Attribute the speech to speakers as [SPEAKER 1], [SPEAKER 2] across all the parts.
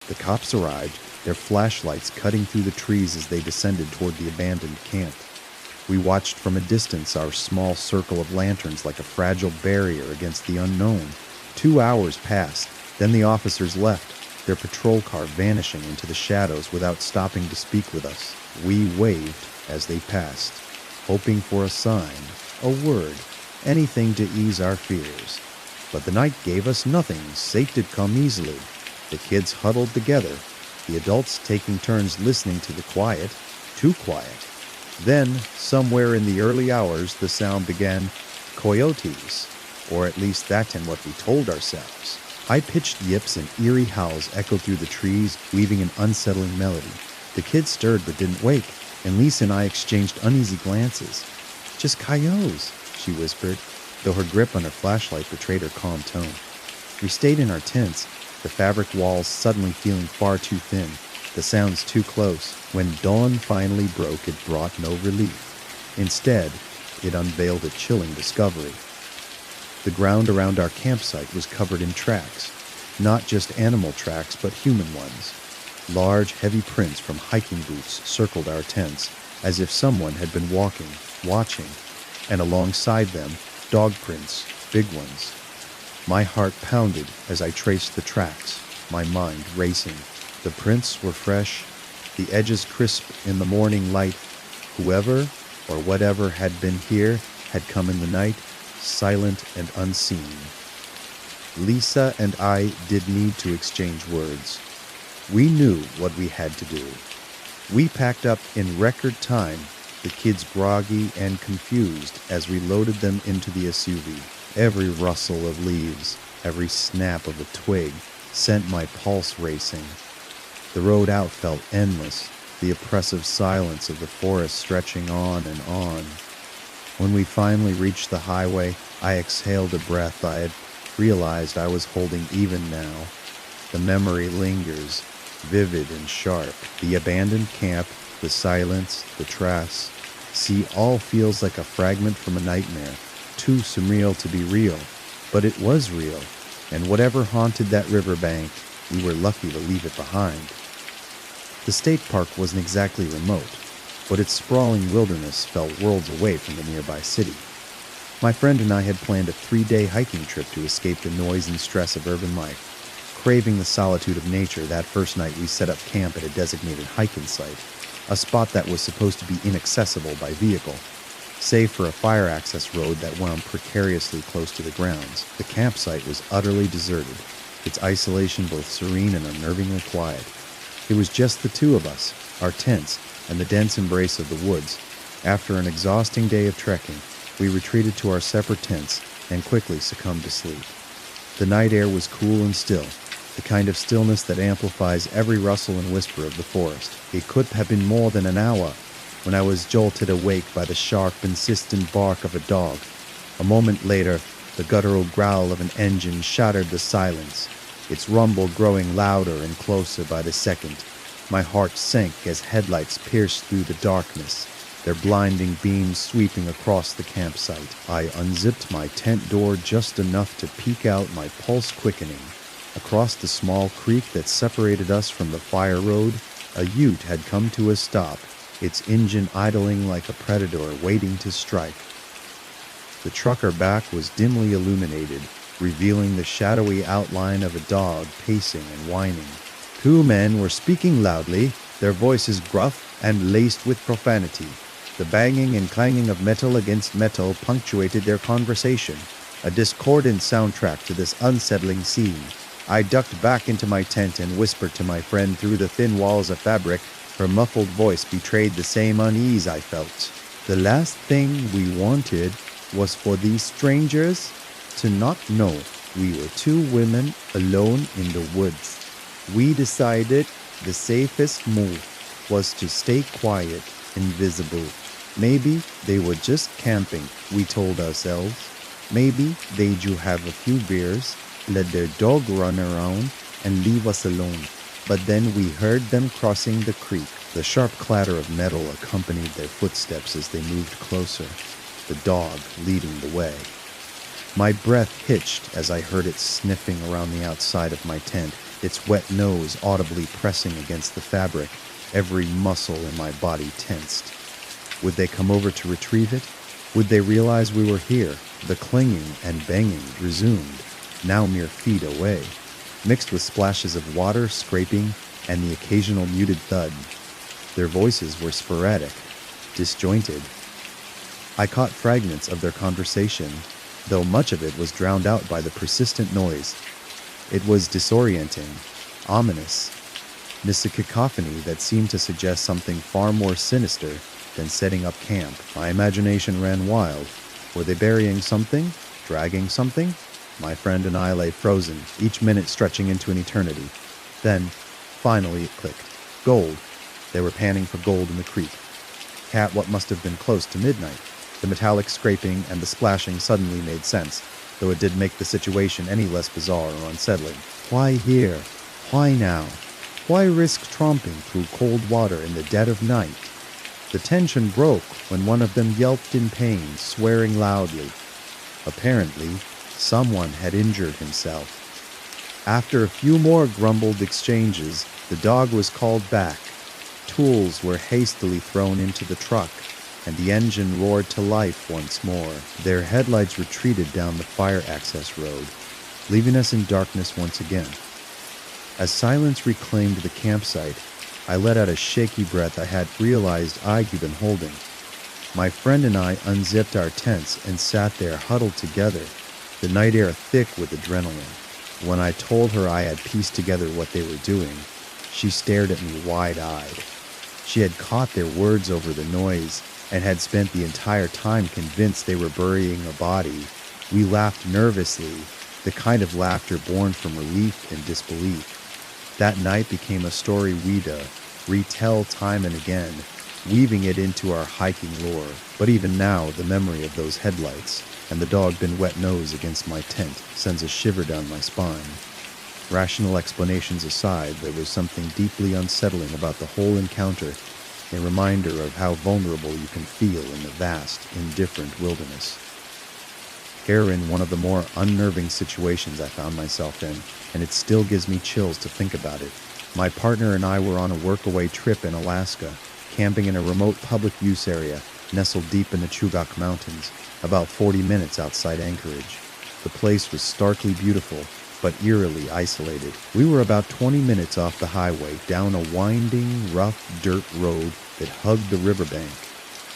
[SPEAKER 1] The cops arrived, their flashlights cutting through the trees as they descended toward the abandoned camp. We watched from a distance, our small circle of lanterns like a fragile barrier against the unknown. 2 hours passed, then the officers left, their patrol car vanishing into the shadows without stopping to speak with us. We waved as they passed, hoping for a sign, a word, anything to ease our fears. But the night gave us nothing, sate did come easily. The kids huddled together, the adults taking turns listening to the quiet, too quiet. Then, somewhere in the early hours, the sound began, coyotes, or at least that's in what we told ourselves. High-pitched yips and eerie howls echoed through the trees, weaving an unsettling melody. The kids stirred but didn't wake, and Lisa and I exchanged uneasy glances. "Just coyotes," she whispered, though her grip on her flashlight betrayed her calm tone. We stayed in our tents, the fabric walls suddenly feeling far too thin, the sounds too close. When dawn finally broke, it brought no relief. Instead, it unveiled a chilling discovery. The ground around our campsite was covered in tracks, not just animal tracks, but human ones. Large, heavy prints from hiking boots circled our tents, as if someone had been walking, watching, and alongside them, dog prints, big ones. My heart pounded as I traced the tracks, my mind racing. The prints were fresh, the edges crisp in the morning light. Whoever or whatever had been here had come in the night, silent and unseen. Lisa and I did need to exchange words. We knew what we had to do. We packed up in record time, the kids groggy and confused as we loaded them into the SUV. Every rustle of leaves, every snap of a twig sent my pulse racing. The road out felt endless, the oppressive silence of the forest stretching on and on. When we finally reached the highway, I exhaled a breath I had realized I was holding even now. The memory lingers, vivid and sharp. The abandoned camp, the silence, the trash. See, all feels like a fragment from a nightmare, too surreal to be real. But it was real, and whatever haunted that riverbank, we were lucky to leave it behind. The state park wasn't exactly remote, but its sprawling wilderness felt worlds away from the nearby city. My friend and I had planned a 3-day hiking trip to escape the noise and stress of urban life. Craving the solitude of nature, that first night we set up camp at a designated hiking site, a spot that was supposed to be inaccessible by vehicle. Save for a fire access road that wound precariously close to the grounds, the campsite was utterly deserted, its isolation both serene and unnervingly quiet. It was just the two of us, our tents, and the dense embrace of the woods. After an exhausting day of trekking, we retreated to our separate tents and quickly succumbed to sleep. The night air was cool and still, the kind of stillness that amplifies every rustle and whisper of the forest. It could have been more than an hour when I was jolted awake by the sharp, insistent bark of a dog. A moment later, the guttural growl of an engine shattered the silence, its rumble growing louder and closer by the second. My heart sank as headlights pierced through the darkness, their blinding beams sweeping across the campsite. I unzipped my tent door just enough to peek out, my pulse quickening. Across the small creek that separated us from the fire road, a ute had come to a stop, its engine idling like a predator waiting to strike. The trucker back was dimly illuminated, revealing the shadowy outline of a dog pacing and whining. Two men were speaking loudly, their voices gruff and laced with profanity. The banging and clanging of metal against metal punctuated their conversation, a discordant soundtrack to this unsettling scene. I ducked back into my tent and whispered to my friend through the thin walls of fabric. Her muffled voice betrayed the same unease I felt. The last thing we wanted was for these strangers to not know we were two women alone in the woods. We decided the safest move was to stay quiet, invisible. Maybe they were just camping, we told ourselves. Maybe they'd have a few beers, let their dog run around, and leave us alone. But then we heard them crossing the creek. The sharp clatter of metal accompanied their footsteps as they moved closer, the dog leading the way. My breath hitched as I heard it sniffing around the outside of my tent, its wet nose audibly pressing against the fabric, every muscle in my body tensed. Would they come over to retrieve it? Would they realize we were here? The clinging and banging resumed, now mere feet away, mixed with splashes of water, scraping, and the occasional muted thud. Their voices were sporadic, disjointed. I caught fragments of their conversation, though much of it was drowned out by the persistent noise. It was disorienting, ominous, amidst a cacophony that seemed to suggest something far more sinister than setting up camp. My imagination ran wild. Were they burying something? Dragging something? My friend and I lay frozen, each minute stretching into an eternity. Then, finally it clicked. Gold. They were panning for gold in the creek. At what must have been close to midnight. The metallic scraping and the splashing suddenly made sense, though it did make the situation any less bizarre or unsettling. Why here? Why now? Why risk tromping through cold water in the dead of night? The tension broke when one of them yelped in pain, swearing loudly. Apparently, someone had injured himself. After a few more grumbled exchanges, the dog was called back. Tools were hastily thrown into the truck, and the engine roared to life once more. Their headlights retreated down the fire access road, leaving us in darkness once again. As silence reclaimed the campsite, I let out a shaky breath I had realized I'd been holding. My friend and I unzipped our tents and sat there huddled together, the night air thick with adrenaline. When I told her I had pieced together what they were doing, she stared at me wide-eyed. She had caught their words over the noise and had spent the entire time convinced they were burying a body. We laughed nervously, the kind of laughter born from relief and disbelief. That night became a story we'd retell time and again, weaving it into our hiking lore. But even now, the memory of those headlights and the dog-bin wet nose against my tent sends a shiver down my spine. Rational explanations aside, there was something deeply unsettling about the whole encounter, a reminder of how vulnerable you can feel in the vast, indifferent wilderness. Here in one of the more unnerving situations I found myself in, and it still gives me chills to think about it. My partner and I were on a workaway trip in Alaska, camping in a remote public use area nestled deep in the Chugach Mountains, about 40 minutes outside Anchorage. The place was starkly beautiful, but eerily isolated. We were about 20 minutes off the highway, down a winding, rough dirt road that hugged the riverbank.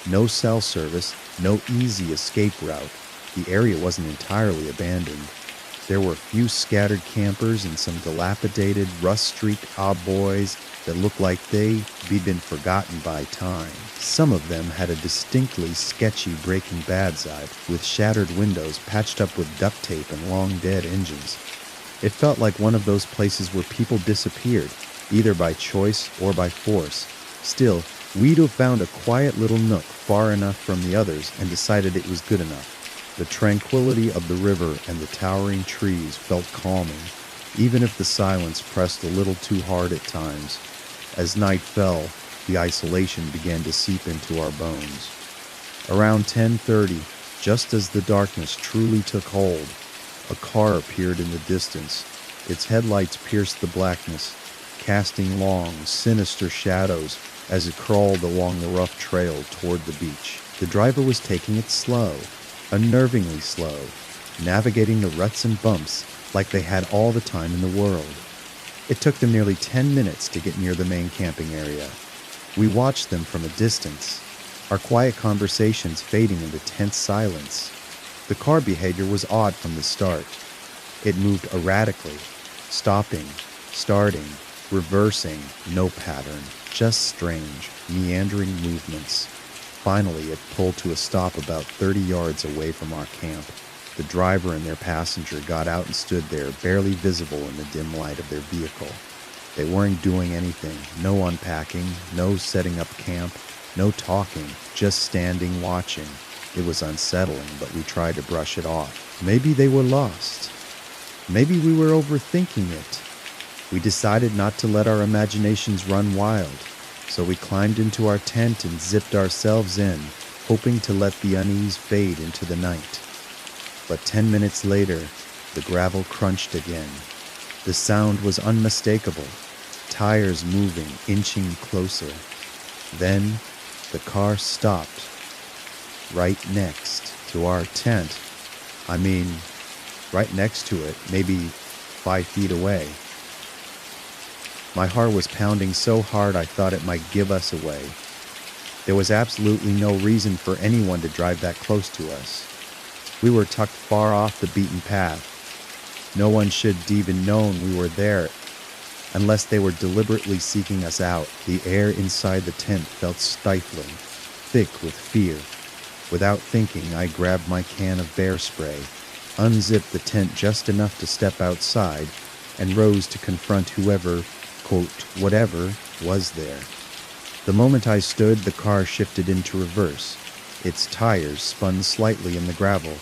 [SPEAKER 1] No cell service, no easy escape route. The area wasn't entirely abandoned. There were a few scattered campers and some dilapidated, rust-streaked hobboys that looked like they'd been forgotten by time. Some of them had a distinctly sketchy Breaking Bad side, with shattered windows patched up with duct tape and long-dead engines. It felt like one of those places where people disappeared, either by choice or by force. Still, we'd have found a quiet little nook far enough from the others and decided it was good enough. The tranquility of the river and the towering trees felt calming, even if the silence pressed a little too hard at times. As night fell, the isolation began to seep into our bones. Around 10:30, just as the darkness truly took hold, a car appeared in the distance. Its headlights pierced the blackness, casting long, sinister shadows as it crawled along the rough trail toward the beach. The driver was taking it slow, unnervingly slow, navigating the ruts and bumps like they had all the time in the world. It took them nearly 10 minutes to get near the main camping area. We watched them from a distance, our quiet conversations fading into tense silence. The car behavior was odd from the start. It moved erratically, stopping, starting, reversing, no pattern, just strange, meandering movements. Finally, it pulled to a stop about 30 yards away from our camp. The driver and their passenger got out and stood there, barely visible in the dim light of their vehicle. They weren't doing anything, no unpacking, no setting up camp, no talking, just standing watching. It was unsettling, but we tried to brush it off. Maybe they were lost. Maybe we were overthinking it. We decided not to let our imaginations run wild, so we climbed into our tent and zipped ourselves in, hoping to let the unease fade into the night. But 10 minutes later, the gravel crunched again. The sound was unmistakable, tires moving, inching closer. Then the car stopped right next to our tent. I mean, right next to it, maybe 5 feet away. My heart was pounding so hard I thought it might give us away. There was absolutely no reason for anyone to drive that close to us. We were tucked far off the beaten path. No one should even known we were there unless they were deliberately seeking us out. The air inside the tent felt stifling, thick with fear. Without thinking, I grabbed my can of bear spray, unzipped the tent just enough to step outside, and rose to confront whoever, quote, whatever, was there. The moment I stood, the car shifted into reverse. Its tires spun slightly in the gravel,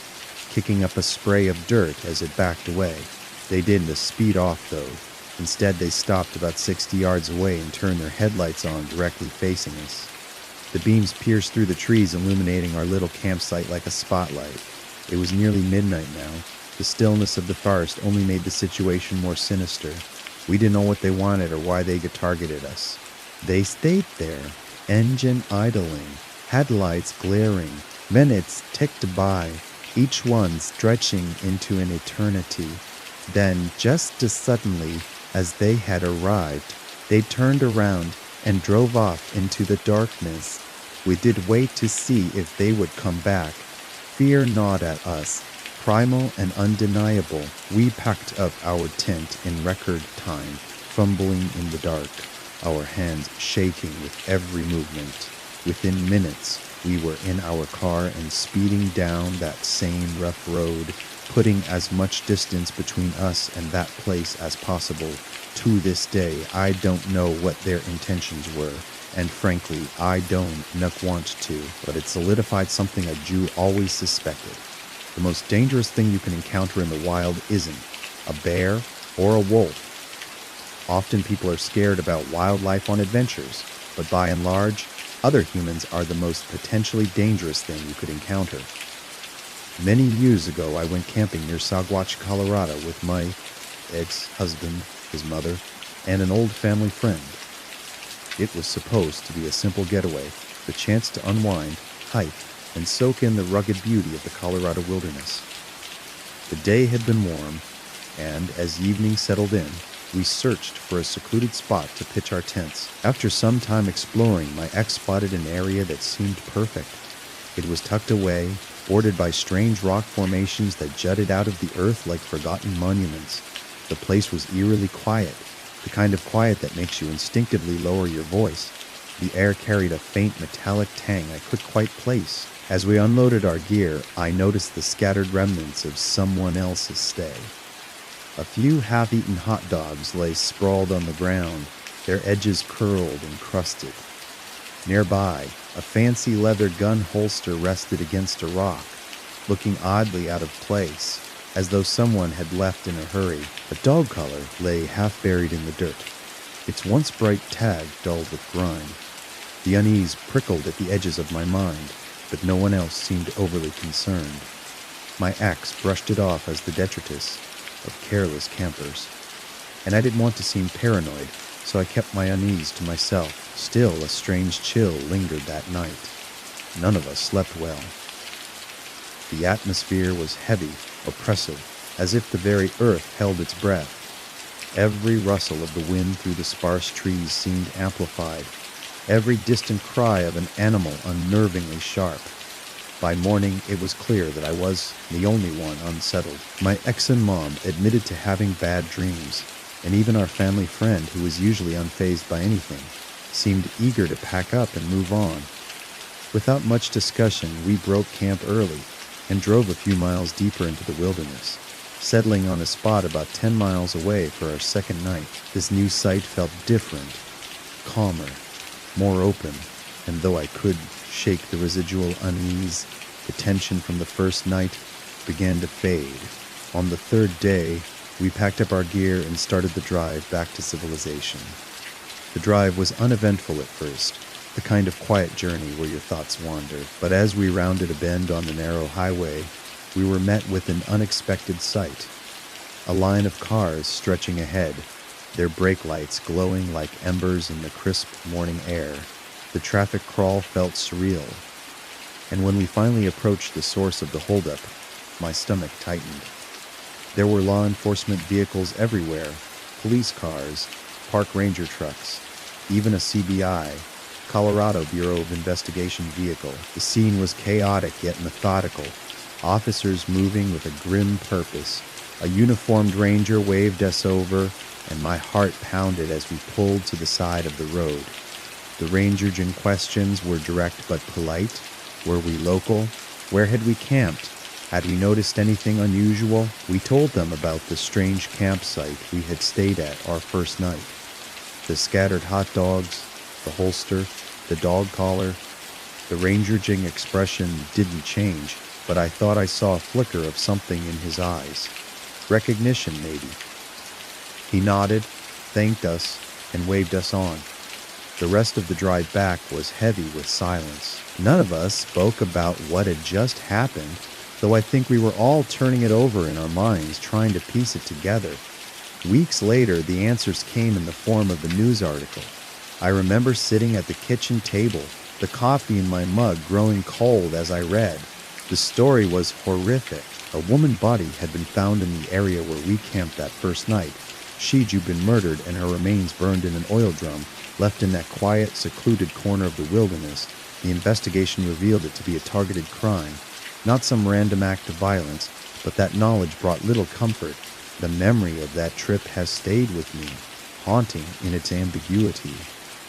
[SPEAKER 1] kicking up a spray of dirt as it backed away. They didn't speed off, though. Instead, they stopped about 60 yards away and turned their headlights on directly facing us. The beams pierced through the trees, illuminating our little campsite like a spotlight. It was nearly midnight now. The stillness of the forest only made the situation more sinister. We didn't know what they wanted or why they had targeted us. They stayed there, engine idling, headlights glaring. Minutes ticked by, each one stretching into an eternity. Then, just as suddenly as they had arrived, they turned around and drove off into the darkness. We did wait to see if they would come back. Fear gnawed at us, primal and undeniable. We packed up our tent in record time, fumbling in the dark, our hands shaking with every movement. Within minutes, we were in our car and speeding down that same rough road, putting as much distance between us and that place as possible. To this day, I don't know what their intentions were, and frankly, I don't want to, but it solidified something a Jew always suspected. The most dangerous thing you can encounter in the wild isn't a bear or a wolf. Often people are scared about wildlife on adventures, but by and large, other humans are the most potentially dangerous thing you could encounter. Many years ago, I went camping near Saguache, Colorado with my ex-husband, his mother, and an old family friend. It was supposed to be a simple getaway, the chance to unwind, hike, and soak in the rugged beauty of the Colorado wilderness. The day had been warm, and as evening settled in, we searched for a secluded spot to pitch our tents. After some time exploring, my ex spotted an area that seemed perfect. It was tucked away, bordered by strange rock formations that jutted out of the earth like forgotten monuments. The place was eerily quiet, the kind of quiet that makes you instinctively lower your voice. The air carried a faint metallic tang I couldn't quite place. As we unloaded our gear, I noticed the scattered remnants of someone else's stay. A few half-eaten hot dogs lay sprawled on the ground, their edges curled and crusted. Nearby, a fancy leather gun holster rested against a rock, looking oddly out of place, as though someone had left in a hurry. A dog collar lay half-buried in the dirt, its once bright tag dulled with grime. The unease prickled at the edges of my mind, but no one else seemed overly concerned. My ex brushed it off as the detritus of careless campers, and I didn't want to seem paranoid, so I kept my unease to myself. Still, a strange chill lingered that night. None of us slept well. The atmosphere was heavy, oppressive, as if the very earth held its breath. Every rustle of the wind through the sparse trees seemed amplified, every distant cry of an animal unnervingly sharp. By morning, it was clear that I was the only one unsettled. My ex and mom admitted to having bad dreams, and even our family friend, who was usually unfazed by anything, seemed eager to pack up and move on. Without much discussion, we broke camp early and drove a few miles deeper into the wilderness, settling on a spot about 10 miles away for our second night. This new site felt different, calmer, more open, and though I could shake the residual unease, the tension from the first night began to fade. On the third day, we packed up our gear and started the drive back to civilization. The drive was uneventful at first, the kind of quiet journey where your thoughts wander. But as we rounded a bend on the narrow highway, we were met with an unexpected sight. A line of cars stretching ahead, their brake lights glowing like embers in the crisp morning air. The traffic crawl felt surreal, and when we finally approached the source of the holdup, my stomach tightened. There were law enforcement vehicles everywhere, police cars, park ranger trucks, even a CBI, Colorado Bureau of Investigation vehicle. The scene was chaotic yet methodical, officers moving with a grim purpose. A uniformed ranger waved us over, and my heart pounded as we pulled to the side of the road. The ranger's questions were direct but polite. Were we local? Where had we camped? Had we noticed anything unusual? We told them about the strange campsite we had stayed at our first night. The scattered hot dogs, the holster, the dog collar. The ranger's expression didn't change, but I thought I saw a flicker of something in his eyes. Recognition, maybe. He nodded, thanked us, and waved us on. The rest of the drive back was heavy with silence. None of us spoke about what had just happened, though I think we were all turning it over in our minds, trying to piece it together. Weeks later, the answers came in the form of a news article. I remember sitting at the kitchen table, the coffee in my mug growing cold as I read. The story was horrific. A woman's body had been found in the area where we camped that first night. She'd been murdered and her remains burned in an oil drum, left in that quiet, secluded corner of the wilderness. The investigation revealed it to be a targeted crime, not some random act of violence, but that knowledge brought little comfort. The memory of that trip has stayed with me, haunting in its ambiguity.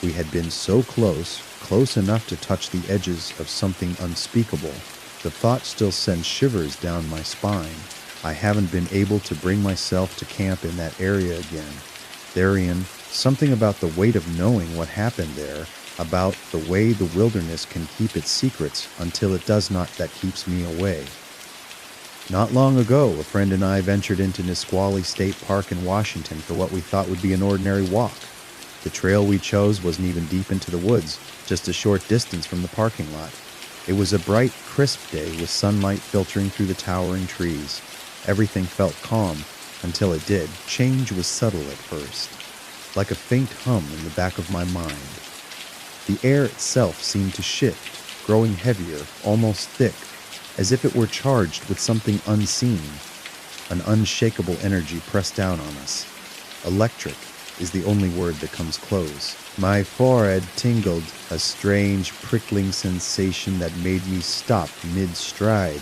[SPEAKER 1] We had been so close enough to touch the edges of something unspeakable. The thought still sends shivers down my spine. I haven't been able to bring myself to camp in that area again. Therein, something about the weight of knowing what happened there, about the way the wilderness can keep its secrets until it does not, that keeps me away. Not long ago, a friend and I ventured into Nisqually State Park in Washington for what we thought would be an ordinary walk. The trail we chose wasn't even deep into the woods, just a short distance from the parking lot. It was a bright, crisp day with sunlight filtering through the towering trees. Everything felt calm until it did. Change was subtle at first, like a faint hum in the back of my mind. The air itself seemed to shift, growing heavier, almost thick, as if it were charged with something unseen. An unshakable energy pressed down on us. Electric is the only word that comes close. My forehead tingled, a strange, prickling sensation that made me stop mid-stride.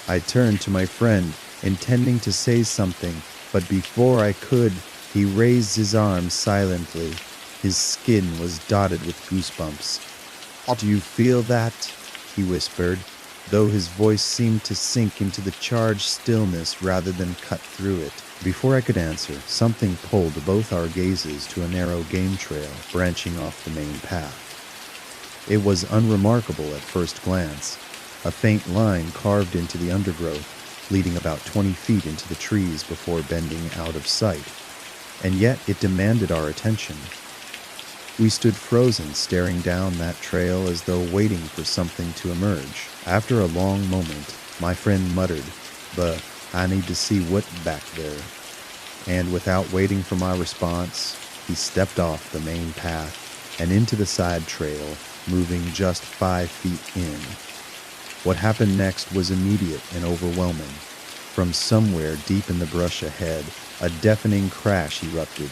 [SPEAKER 1] I turned to my friend, intending to say something, but before I could, he raised his arm silently. His skin was dotted with goosebumps. "Do you feel that?" he whispered, though his voice seemed to sink into the charged stillness rather than cut through it. Before I could answer, something pulled both our gazes to a narrow game trail branching off the main path. It was unremarkable at first glance, a faint line carved into the undergrowth, leading about 20 feet into the trees before bending out of sight, and yet it demanded our attention. We stood frozen, staring down that trail as though waiting for something to emerge. After a long moment, my friend muttered, "I need to see what back there." And without waiting for my response, he stepped off the main path and into the side trail, moving just 5 feet in. What happened next was immediate and overwhelming. From somewhere deep in the brush ahead, a deafening crash erupted,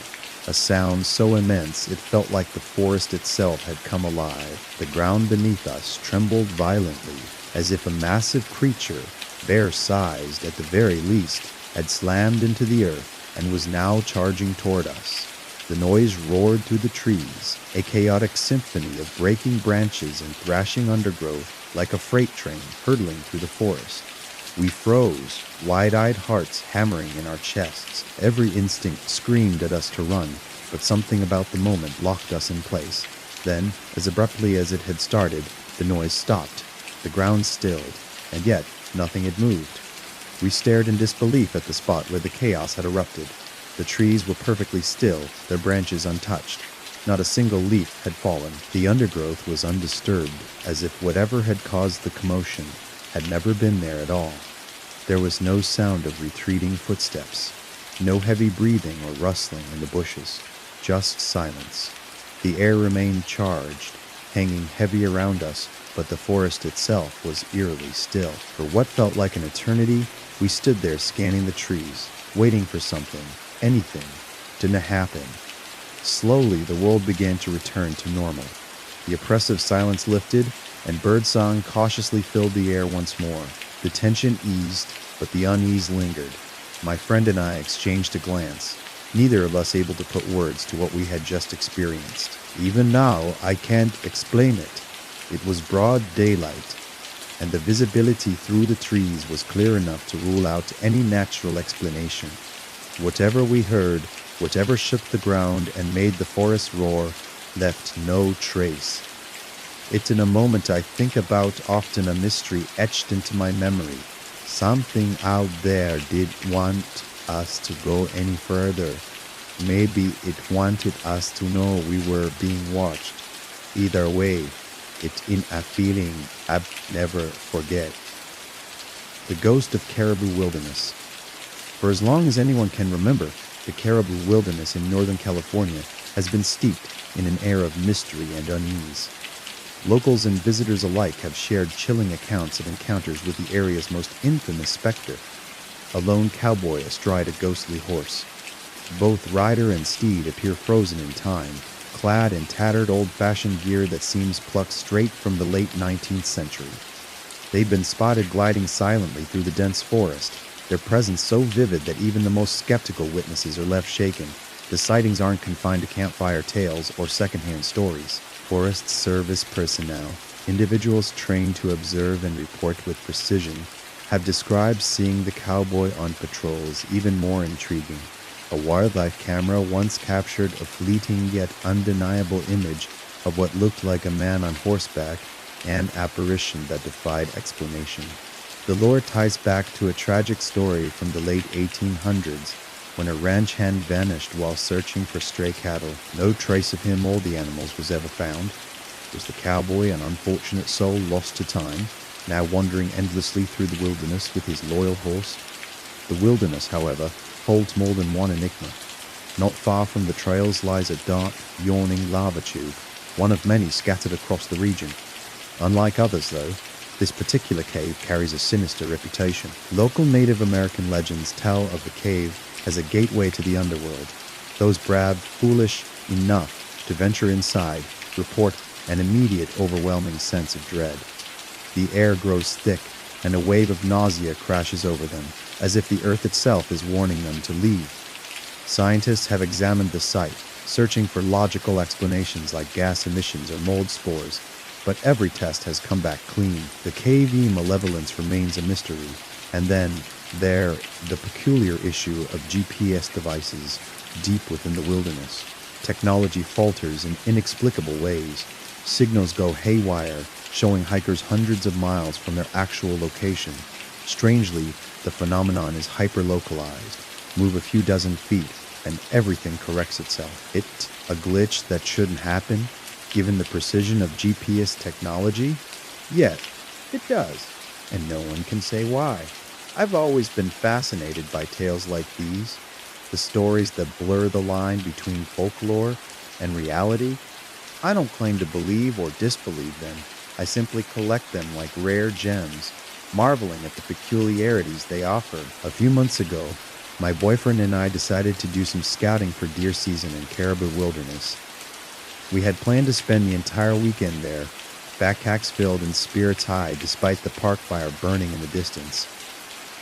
[SPEAKER 1] a sound so immense it felt like the forest itself had come alive. The ground beneath us trembled violently, as if a massive creature, bear-sized at the very least, had slammed into the earth and was now charging toward us. The noise roared through the trees, a chaotic symphony of breaking branches and thrashing undergrowth, like a freight train hurtling through the forest. We froze, wide-eyed hearts hammering in our chests. Every instinct screamed at us to run, but something about the moment locked us in place. Then, as abruptly as it had started, the noise stopped. The ground stilled, and yet nothing had moved. We stared in disbelief at the spot where the chaos had erupted. The trees were perfectly still, their branches untouched. Not a single leaf had fallen. The undergrowth was undisturbed, as if whatever had caused the commotion had never been there at all. There was no sound of retreating footsteps, No heavy breathing or rustling in the bushes, just silence. The air remained charged, hanging heavy around us, but the forest itself was eerily still. For what felt like an eternity, we stood there scanning the trees, waiting for something, anything, to happen. Slowly, the world began to return to normal. The oppressive silence lifted, and birdsong cautiously filled the air once more. The tension eased, but the unease lingered. My friend and I exchanged a glance, neither of us able to put words to what we had just experienced. Even now, I can't explain it. It was broad daylight, and the visibility through the trees was clear enough to rule out any natural explanation. Whatever we heard, whatever shook the ground and made the forest roar, left no trace. It's in a moment I think about often, a mystery etched into my memory. Something out there did want us to go any further. Maybe it wanted us to know we were being watched. Either way, it's in a feeling I'll never forget. The ghost of Caribou Wilderness. For as long as anyone can remember, the Caribou Wilderness in Northern California has been steeped in an air of mystery and unease. Locals and visitors alike have shared chilling accounts of encounters with the area's most infamous specter, a lone cowboy astride a ghostly horse. Both rider and steed appear frozen in time, clad in tattered old-fashioned gear that seems plucked straight from the late 19th century. They've been spotted gliding silently through the dense forest, their presence so vivid that even the most skeptical witnesses are left shaken. The sightings aren't confined to campfire tales or secondhand stories. Forest Service personnel, individuals trained to observe and report with precision, have described seeing the cowboy on patrol as even more intriguing. A wildlife camera once captured a fleeting yet undeniable image of what looked like a man on horseback, an apparition that defied explanation. The lore ties back to a tragic story from the late 1800s when a ranch hand vanished while searching for stray cattle. No trace of him or the animals was ever found. Was the cowboy an unfortunate soul lost to time, now wandering endlessly through the wilderness with his loyal horse? The wilderness, however, holds more than one enigma. Not far from the trails lies a dark, yawning lava tube, one of many scattered across the region. Unlike others, though, this particular cave carries a sinister reputation. Local Native American legends tell of the cave as a gateway to the underworld. Those brave, foolish enough to venture inside, report an immediate, overwhelming sense of dread. The air grows thick, and a wave of nausea crashes over them, as if the earth itself is warning them to leave. Scientists have examined the site, searching for logical explanations like gas emissions or mold spores, but every test has come back clean. The cavey malevolence remains a mystery, and then the peculiar issue of GPS devices deep within the wilderness. Technology falters in inexplicable ways. Signals go haywire, showing hikers hundreds of miles from their actual location. Strangely, the phenomenon is hyper-localized. Move a few dozen feet, and everything corrects itself. It's a glitch that shouldn't happen, given the precision of GPS technology. Yet, it does, and no one can say why. I've always been fascinated by tales like these, the stories that blur the line between folklore and reality. I don't claim to believe or disbelieve them. I simply collect them like rare gems, marveling at the peculiarities they offer. A few months ago, my boyfriend and I decided to do some scouting for deer season in Caribou Wilderness. We had planned to spend the entire weekend there, backpacks filled and spirits high despite the park fire burning in the distance.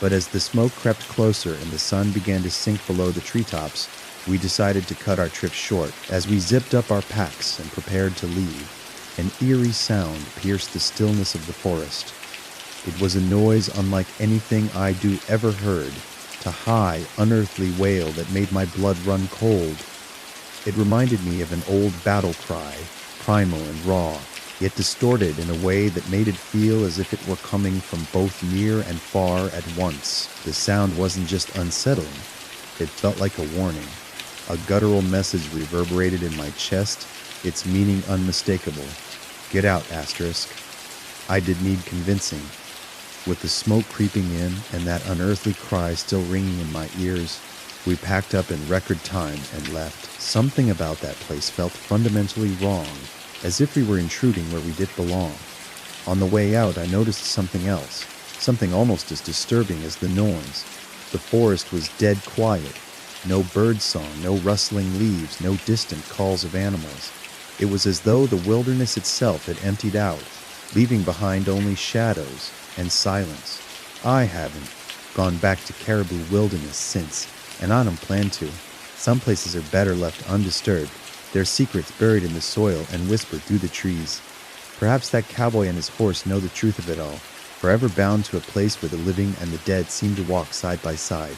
[SPEAKER 1] But as the smoke crept closer and the sun began to sink below the treetops, we decided to cut our trip short. As we zipped up our packs and prepared to leave, an eerie sound pierced the stillness of the forest. It was a noise unlike anything I'd ever heard, a high, unearthly wail that made my blood run cold. It reminded me of an old battle cry, primal and raw, yet distorted in a way that made it feel as if it were coming from both near and far at once. The sound wasn't just unsettling, it felt like a warning. A guttural message reverberated in my chest, its meaning unmistakable. Get out, asterisk. I did need convincing. With the smoke creeping in and that unearthly cry still ringing in my ears, We packed up in record time and left. Something about that place felt fundamentally wrong, as if we were intruding where we did belong. On the way out, I noticed something else, something almost as disturbing as the noise. The forest was dead quiet. No bird song, no rustling leaves, no distant calls of animals. It was as though the wilderness itself had emptied out, leaving behind only shadows and silence. I haven't gone back to Caribou Wilderness since, and I don't plan to. Some places are better left undisturbed, their secrets buried in the soil and whispered through the trees. Perhaps that cowboy and his horse know the truth of it all, forever bound to a place where the living and the dead seem to walk side by side.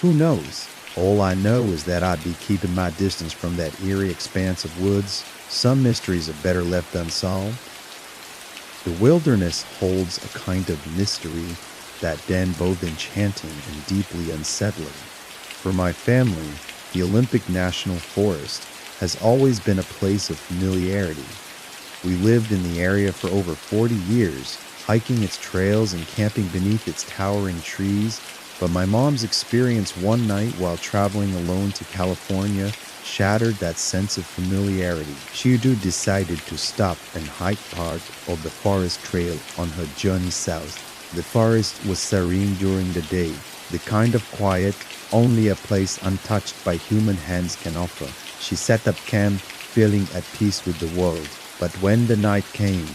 [SPEAKER 1] Who knows? All I know is that I'd be keeping my distance from that eerie expanse of woods. Some mysteries are better left unsolved. The wilderness holds a kind of mystery that then both enchanting and deeply unsettling. For my family, the Olympic National Forest has always been a place of familiarity. We lived in the area for over 40 years, hiking its trails and camping beneath its towering trees, but my mom's experience one night while traveling alone to California shattered that sense of familiarity. She decided to stop and hike part of the forest trail on her journey south. The forest was serene during the day, the kind of quiet only a place untouched by human hands can offer. She set up camp, feeling at peace with the world. But when the night came,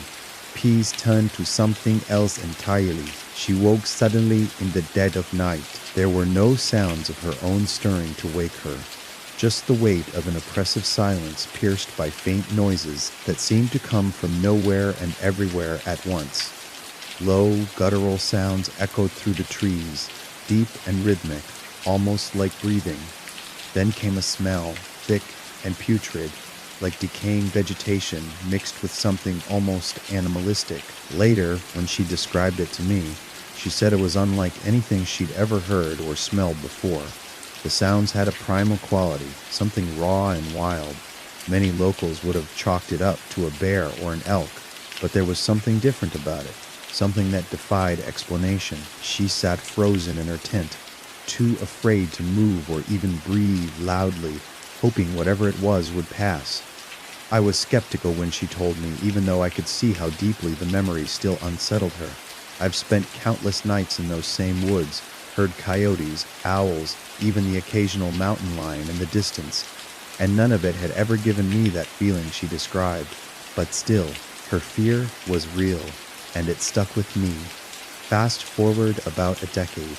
[SPEAKER 1] peace turned to something else entirely. She woke suddenly in the dead of night. There were no sounds of her own stirring to wake her, just the weight of an oppressive silence pierced by faint noises that seemed to come from nowhere and everywhere at once. Low, guttural sounds echoed through the trees, deep and rhythmic, almost like breathing. Then came a smell, thick and putrid, like decaying vegetation mixed with something almost animalistic. Later, when she described it to me, she said it was unlike anything she'd ever heard or smelled before. The sounds had a primal quality, something raw and wild. Many locals would have chalked it up to a bear or an elk, but there was something different about it, something that defied explanation. She sat frozen in her tent, too afraid to move or even breathe loudly, hoping whatever it was would pass. I was skeptical when she told me, even though I could see how deeply the memory still unsettled her. I've spent countless nights in those same woods, heard coyotes, owls, even the occasional mountain lion in the distance, and none of it had ever given me that feeling she described. But still, her fear was real, and it stuck with me. Fast forward about a decade.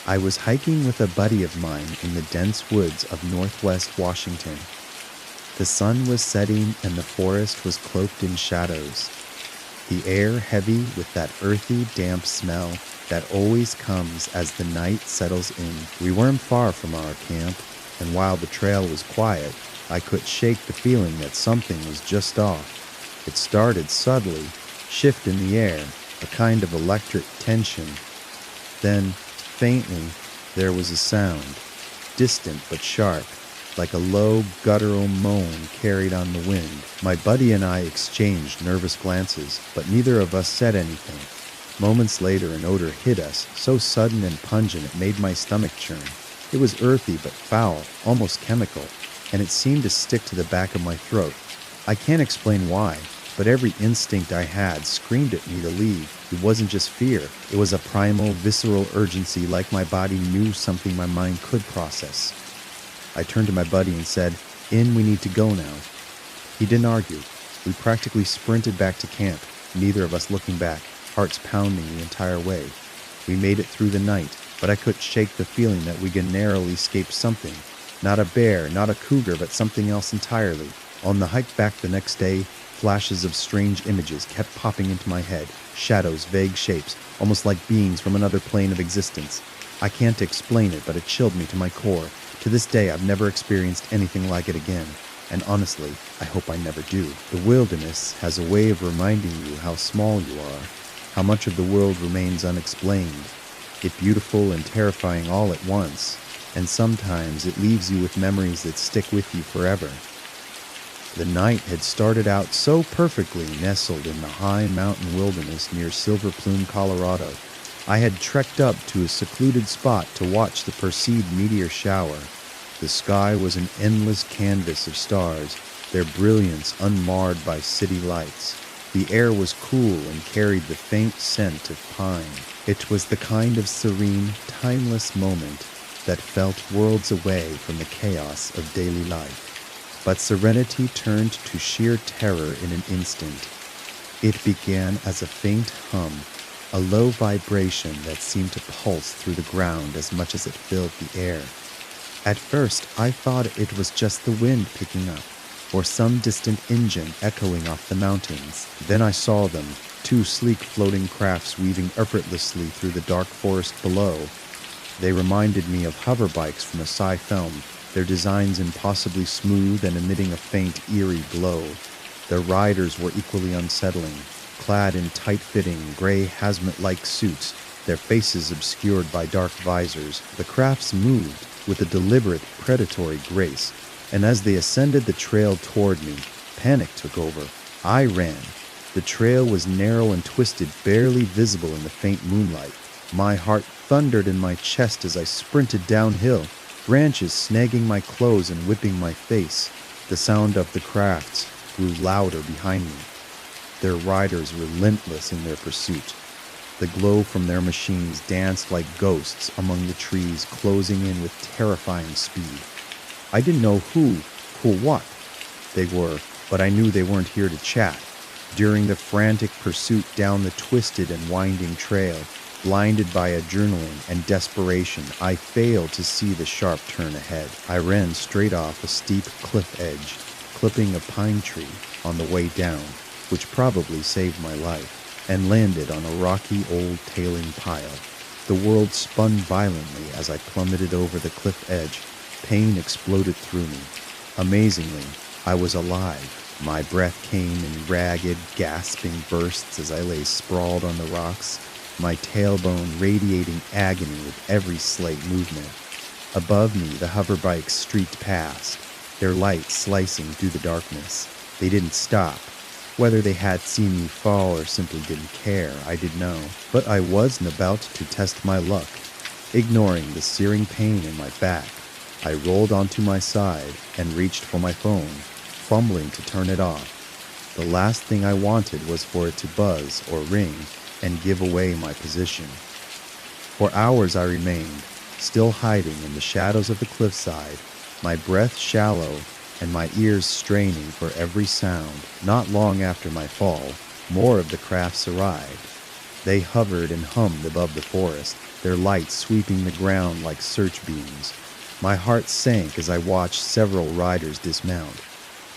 [SPEAKER 1] I was hiking with a buddy of mine in the dense woods of northwest Washington. The sun was setting and the forest was cloaked in shadows. The air heavy with that earthy, damp smell that always comes as the night settles in. We weren't far from our camp, and while the trail was quiet, I could shake the feeling that something was just off. It started subtly, shift in the air, a kind of electric tension. Then, faintly, there was a sound, distant but sharp, like a low, guttural moan carried on the wind. My buddy and I exchanged nervous glances, but neither of us said anything. Moments later, an odor hit us, so sudden and pungent it made my stomach churn. It was earthy but foul, almost chemical, and it seemed to stick to the back of my throat. I can't explain why, but every instinct I had screamed at me to leave. It wasn't just fear. It was a primal, visceral urgency, like my body knew something my mind could process. I turned to my buddy and said, "In, we need to go now." He didn't argue. We practically sprinted back to camp, neither of us looking back, hearts pounding the entire way. We made it through the night, but I could shake the feeling that we could narrowly escape something. Not a bear, not a cougar, but something else entirely. On the hike back the next day, flashes of strange images kept popping into my head. Shadows, vague shapes, almost like beings from another plane of existence. I can't explain it, but it chilled me to my core. To this day, I've never experienced anything like it again. And honestly, I hope I never do. The wilderness has a way of reminding you how small you are, how much of the world remains unexplained. It's beautiful and terrifying all at once, and sometimes it leaves you with memories that stick with you forever. The night had started out so perfectly, nestled in the high mountain wilderness near Silver Plume, Colorado. I had trekked up to a secluded spot to watch the perceived meteor shower. The sky was an endless canvas of stars, their brilliance unmarred by city lights. The air was cool and carried the faint scent of pine. It was the kind of serene, timeless moment that felt worlds away from the chaos of daily life. But serenity turned to sheer terror in an instant. It began as a faint hum, a low vibration that seemed to pulse through the ground as much as it filled the air. At first, I thought it was just the wind picking up, or some distant engine echoing off the mountains. Then I saw them, two sleek floating crafts weaving effortlessly through the dark forest below. They reminded me of hover bikes from a sci film, their designs impossibly smooth and emitting a faint, eerie glow. Their riders were equally unsettling, clad in tight-fitting, gray hazmat-like suits, their faces obscured by dark visors. The crafts moved with a deliberate, predatory grace, and as they ascended the trail toward me, panic took over. I ran. The trail was narrow and twisted, barely visible in the faint moonlight. My heart thundered in my chest as I sprinted downhill, branches snagging my clothes and whipping my face. The sound of the crafts grew louder behind me, their riders relentless in their pursuit. The glow from their machines danced like ghosts among the trees, closing in with terrifying speed. I didn't know who or what they were, but I knew they weren't here to chat. During the frantic pursuit down the twisted and winding trail, blinded by adrenaline and desperation, I failed to see the sharp turn ahead. I ran straight off a steep cliff edge, clipping a pine tree on the way down, which probably saved my life, and landed on a rocky old tailing pile. The world spun violently as I plummeted over the cliff edge. Pain exploded through me. Amazingly, I was alive. My breath came in ragged, gasping bursts as I lay sprawled on the rocks, my tailbone radiating agony with every slight movement. Above me, the hoverbikes streaked past, their lights slicing through the darkness. They didn't stop. Whether they had seen me fall or simply didn't care, I didn't know. But I wasn't about to test my luck. Ignoring the searing pain in my back, I rolled onto my side and reached for my phone, fumbling to turn it off. The last thing I wanted was for it to buzz or ring and give away my position. For hours I remained, still hiding in the shadows of the cliffside, my breath shallow and my ears straining for every sound. Not long after my fall, more of the crafts arrived. They hovered and hummed above the forest, their lights sweeping the ground like search beams. My heart sank as I watched several riders dismount.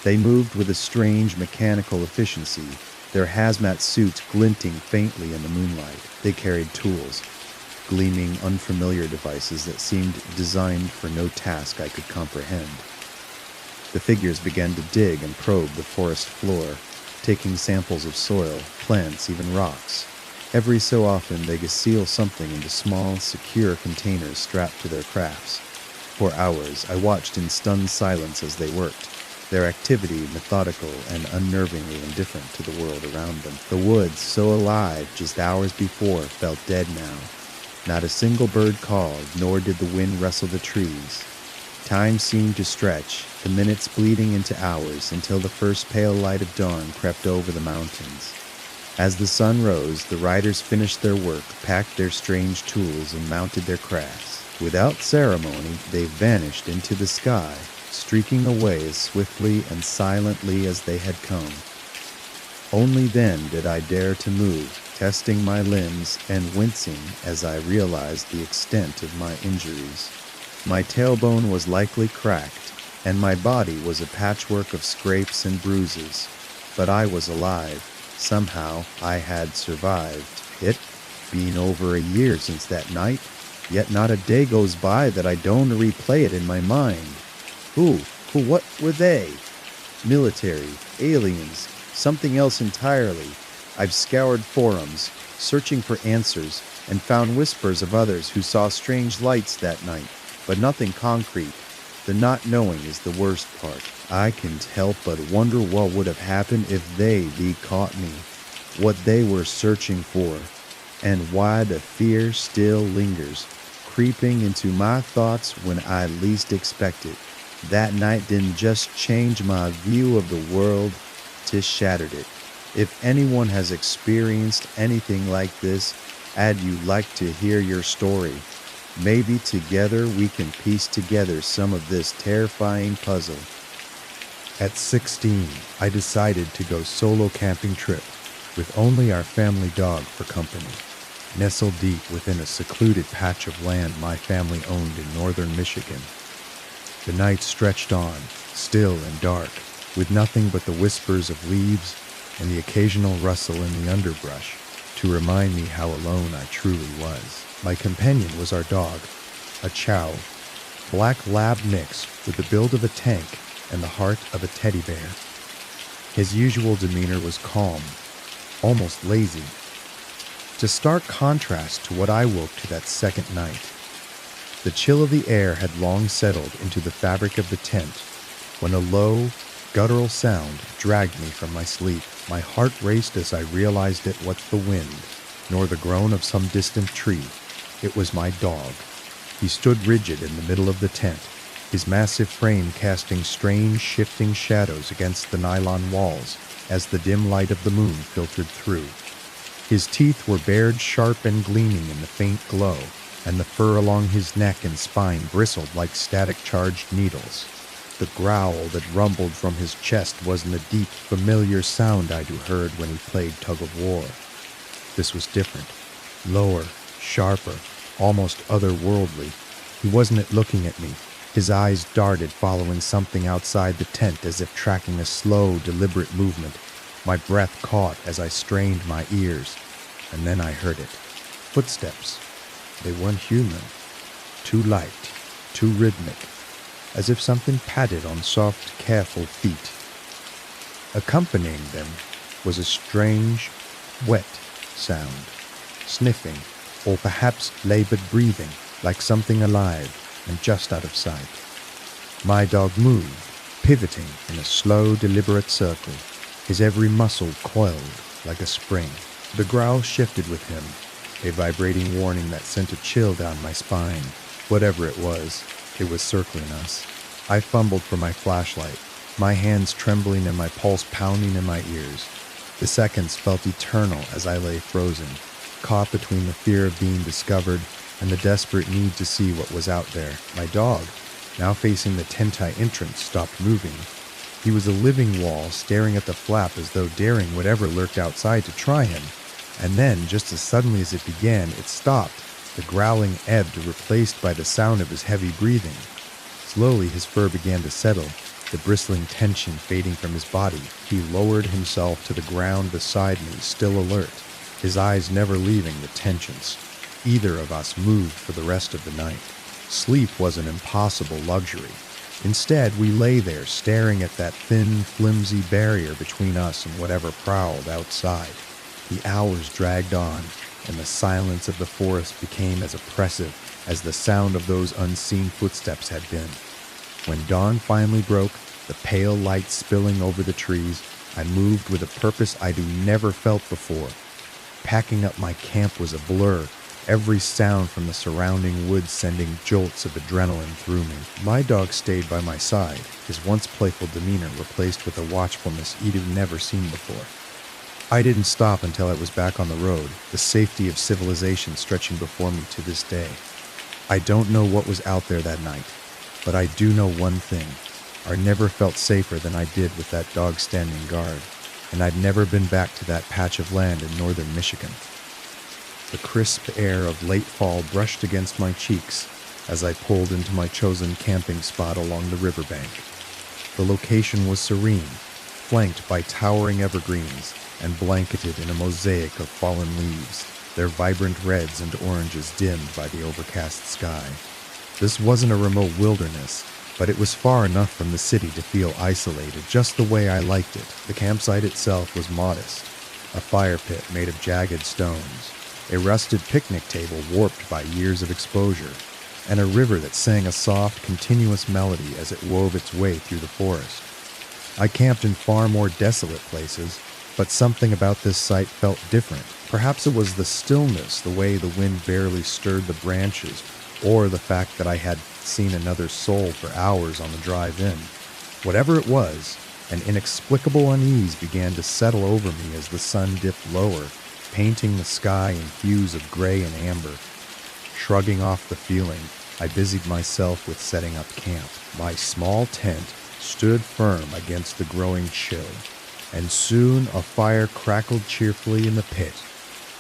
[SPEAKER 1] They moved with a strange mechanical efficiency, their hazmat suits glinting faintly in the moonlight. They carried tools, gleaming unfamiliar devices that seemed designed for no task I could comprehend. The figures began to dig and probe the forest floor, taking samples of soil, plants, even rocks. Every so often they conceal something into small, secure containers strapped to their crafts. For hours I watched in stunned silence as they worked, their activity methodical and unnervingly indifferent to the world around them. The woods, so alive just hours before, felt dead now. Not a single bird called, nor did the wind rustle the trees. Time seemed to stretch, the minutes bleeding into hours, until the first pale light of dawn crept over the mountains. As the sun rose, the riders finished their work, packed their strange tools, and mounted their crafts. Without ceremony, they vanished into the sky, streaking away as swiftly and silently as they had come. Only then did I dare to move, testing my limbs and wincing as I realized the extent of my injuries. My tailbone was likely cracked, and my body was a patchwork of scrapes and bruises. But I was alive. Somehow I had survived. It being over a year since that night, yet not a day goes by that I don't replay it in my mind. What were they? Military, aliens, something else entirely. I've scoured forums, searching for answers, and found whispers of others who saw strange lights that night, but nothing concrete. The not knowing is the worst part. I can't help but wonder what would have happened if they caught me, what they were searching for, and why the fear still lingers, creeping into my thoughts when I least expect it. That night didn't just change my view of the world, 'tis shattered it. If anyone has experienced anything like this, I'd you like to hear your story. Maybe together we can piece together some of this terrifying puzzle. At 16, I decided to go solo camping trip with only our family dog for company. Nestled deep within a secluded patch of land my family owned in northern Michigan. The night stretched on, still and dark, with nothing but the whispers of leaves and the occasional rustle in the underbrush to remind me how alone I truly was. My companion was our dog, a chow, black lab mix with the build of a tank and the heart of a teddy bear. His usual demeanor was calm, almost lazy, to stark contrast to what I woke to that second night. The chill of the air had long settled into the fabric of the tent when a low, guttural sound dragged me from my sleep. My heart raced as I realized it was the wind, nor the groan of some distant tree. It was my dog. He stood rigid in the middle of the tent, his massive frame casting strange, shifting shadows against the nylon walls as the dim light of the moon filtered through. His teeth were bared sharp and gleaming in the faint glow, and the fur along his neck and spine bristled like static-charged needles. The growl that rumbled from his chest wasn't the deep, familiar sound I'd heard when he played tug-of-war. This was different, lower, sharper, almost otherworldly. He wasn't looking at me. His eyes darted, following something outside the tent as if tracking a slow, deliberate movement. My breath caught as I strained my ears, and then I heard it. Footsteps. They weren't human. Too light, too rhythmic, as if something padded on soft, careful feet. Accompanying them was a strange, wet sound, sniffing, or perhaps labored breathing, like something alive and just out of sight. My dog moved, pivoting in a slow, deliberate circle, his every muscle coiled like a spring. The growl shifted with him, a vibrating warning that sent a chill down my spine. Whatever it was circling us. I fumbled for my flashlight, my hands trembling and my pulse pounding in my ears. The seconds felt eternal as I lay frozen, caught between the fear of being discovered and the desperate need to see what was out there. My dog, now facing the tentai entrance, stopped moving. He was a living wall, staring at the flap as though daring whatever lurked outside to try him. And then, just as suddenly as it began, it stopped. The growling ebbed, replaced by the sound of his heavy breathing. Slowly his fur began to settle, the bristling tension fading from his body. He lowered himself to the ground beside me, still alert, his eyes never leaving the tensions. Either of us moved for the rest of the night. Sleep was an impossible luxury. Instead, we lay there staring at that thin, flimsy barrier between us and whatever prowled outside. The hours dragged on, and the silence of the forest became as oppressive as the sound of those unseen footsteps had been. When dawn finally broke, the pale light spilling over the trees, I moved with a purpose I'd never felt before. Packing up my camp was a blur, every sound from the surrounding woods sending jolts of adrenaline through me. My dog stayed by my side, his once playful demeanor replaced with a watchfulness he'd never seen before. I didn't stop until I was back on the road, the safety of civilization stretching before me to this day. I don't know what was out there that night, but I do know one thing. I never felt safer than I did with that dog standing guard, and I'd never been back to that patch of land in northern Michigan. The crisp air of late fall brushed against my cheeks as I pulled into my chosen camping spot along the riverbank. The location was serene, flanked by towering evergreens and blanketed in a mosaic of fallen leaves, their vibrant reds and oranges dimmed by the overcast sky. This wasn't a remote wilderness, but it was far enough from the city to feel isolated, just the way I liked it. The campsite itself was modest, a fire pit made of jagged stones, a rusted picnic table warped by years of exposure, and a river that sang a soft, continuous melody as it wove its way through the forest. I camped in far more desolate places, but something about this site felt different, Perhaps it was the stillness, the way the wind barely stirred the branches, or the fact that I had seen another soul for hours on the drive in. Whatever it was, an inexplicable unease began to settle over me as the sun dipped lower, painting the sky in hues of gray and amber. Shrugging off the feeling, I busied myself with setting up camp. My small tent stood firm against the growing chill, and soon a fire crackled cheerfully in the pit.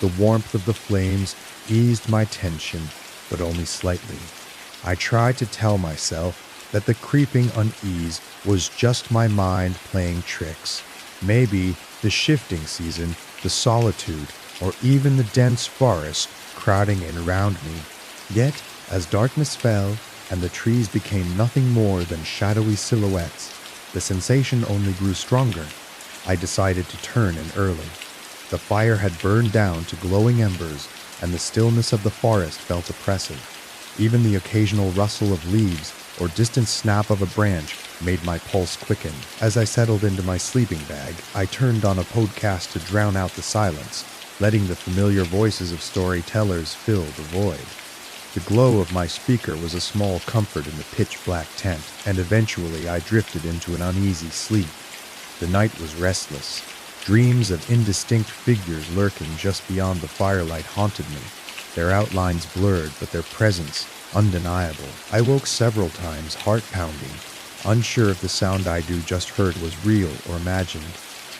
[SPEAKER 1] The warmth of the flames eased my tension, but only slightly. I tried to tell myself that the creeping unease was just my mind playing tricks. Maybe the shifting season, the solitude, or even the dense forest crowding in around me. Yet, as darkness fell and the trees became nothing more than shadowy silhouettes, the sensation only grew stronger. I decided to turn in early. The fire had burned down to glowing embers, and the stillness of the forest felt oppressive. Even the occasional rustle of leaves or distant snap of a branch made my pulse quicken. As I settled into my sleeping bag, I turned on a podcast to drown out the silence, letting the familiar voices of storytellers fill the void. The glow of my speaker was a small comfort in the pitch-black tent, and eventually I drifted into an uneasy sleep. The night was restless. Dreams of indistinct figures lurking just beyond the firelight haunted me, their outlines blurred but their presence undeniable. I woke several times, heart pounding, unsure if the sound I just heard was real or imagined.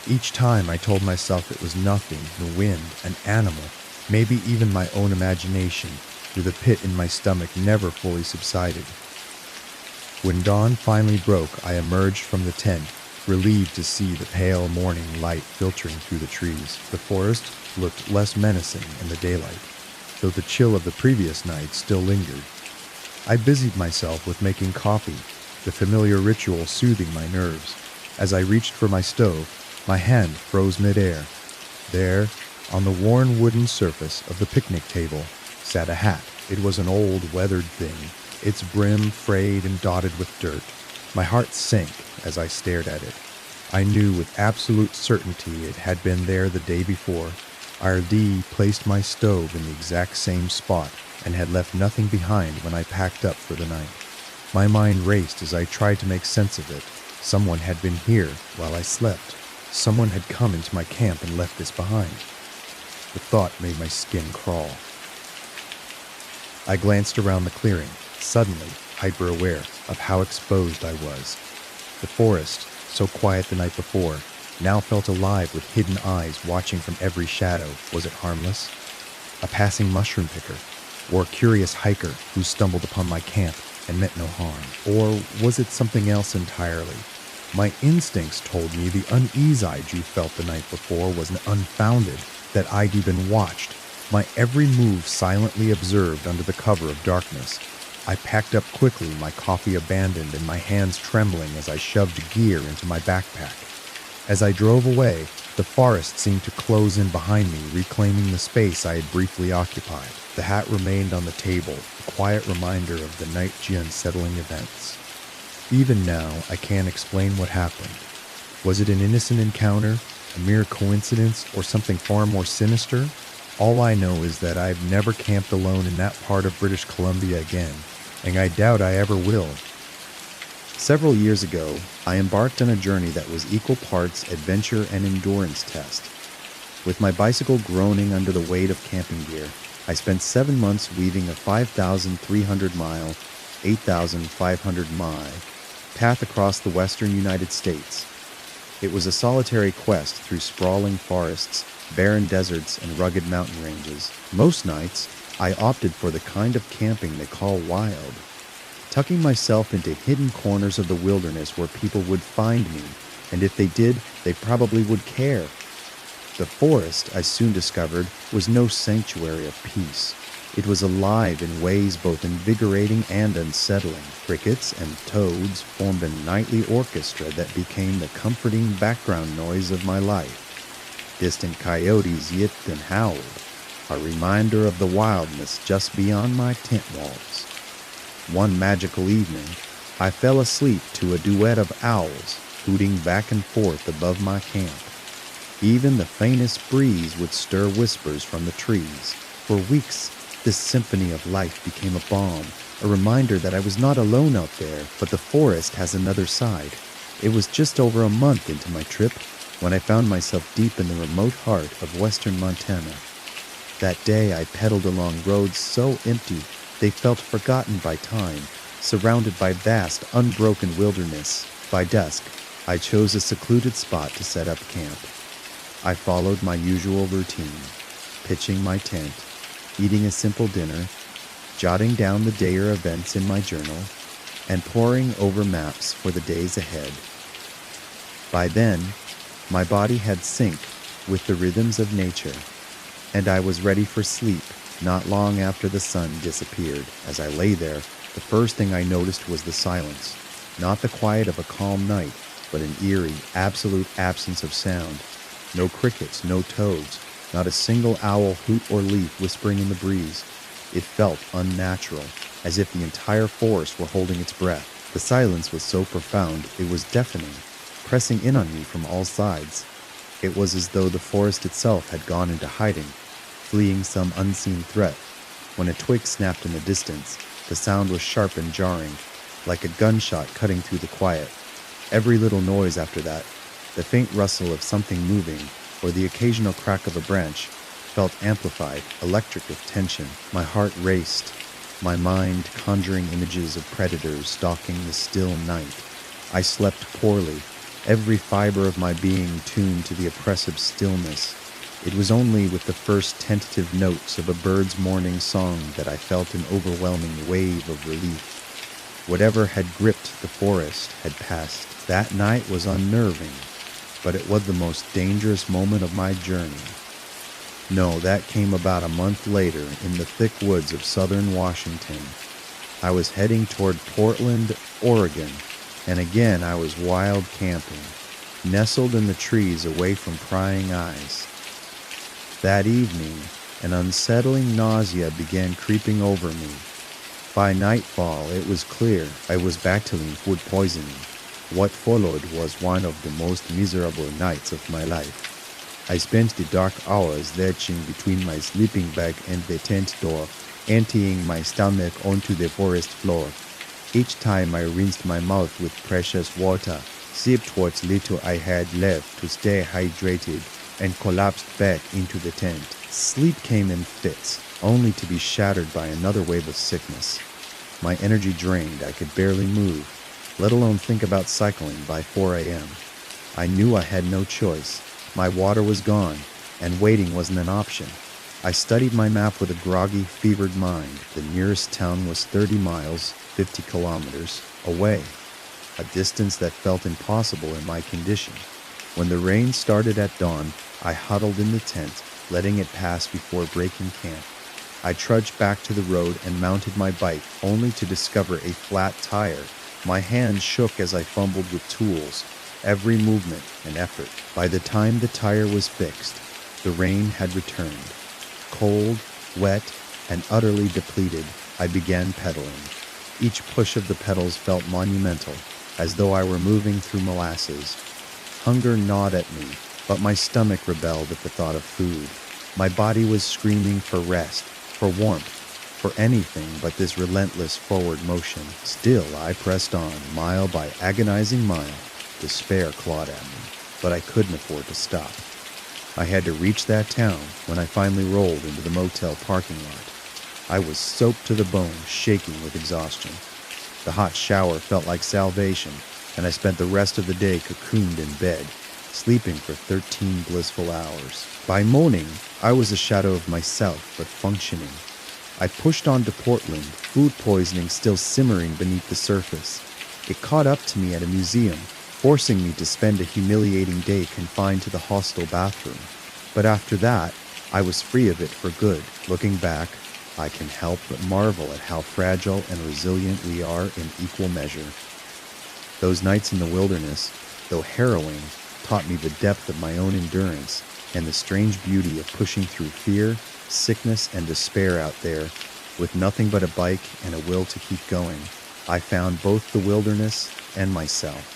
[SPEAKER 1] Each time I told myself it was nothing, the wind, an animal, maybe even my own imagination, though the pit in my stomach never fully subsided. When dawn finally broke, I emerged from the tent, relieved to see the pale morning light filtering through the trees. The forest looked less menacing in the daylight, though the chill of the previous night still lingered. I busied myself with making coffee, the familiar ritual soothing my nerves. As I reached for my stove, my hand froze midair. There, on the worn wooden surface of the picnic table, sat a hat. It was an old, weathered thing, its brim frayed and dotted with dirt. My heart sank as I stared at it. I knew with absolute certainty it had been there the day before. R.D. placed my stove in the exact same spot and had left nothing behind when I packed up for the night. My mind raced as I tried to make sense of it. Someone had been here while I slept. Someone had come into my camp and left this behind. The thought made my skin crawl. I glanced around the clearing, suddenly hyper-aware of how exposed I was. The forest, so quiet the night before, now felt alive with hidden eyes watching from every shadow. Was it harmless? A passing mushroom picker, or a curious hiker who stumbled upon my camp and meant no harm? Or was it something else entirely? My instincts told me the unease I felt the night before was unfounded, that I'd even watched, my every move silently observed under the cover of darkness. I packed up quickly, my coffee abandoned and my hands trembling as I shoved gear into my backpack. As I drove away, the forest seemed to close in behind me, reclaiming the space I had briefly occupied. The hat remained on the table, a quiet reminder of the night's unsettling events. Even now, I can't explain what happened. Was it an innocent encounter, a mere coincidence, or something far more sinister? All I know is that I've never camped alone in that part of British Columbia again, and I doubt I ever will. Several years ago, I embarked on a journey that was equal parts adventure and endurance test. With my bicycle groaning under the weight of camping gear, I spent 7 months weaving a 5,300-mile, 8,500-mile path across the western United States. It was a solitary quest through sprawling forests, barren deserts, and rugged mountain ranges. Most nights, I opted for the kind of camping they call wild, tucking myself into hidden corners of the wilderness where people would find me, and if they did, they probably would care. The forest, I soon discovered, was no sanctuary of peace. It was alive in ways both invigorating and unsettling. Crickets and toads formed a nightly orchestra that became the comforting background noise of my life. Distant coyotes yipped and howled, a reminder of the wildness just beyond my tent walls. One magical evening, I fell asleep to a duet of owls hooting back and forth above my camp. Even the faintest breeze would stir whispers from the trees. For weeks, this symphony of life became a balm, a reminder that I was not alone out there, but the forest has another side. It was just over a month into my trip when I found myself deep in the remote heart of western Montana. That day I pedaled along roads so empty they felt forgotten by time, surrounded by vast, unbroken wilderness. By dusk, I chose a secluded spot to set up camp. I followed my usual routine, pitching my tent, eating a simple dinner, jotting down the day-er events in my journal, and poring over maps for the days ahead. By then, my body had synced with the rhythms of nature, and I was ready for sleep not long after the sun disappeared. As I lay there, the first thing I noticed was the silence, not the quiet of a calm night, but an eerie, absolute absence of sound. No crickets, no toads, not a single owl hoot or leaf whispering in the breeze. It felt unnatural, as if the entire forest were holding its breath. The silence was so profound it was deafening, pressing in on me from all sides. It was as though the forest itself had gone into hiding, fleeing some unseen threat. When a twig snapped in the distance, the sound was sharp and jarring, like a gunshot cutting through the quiet. Every little noise after that, the faint rustle of something moving, or the occasional crack of a branch, felt amplified, electric with tension. My heart raced, my mind conjuring images of predators stalking the still night. I slept poorly, every fiber of my being tuned to the oppressive stillness. It was only with the first tentative notes of a bird's morning song that I felt an overwhelming wave of relief. Whatever had gripped the forest had passed. That night was unnerving, but it was the most dangerous moment of my journey. No, that came about a month later in the thick woods of southern Washington. I was heading toward Portland, Oregon, and again I was wild camping, nestled in the trees away from prying eyes. That evening, an unsettling nausea began creeping over me. By nightfall, it was clear I was battling food poisoning. What followed was one of the most miserable nights of my life. I spent the dark hours lurching between my sleeping bag and the tent door, emptying my stomach onto the forest floor. Each time I rinsed my mouth with precious water, sipped what little I had left to stay hydrated, and collapsed back into the tent. Sleep came in fits, only to be shattered by another wave of sickness. My energy drained, I could barely move, let alone think about cycling by 4 a.m. I knew I had no choice. My water was gone, and waiting wasn't an option. I studied my map with a groggy, fevered mind. The nearest town was 30 miles, 50 kilometers, away, a distance that felt impossible in my condition. When the rain started at dawn, I huddled in the tent, letting it pass before breaking camp. I trudged back to the road and mounted my bike, only to discover a flat tire. My hands shook as I fumbled with tools, every movement an effort. By the time the tire was fixed, the rain had returned. Cold, wet, and utterly depleted, I began pedaling. Each push of the pedals felt monumental, as though I were moving through molasses. Hunger gnawed at me, but my stomach rebelled at the thought of food. My body was screaming for rest, for warmth, for anything but this relentless forward motion. Still, I pressed on, mile by agonizing mile. Despair clawed at me, but I couldn't afford to stop. I had to reach that town when I finally rolled into the motel parking lot. I was soaked to the bone, shaking with exhaustion. The hot shower felt like salvation, and I spent the rest of the day cocooned in bed, sleeping for 13 blissful hours. By morning, I was a shadow of myself, but functioning. I pushed on to Portland, food poisoning still simmering beneath the surface. It caught up to me at a museum, forcing me to spend a humiliating day confined to the hostel bathroom. But after that, I was free of it for good. Looking back, I can help but marvel at how fragile and resilient we are in equal measure. Those nights in the wilderness, though harrowing, taught me the depth of my own endurance and the strange beauty of pushing through fear, sickness, and despair out there with nothing but a bike and a will to keep going. I found both the wilderness and myself.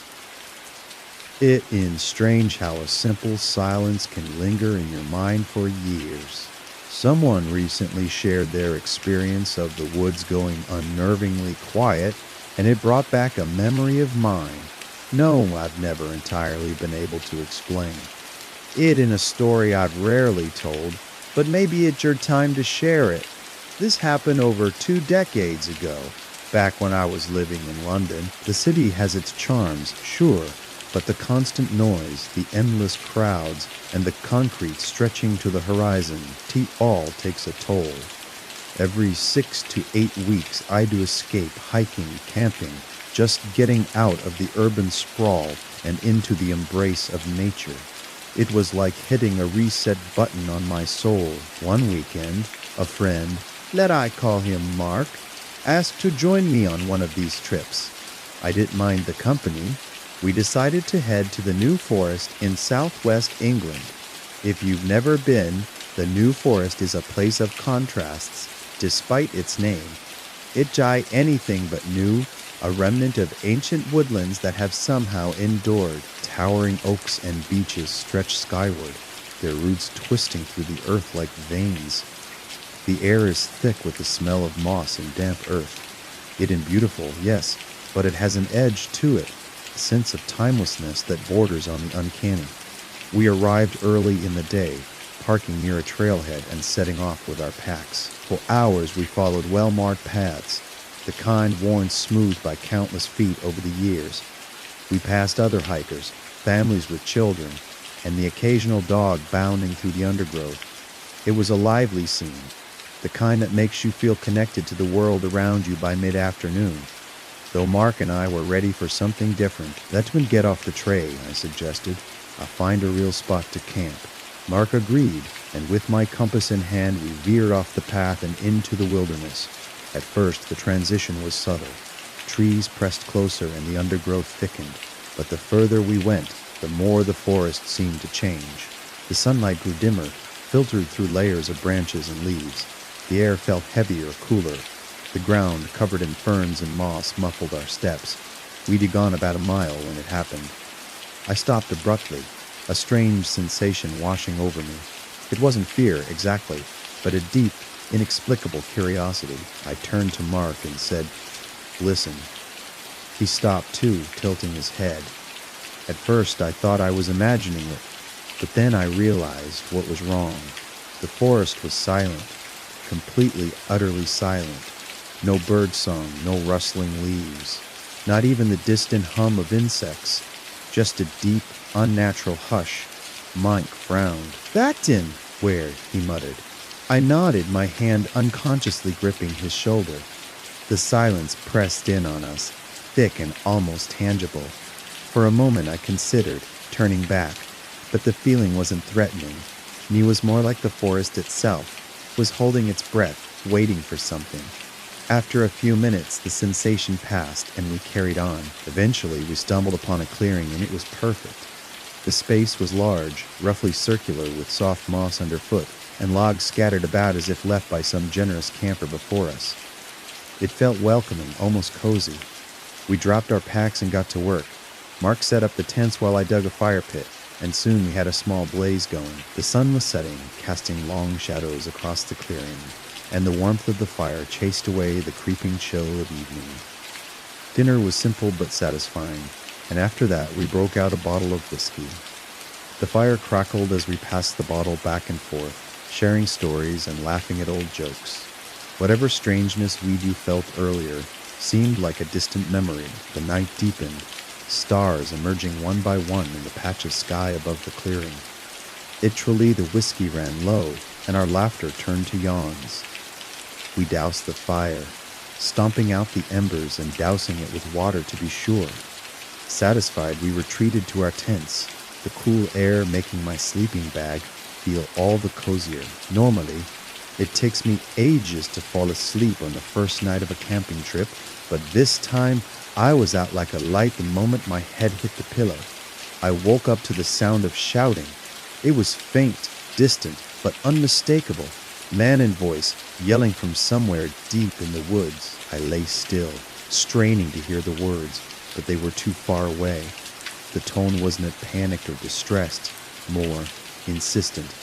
[SPEAKER 1] It is strange how a simple silence can linger in your mind for years. Someone recently shared their experience of the woods going unnervingly quiet, and it brought back a memory of mine. No, I've never entirely been able to explain it in a story I've rarely told, but maybe it's your time to share it. This happened over 2 decades ago, back when I was living in London. The city has its charms, sure, but the constant noise, the endless crowds, and the concrete stretching to the horizon, all takes a toll. Every 6 to 8 weeks, I do escape hiking, camping, just getting out of the urban sprawl and into the embrace of nature. It was like hitting a reset button on my soul. One weekend, a friend, let I call him Mark, asked to join me on one of these trips. I didn't mind the company. We decided to head to the New Forest in southwest England. If you've never been, the New Forest is a place of contrasts, despite its name. It's anything but new, a remnant of ancient woodlands that have somehow endured. Towering oaks and beeches stretch skyward, their roots twisting through the earth like veins. The air is thick with the smell of moss and damp earth. It is beautiful, yes, but it has an edge to it, a sense of timelessness that borders on the uncanny. We arrived early in the day, parking near a trailhead and setting off with our packs. For hours we followed well-marked paths, the kind worn smooth by countless feet over the years. We passed other hikers, families with children, and the occasional dog bounding through the undergrowth. It was a lively scene, the kind that makes you feel connected to the world around you by mid-afternoon. Though Mark and I were ready for something different. Let's get off the trail, I suggested. I'll find a real spot to camp. Mark agreed, and with my compass in hand we veered off the path and into the wilderness. At first the transition was subtle. Trees pressed closer and the undergrowth thickened, but the further we went, the more the forest seemed to change. The sunlight grew dimmer, filtered through layers of branches and leaves. The air felt heavier, cooler. The ground, covered in ferns and moss, muffled our steps. We'd gone about a mile when it happened. I stopped abruptly, a strange sensation washing over me. It wasn't fear, exactly, but a deep, inexplicable curiosity. I turned to Mark and said, "Listen." He stopped too, tilting his head. At first I thought I was imagining it, but then I realized what was wrong. The forest was silent, completely, utterly silent. No bird song, no rustling leaves, not even the distant hum of insects, just a deep, unnatural hush. Mike frowned. "That didn't where," he muttered. I nodded, my hand unconsciously gripping his shoulder. The silence pressed in on us, thick and almost tangible. For a moment I considered turning back, but the feeling wasn't threatening. It was more like the forest itself was holding its breath, waiting for something. After a few minutes, the sensation passed, and we carried on. Eventually, we stumbled upon a clearing, and it was perfect. The space was large, roughly circular, with soft moss underfoot, and logs scattered about as if left by some generous camper before us. It felt welcoming, almost cozy. We dropped our packs and got to work. Mark set up the tents while I dug a fire pit, and soon we had a small blaze going. The sun was setting, casting long shadows across the clearing, and the warmth of the fire chased away the creeping chill of evening. Dinner was simple but satisfying, and after that we broke out a bottle of whiskey. The fire crackled as we passed the bottle back and forth, sharing stories and laughing at old jokes. Whatever strangeness we felt earlier seemed like a distant memory. The night deepened, stars emerging one by one in the patch of sky above the clearing. Literally, the whiskey ran low, and our laughter turned to yawns. We doused the fire, stomping out the embers and dousing it with water to be sure. Satisfied, we retreated to our tents, the cool air making my sleeping bag feel all the cozier. Normally, it takes me ages to fall asleep on the first night of a camping trip, but this time I was out like a light the moment my head hit the pillow. I woke up to the sound of shouting. It was faint, distant, but unmistakable. Man and voice yelling from somewhere deep in the woods. I lay still, straining to hear the words, but they were too far away. The tone wasn't panicked or distressed, more insistent.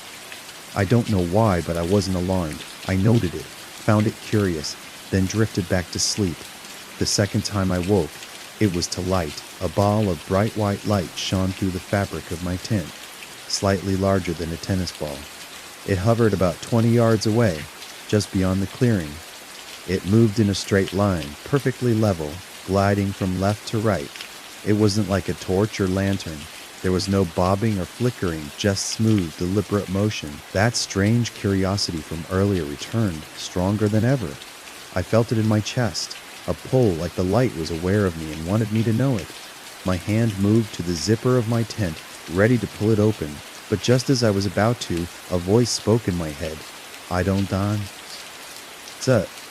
[SPEAKER 1] I don't know why, but I wasn't alarmed. I noted it, found it curious, then drifted back to sleep. The second time I woke, it was to light. A ball of bright white light shone through the fabric of my tent, slightly larger than a tennis ball. It hovered about 20 yards away, just beyond the clearing. It moved in a straight line, perfectly level, gliding from left to right. It wasn't like a torch or lantern. There was no bobbing or flickering, just smooth, deliberate motion. That strange curiosity from earlier returned, stronger than ever. I felt it in my chest, a pull like the light was aware of me and wanted me to know it. My hand moved to the zipper of my tent, ready to pull it open, but just as I was about to, a voice spoke in my head. I don't dance.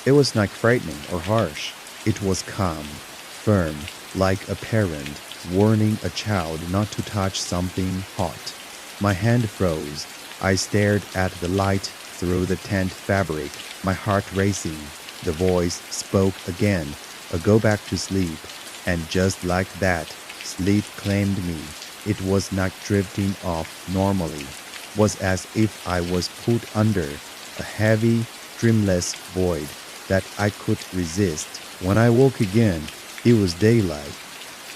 [SPEAKER 1] It was not frightening or harsh. It was calm, firm, like a parent warning a child not to touch something hot. My hand froze. I stared at the light through the tent fabric, my heart racing. The voice spoke again, a go back to sleep. And just like that, sleep claimed me. It was not drifting off normally. Was as if I was put under a heavy, dreamless void that I could resist. When I woke again, it was daylight.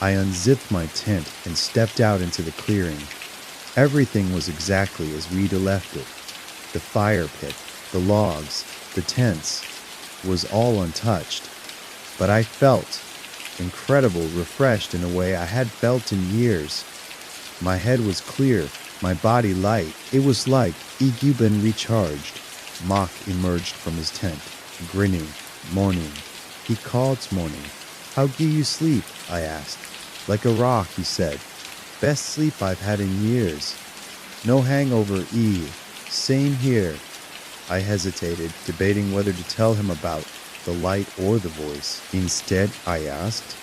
[SPEAKER 1] I unzipped my tent and stepped out into the clearing. Everything was exactly as we'd left it. The fire pit, the logs, the tents, was all untouched. But I felt incredible, refreshed in a way I had felt in years. My head was clear, my body light. It was like EQ been recharged. Mock emerged from his tent, grinning. Morning. He called morning. How do you sleep? I asked. Like a rock, he said. Best sleep I've had in years. No hangover, Same here. I hesitated, debating whether to tell him about the light or the voice. Instead, I asked,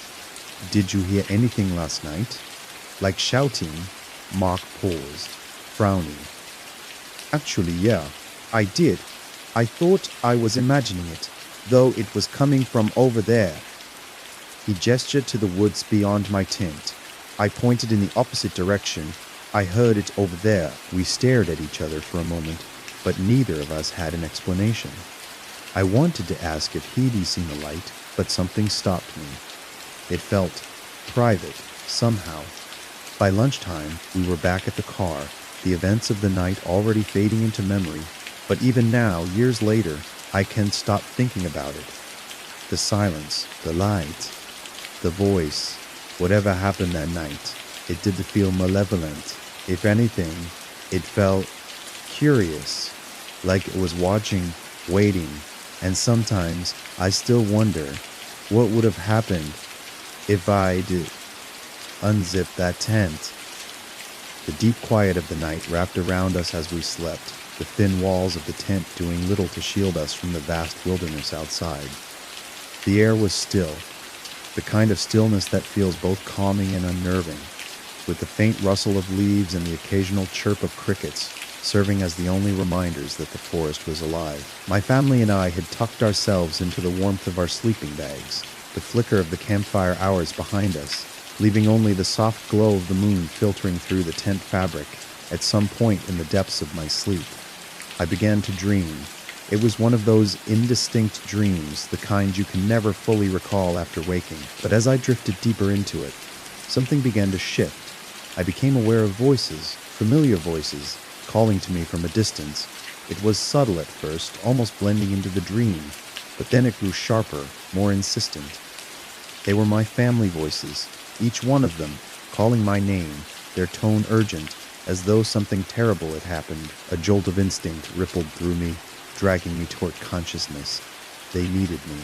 [SPEAKER 1] Did you hear anything last night? Like shouting? Mark paused, frowning. Actually, yeah, I did. I thought I was imagining it, though it was coming from over there. He gestured to the woods beyond my tent. I pointed in the opposite direction. I heard it over there. We stared at each other for a moment, but neither of us had an explanation. I wanted to ask if he'd seen the light, but something stopped me. It felt private, somehow. By lunchtime, we were back at the car, the events of the night already fading into memory, but even now, years later, I can't stop thinking about it. The silence, the light, the voice, whatever happened that night, it didn't feel malevolent. If anything, it felt curious, like it was watching, waiting, and sometimes I still wonder what would have happened if I'd unzipped that tent. The deep quiet of the night wrapped around us as we slept, the thin walls of the tent doing little to shield us from the vast wilderness outside. The air was still, the kind of stillness that feels both calming and unnerving, with the faint rustle of leaves and the occasional chirp of crickets serving as the only reminders that the forest was alive. My family and I had tucked ourselves into the warmth of our sleeping bags, the flicker of the campfire hours behind us, leaving only the soft glow of the moon filtering through the tent fabric at some point in the depths of my sleep. I began to dream. It was one of those indistinct dreams, the kind you can never fully recall after waking. But as I drifted deeper into it, something began to shift. I became aware of voices, familiar voices, calling to me from a distance. It was subtle at first, almost blending into the dream, but then it grew sharper, more insistent. They were my family voices, each one of them calling my name, their tone urgent, as though something terrible had happened. A jolt of instinct rippled through me, dragging me toward consciousness. They needed me.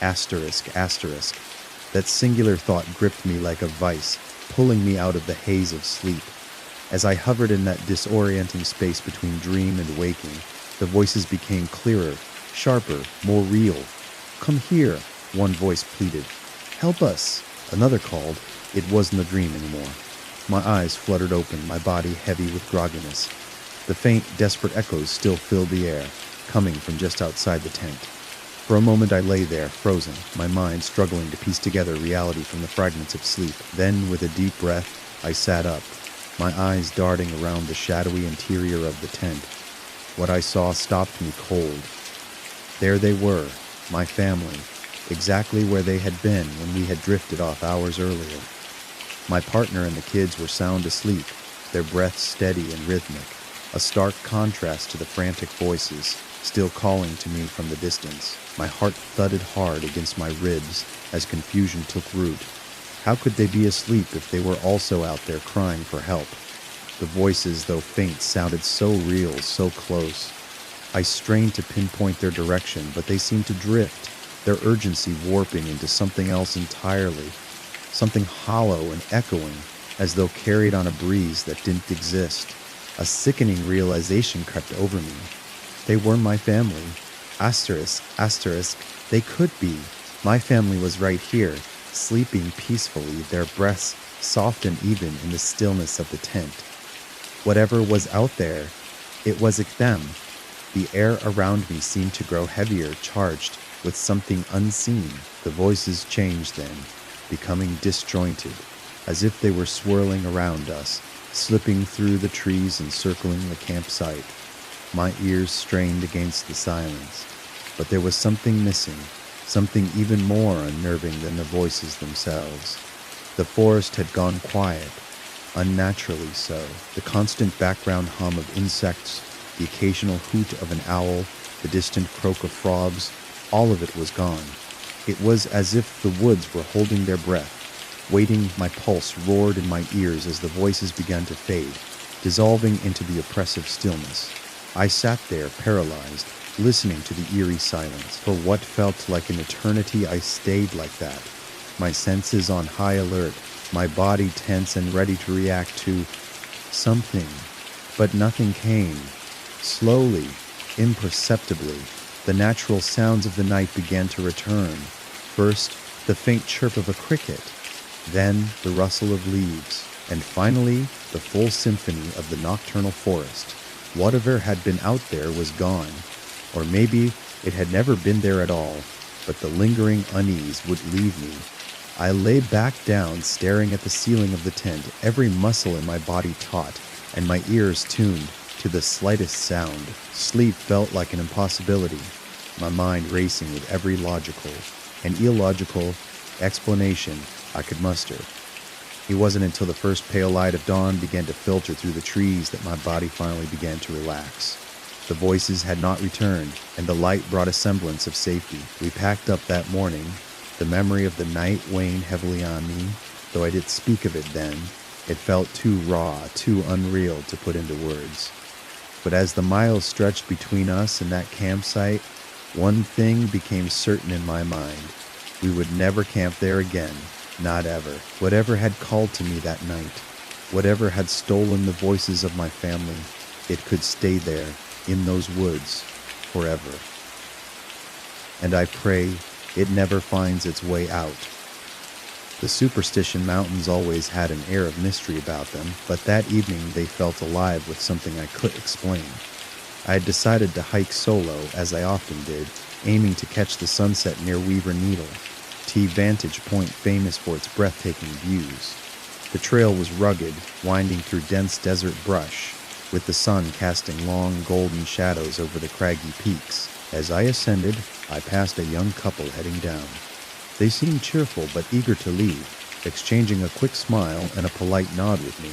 [SPEAKER 1] Asterisk, asterisk. That singular thought gripped me like a vice, pulling me out of the haze of sleep. As I hovered in that disorienting space between dream and waking, the voices became clearer, sharper, more real. Come here, one voice pleaded. Help us, another called. It wasn't a dream anymore. My eyes fluttered open, my body heavy with grogginess. The faint, desperate echoes still filled the air, coming from just outside the tent. For a moment I lay there, frozen, my mind struggling to piece together reality from the fragments of sleep. Then, with a deep breath, I sat up, my eyes darting around the shadowy interior of the tent. What I saw stopped me cold. There they were, my family, exactly where they had been when we had drifted off hours earlier. My partner and the kids were sound asleep, their breaths steady and rhythmic, a stark contrast to the frantic voices, still calling to me from the distance. My heart thudded hard against my ribs as confusion took root. How could they be asleep if they were also out there crying for help? The voices, though faint, sounded so real, so close. I strained to pinpoint their direction, but they seemed to drift, their urgency warping into something else entirely, something hollow and echoing, as though carried on a breeze that didn't exist. A sickening realization crept over me. They were my family. Asterisk, asterisk, they could be. My family was right here, sleeping peacefully, their breaths soft and even in the stillness of the tent. Whatever was out there, it was them. The air around me seemed to grow heavier, charged with something unseen. The voices changed then, becoming disjointed, as if they were swirling around us, slipping through the trees and circling the campsite. My ears strained against the silence, but there was something missing, something even more unnerving than the voices themselves. The forest had gone quiet, unnaturally so. The constant background hum of insects, the occasional hoot of an owl, the distant croak of frogs, all of it was gone. It was as if the woods were holding their breath, waiting. My pulse roared in my ears as the voices began to fade, dissolving into the oppressive stillness. I sat there, paralyzed, listening to the eerie silence. For what felt like an eternity, I stayed like that, my senses on high alert, my body tense and ready to react to something. But nothing came. Slowly, imperceptibly, the natural sounds of the night began to return. First, the faint chirp of a cricket, then the rustle of leaves, and finally, the full symphony of the nocturnal forest. Whatever had been out there was gone, or maybe it had never been there at all, but the lingering unease would leave me. I lay back down, staring at the ceiling of the tent, every muscle in my body taut, and my ears tuned to the slightest sound. Sleep felt like an impossibility, my mind racing with every logical and illogical explanation I could muster. It wasn't until the first pale light of dawn began to filter through the trees that my body finally began to relax. The voices had not returned, and the light brought a semblance of safety. We packed up that morning, the memory of the night weighing heavily on me. Though I did speak of it then, it felt too raw, too unreal to put into words. But as the miles stretched between us and that campsite, one thing became certain in my mind. We would never camp there again, not ever. Whatever had called to me that night, whatever had stolen the voices of my family, it could stay there, in those woods, forever. And I pray it never finds its way out. The Superstition Mountains always had an air of mystery about them, but that evening they felt alive with something I couldn't explain. I had decided to hike solo, as I often did, aiming to catch the sunset near Weaver Needle, T vantage point famous for its breathtaking views. The trail was rugged, winding through dense desert brush, with the sun casting long golden shadows over the craggy peaks. As I ascended, I passed a young couple heading down. They seemed cheerful but eager to leave, exchanging a quick smile and a polite nod with me,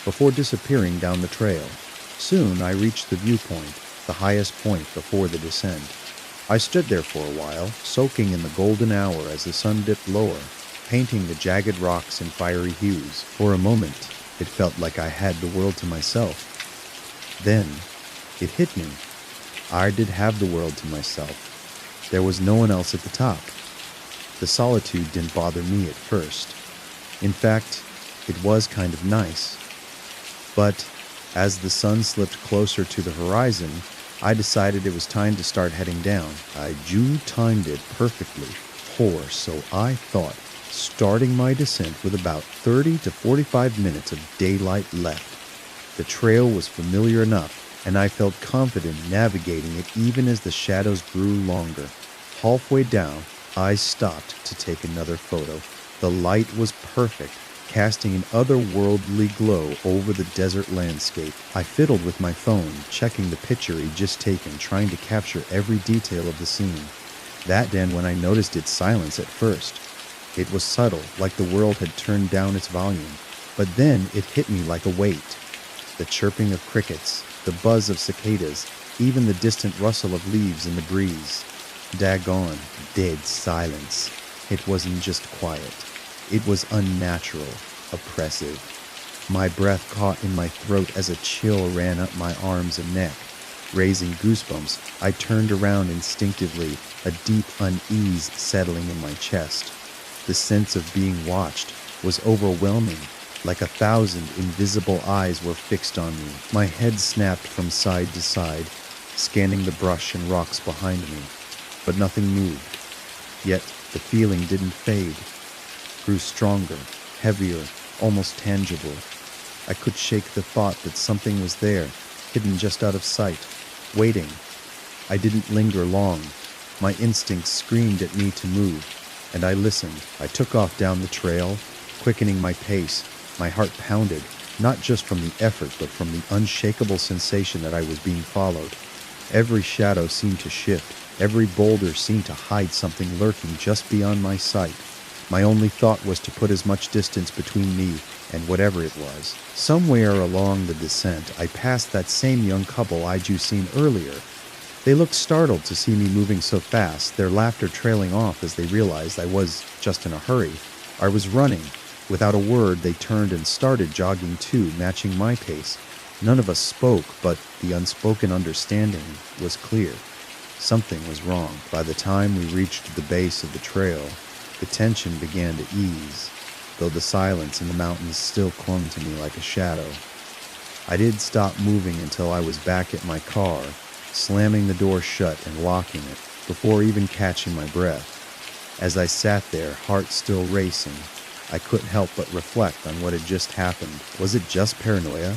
[SPEAKER 1] before disappearing down the trail. Soon I reached the viewpoint, the highest point before the descent. I stood there for a while, soaking in the golden hour as the sun dipped lower, painting the jagged rocks in fiery hues. For a moment, it felt like I had the world to myself. Then, it hit me. I did have the world to myself. There was no one else at the top. The solitude didn't bother me at first. In fact, it was kind of nice. But as the sun slipped closer to the horizon, I decided it was time to start heading down. I timed it perfectly, poor, so I thought, starting my descent with about 30 to 45 minutes of daylight left. The trail was familiar enough, and I felt confident navigating it even as the shadows grew longer, halfway down, I stopped to take another photo. The light was perfect, casting an otherworldly glow over the desert landscape. I fiddled with my phone, checking the picture he'd just taken, trying to capture every detail of the scene. That then when I noticed its silence at first. It was subtle, like the world had turned down its volume. But then it hit me like a weight. The chirping of crickets, the buzz of cicadas, even the distant rustle of leaves in the breeze. Daggone, dead silence. It wasn't just quiet. It was unnatural, oppressive. My breath caught in my throat as a chill ran up my arms and neck. Raising goosebumps, I turned around instinctively, a deep unease settling in my chest. The sense of being watched was overwhelming, like 1,000 invisible eyes were fixed on me. My head snapped from side to side, scanning the brush and rocks behind me, but nothing moved. Yet the feeling didn't fade, grew stronger, heavier, almost tangible. I could shake the thought that something was there, hidden just out of sight, waiting. I didn't linger long. My instincts screamed at me to move, and I listened. I took off down the trail, quickening my pace. My heart pounded, not just from the effort, but from the unshakable sensation that I was being followed. Every shadow seemed to shift. Every boulder seemed to hide something lurking just beyond my sight. My only thought was to put as much distance between me and whatever it was. Somewhere along the descent, I passed that same young couple I'd seen earlier. They looked startled to see me moving so fast, their laughter trailing off as they realized I was just in a hurry. I was running. Without a word, they turned and started jogging too, matching my pace. None of us spoke, but the unspoken understanding was clear. Something was wrong. By the time we reached the base of the trail, the tension began to ease, though the silence in the mountains still clung to me like a shadow. I did stop moving until I was back at my car, slamming the door shut and locking it, before even catching my breath. As I sat there, heart still racing, I couldn't help but reflect on what had just happened. Was it just paranoia?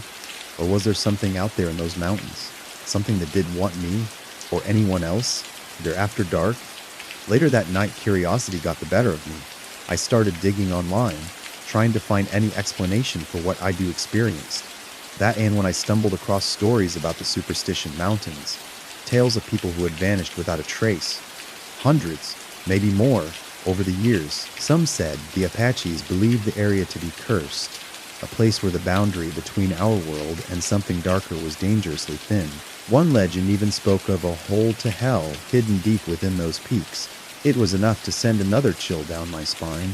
[SPEAKER 1] Or was there something out there in those mountains? Something that didn't want me, or anyone else, either after dark? Later that night, curiosity got the better of me. I started digging online, trying to find any explanation for what I'd experienced. That and when I stumbled across stories about the Superstition Mountains, tales of people who had vanished without a trace. Hundreds, maybe more, over the years. Some said the Apaches believed the area to be cursed, a place where the boundary between our world and something darker was dangerously thin. One legend even spoke of a hole to hell hidden deep within those peaks. It was enough to send another chill down my spine.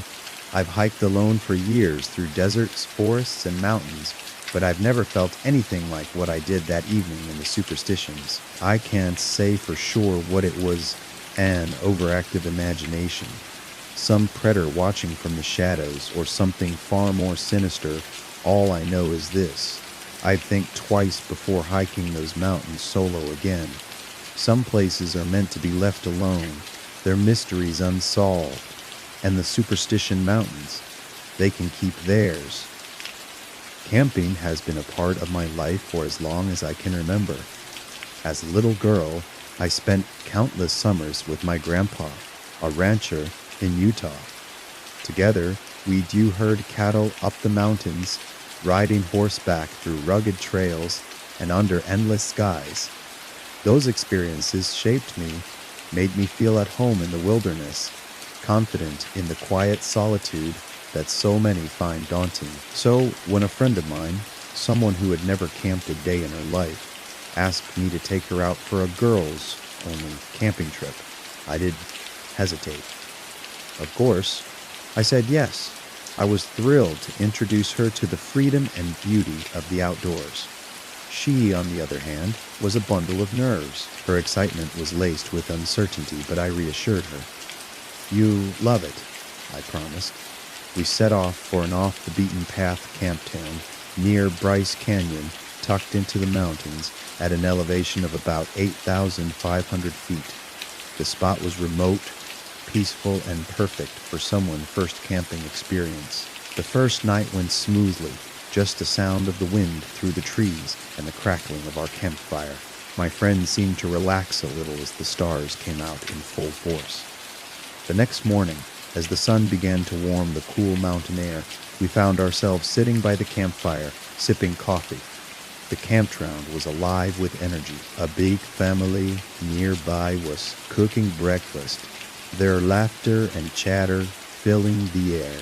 [SPEAKER 1] I've hiked alone for years through deserts, forests, and mountains, but I've never felt anything like what I did that evening in the Superstitions. I can't say for sure what it was, an overactive imagination, some predator watching from the shadows, or something far more sinister. All I know is this: I'd think twice before hiking those mountains solo again. Some places are meant to be left alone, their mysteries unsolved, and the Superstition Mountains, they can keep theirs. Camping has been a part of my life for as long as I can remember. As a little girl, I spent countless summers with my grandpa, a rancher in Utah. Together, we herd cattle up the mountains, riding horseback through rugged trails and under endless skies. Those experiences shaped me, made me feel at home in the wilderness, confident in the quiet solitude that so many find daunting. So, when a friend of mine, someone who had never camped a day in her life, asked me to take her out for a girls-only camping trip, I did hesitate. Of course, I said yes. I was thrilled to introduce her to the freedom and beauty of the outdoors. She, on the other hand, was a bundle of nerves. Her excitement was laced with uncertainty, but I reassured her. "You love it," I promised. We set off for an off-the-beaten-path camp town near Bryce Canyon, tucked into the mountains at an elevation of about 8,500 feet. The spot was remote, peaceful, and perfect for someone's first camping experience. The first night went smoothly, just the sound of the wind through the trees and the crackling of our campfire. My friend seemed to relax a little as the stars came out in full force. The next morning, as the sun began to warm the cool mountain air, we found ourselves sitting by the campfire, sipping coffee. The campground was alive with energy. A big family nearby was cooking breakfast, their laughter and chatter filling the air.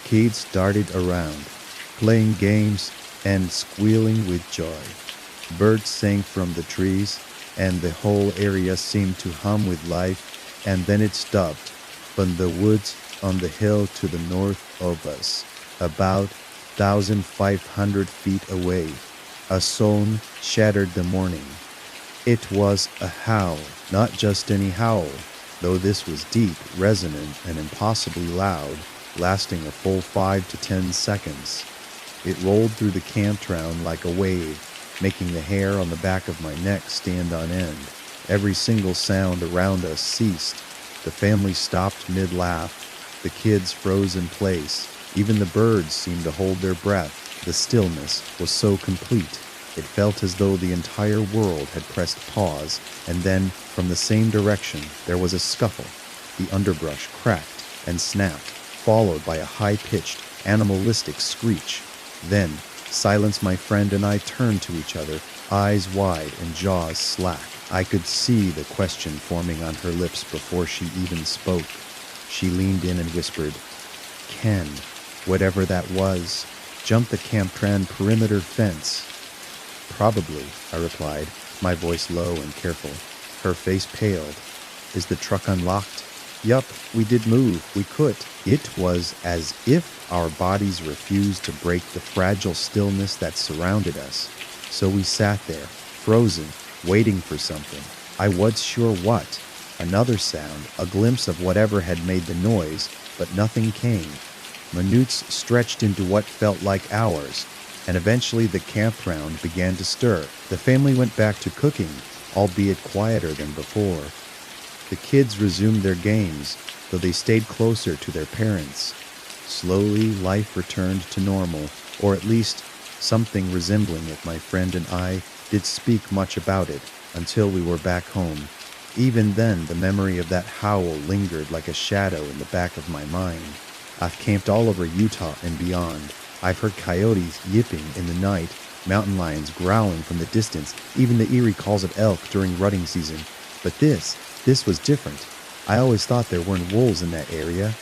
[SPEAKER 1] Kids darted around, playing games and squealing with joy. Birds sang from the trees, and the whole area seemed to hum with life, and then it stopped. From the woods on the hill to the north of us, about 1,500 feet away, a song shattered the morning. It was a howl, not just any howl, though this was deep, resonant, and impossibly loud, lasting a full 5 to 10 seconds. It rolled through the campground like a wave, making the hair on the back of my neck stand on end. Every single sound around us ceased. The family stopped mid-laugh. The kids froze in place. Even the birds seemed to hold their breath. The stillness was so complete. It felt as though the entire world had pressed pause, and then, from the same direction, there was a scuffle. The underbrush cracked and snapped, followed by a high-pitched, animalistic screech. Then, silence, my friend and I turned to each other, eyes wide and jaws slack. I could see the question forming on her lips before she even spoke. She leaned in and whispered, "Ken, whatever that was, jumped the campground perimeter fence." "Probably," I replied, my voice low and careful. Her face paled. "Is the truck unlocked?" "Yup, we did move. We could." It was as if our bodies refused to break the fragile stillness that surrounded us. So we sat there, frozen, waiting for something. I was sure what. Another sound, a glimpse of whatever had made the noise, but nothing came. Minutes stretched into what felt like hours, and eventually the campground began to stir. The family went back to cooking, albeit quieter than before. The kids resumed their games, though they stayed closer to their parents. Slowly, life returned to normal, or at least something resembling it. My friend and I did speak much about it until we were back home. Even then, the memory of that howl lingered like a shadow in the back of my mind. I've camped all over Utah and beyond. I've heard coyotes yipping in the night, mountain lions growling from the distance, even the eerie calls of elk during rutting season. But this was different. I always thought there weren't wolves in that area.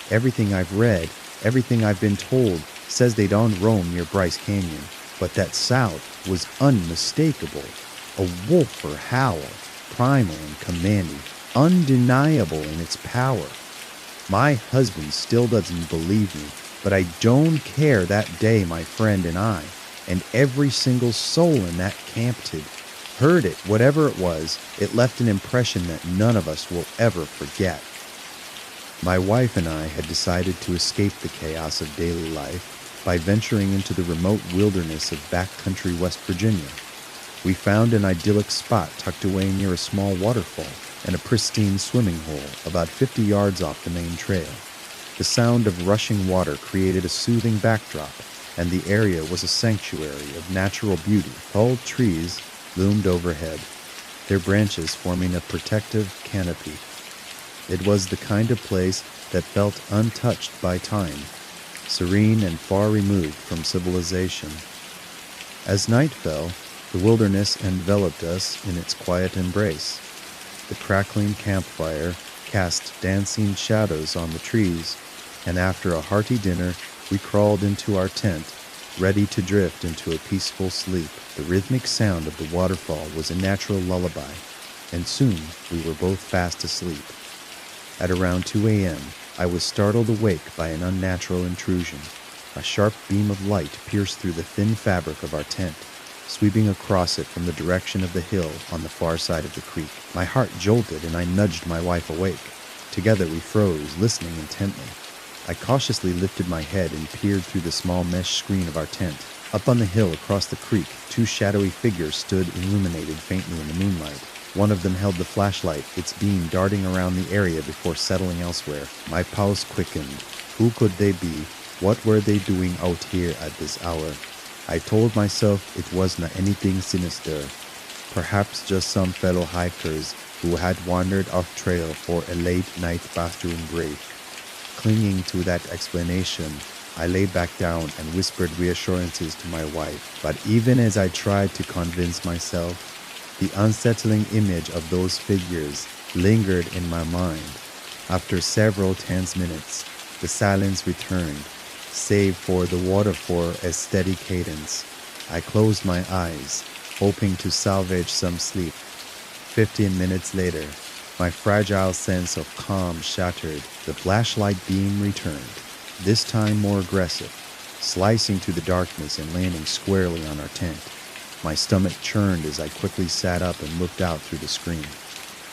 [SPEAKER 1] Everything I've read, everything I've been told, says they don't roam near Bryce Canyon. But that sound was unmistakable. A wolf or howl, primal and commanding, undeniable in its power. My husband still doesn't believe me, but I don't care. That day, my friend and I, and every single soul in that camp heard it. Whatever it was, it left an impression that none of us will ever forget. My wife and I had decided to escape the chaos of daily life by venturing into the remote wilderness of backcountry West Virginia. We found an idyllic spot tucked away near a small waterfall and a pristine swimming hole about 50 yards off the main trail. The sound of rushing water created a soothing backdrop, and the area was a sanctuary of natural beauty. Tall trees loomed overhead, their branches forming a protective canopy. It was the kind of place that felt untouched by time, serene and far removed from civilization. As night fell, the wilderness enveloped us in its quiet embrace. The crackling campfire cast dancing shadows on the trees, and after a hearty dinner, we crawled into our tent, ready to drift into a peaceful sleep. The rhythmic sound of the waterfall was a natural lullaby, and soon we were both fast asleep. At around 2 a.m., I was startled awake by an unnatural intrusion. A sharp beam of light pierced through the thin fabric of our tent, sweeping across it from the direction of the hill on the far side of the creek. My heart jolted, and I nudged my wife awake. Together we froze, listening intently. I cautiously lifted my head and peered through the small mesh screen of our tent. Up on the hill across the creek, two shadowy figures stood illuminated faintly in the moonlight. One of them held the flashlight, its beam darting around the area before settling elsewhere. My pulse quickened. Who could they be? What were they doing out here at this hour? I told myself it was not anything sinister. Perhaps just some fellow hikers who had wandered off trail for a late-night bathroom break. Clinging to that explanation, I lay back down and whispered reassurances to my wife. But even as I tried to convince myself, the unsettling image of those figures lingered in my mind. After several tense minutes, the silence returned, save for the waterfall a steady cadence. I closed my eyes, hoping to salvage some sleep. 15 minutes later, my fragile sense of calm shattered. The flashlight beam returned, this time more aggressive, slicing through the darkness and landing squarely on our tent. My stomach churned as I quickly sat up and looked out through the screen.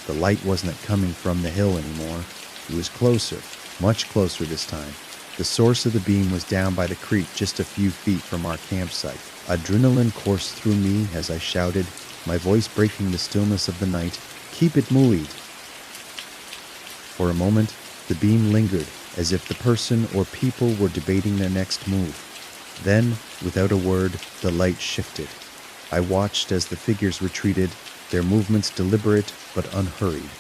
[SPEAKER 1] The light wasn't coming from the hill anymore. It was closer, much closer this time. The source of the beam was down by the creek just a few feet from our campsite. Adrenaline coursed through me as I shouted, my voice breaking the stillness of the night, "Keep it moving!" For a moment, the beam lingered, as if the person or people were debating their next move. Then, without a word, the light shifted. I watched as the figures retreated, their movements deliberate but unhurried,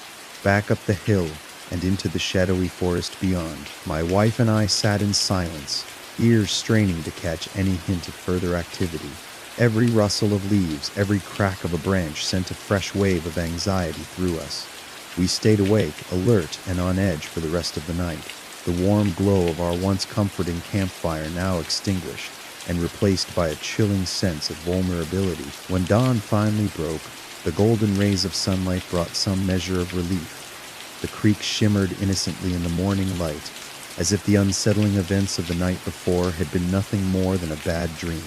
[SPEAKER 1] back up the hill and into the shadowy forest beyond. My wife and I sat in silence, ears straining to catch any hint of further activity. Every rustle of leaves, every crack of a branch sent a fresh wave of anxiety through us. We stayed awake, alert and on edge for the rest of the night, the warm glow of our once comforting campfire now extinguished and replaced by a chilling sense of vulnerability. When dawn finally broke, the golden rays of sunlight brought some measure of relief. The creek shimmered innocently in the morning light, as if the unsettling events of the night before had been nothing more than a bad dream.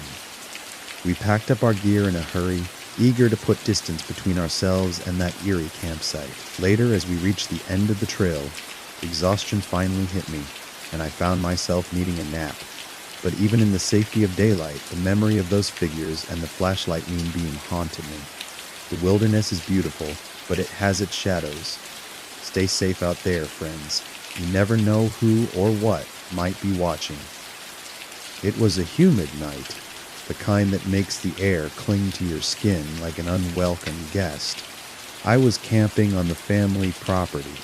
[SPEAKER 1] We packed up our gear in a hurry, eager to put distance between ourselves and that eerie campsite. Later, as we reached the end of the trail, exhaustion finally hit me, and I found myself needing a nap. But even in the safety of daylight, the memory of those figures and the flashlight moonbeam haunted me. The wilderness is beautiful, but it has its shadows. Stay safe out there, friends. You never know who or what might be watching. It was a humid night, the kind that makes the air cling to your skin like an unwelcome guest. I was camping on the family property,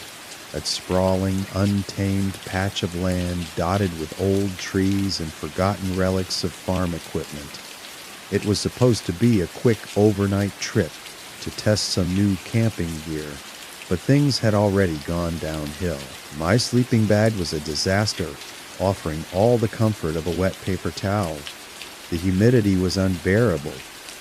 [SPEAKER 1] a sprawling, untamed patch of land dotted with old trees and forgotten relics of farm equipment. It was supposed to be a quick overnight trip to test some new camping gear, but things had already gone downhill. My sleeping bag was a disaster, offering all the comfort of a wet paper towel. The humidity was unbearable,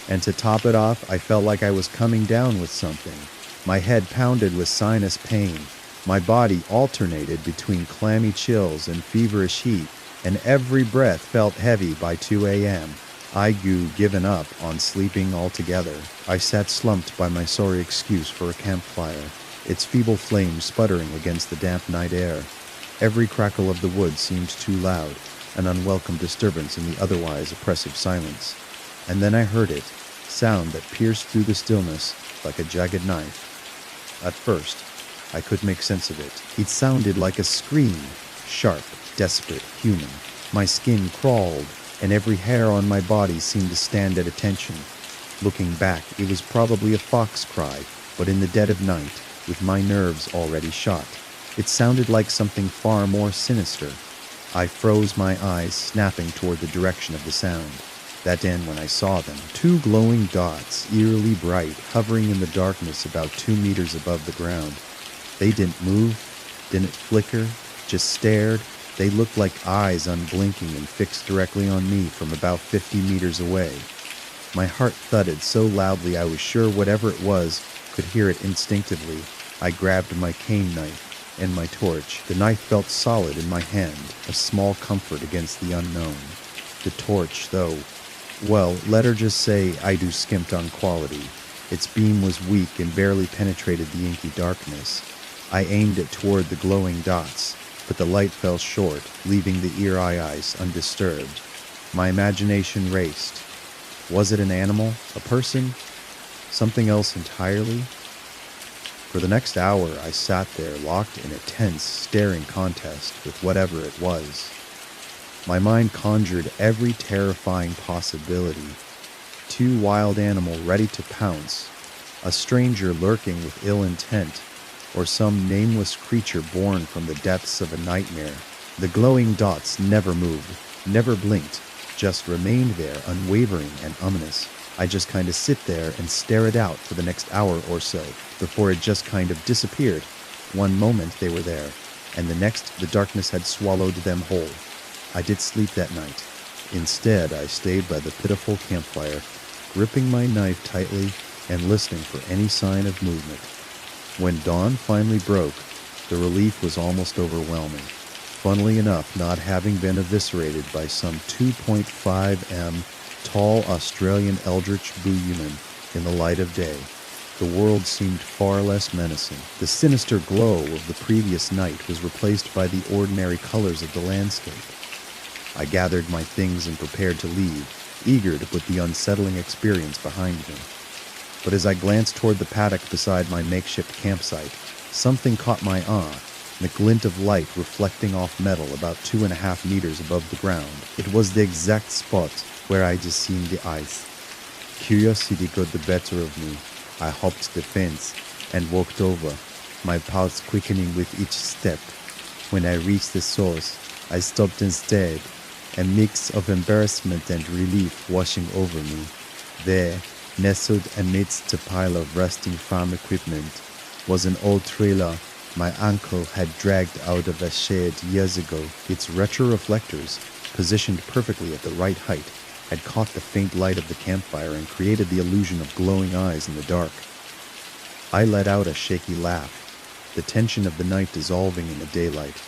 [SPEAKER 1] and to top it off, I felt like I was coming down with something. My head pounded with sinus pain. My body alternated between clammy chills and feverish heat, and every breath felt heavy by 2 a.m. I given up on sleeping altogether. I sat slumped by my sorry excuse for a campfire, its feeble flame sputtering against the damp night air. Every crackle of the wood seemed too loud, an unwelcome disturbance in the otherwise oppressive silence. And then I heard it, sound that pierced through the stillness like a jagged knife. At first, I could make sense of it. It sounded like a scream, sharp, desperate, human. My skin crawled, and every hair on my body seemed to stand at attention. Looking back, it was probably a fox cry, but in the dead of night, with my nerves already shot, it sounded like something far more sinister. I froze my eyes, snapping toward the direction of the sound. That end when I saw them, 2 glowing dots, eerily bright, hovering in the darkness about 2 meters above the ground. They didn't move, didn't flicker, just stared. They looked like eyes unblinking and fixed directly on me from about 50 meters away. My heart thudded so loudly I was sure whatever it was could hear it instinctively. I grabbed my cane knife and my torch. The knife felt solid in my hand, a small comfort against the unknown. The torch, though, well, let her just say I skimped on quality. Its beam was weak and barely penetrated the inky darkness. I aimed it toward the glowing dots, but the light fell short, leaving the ear-eye ice undisturbed. My imagination raced. Was it an animal? A person? Something else entirely? For the next hour, I sat there, locked in a tense, staring contest with whatever it was. My mind conjured every terrifying possibility. 2 wild animals ready to pounce, a stranger lurking with ill intent, or some nameless creature born from the depths of a nightmare. The glowing dots never moved, never blinked, just remained there, unwavering and ominous. I just kind of sit there and stare it out for the next hour or so, before it just kind of disappeared. One moment they were there, and the next the darkness had swallowed them whole. I did sleep that night. Instead, I stayed by the pitiful campfire, gripping my knife tightly and listening for any sign of movement. When dawn finally broke, the relief was almost overwhelming. Funnily enough, not having been eviscerated by some 2.5 m tall Australian eldritch buoyman in the light of day, the world seemed far less menacing. The sinister glow of the previous night was replaced by the ordinary colors of the landscape. I gathered my things and prepared to leave, eager to put the unsettling experience behind me. But as I glanced toward the paddock beside my makeshift campsite, something caught my eye, the glint of light reflecting off metal about 2.5 meters above the ground. It was the exact spot where I just seen the ice. Curiosity got the better of me. I hopped the fence and walked over, my pulse quickening with each step. When I reached the source, I stopped instead, a mix of embarrassment and relief washing over me. There, nestled amidst a pile of rusting farm equipment, was an old trailer my uncle had dragged out of a shed years ago. Its retroreflectors, positioned perfectly at the right height, had caught the faint light of the campfire and created the illusion of glowing eyes in the dark. I let out a shaky laugh, the tension of the night dissolving in the daylight.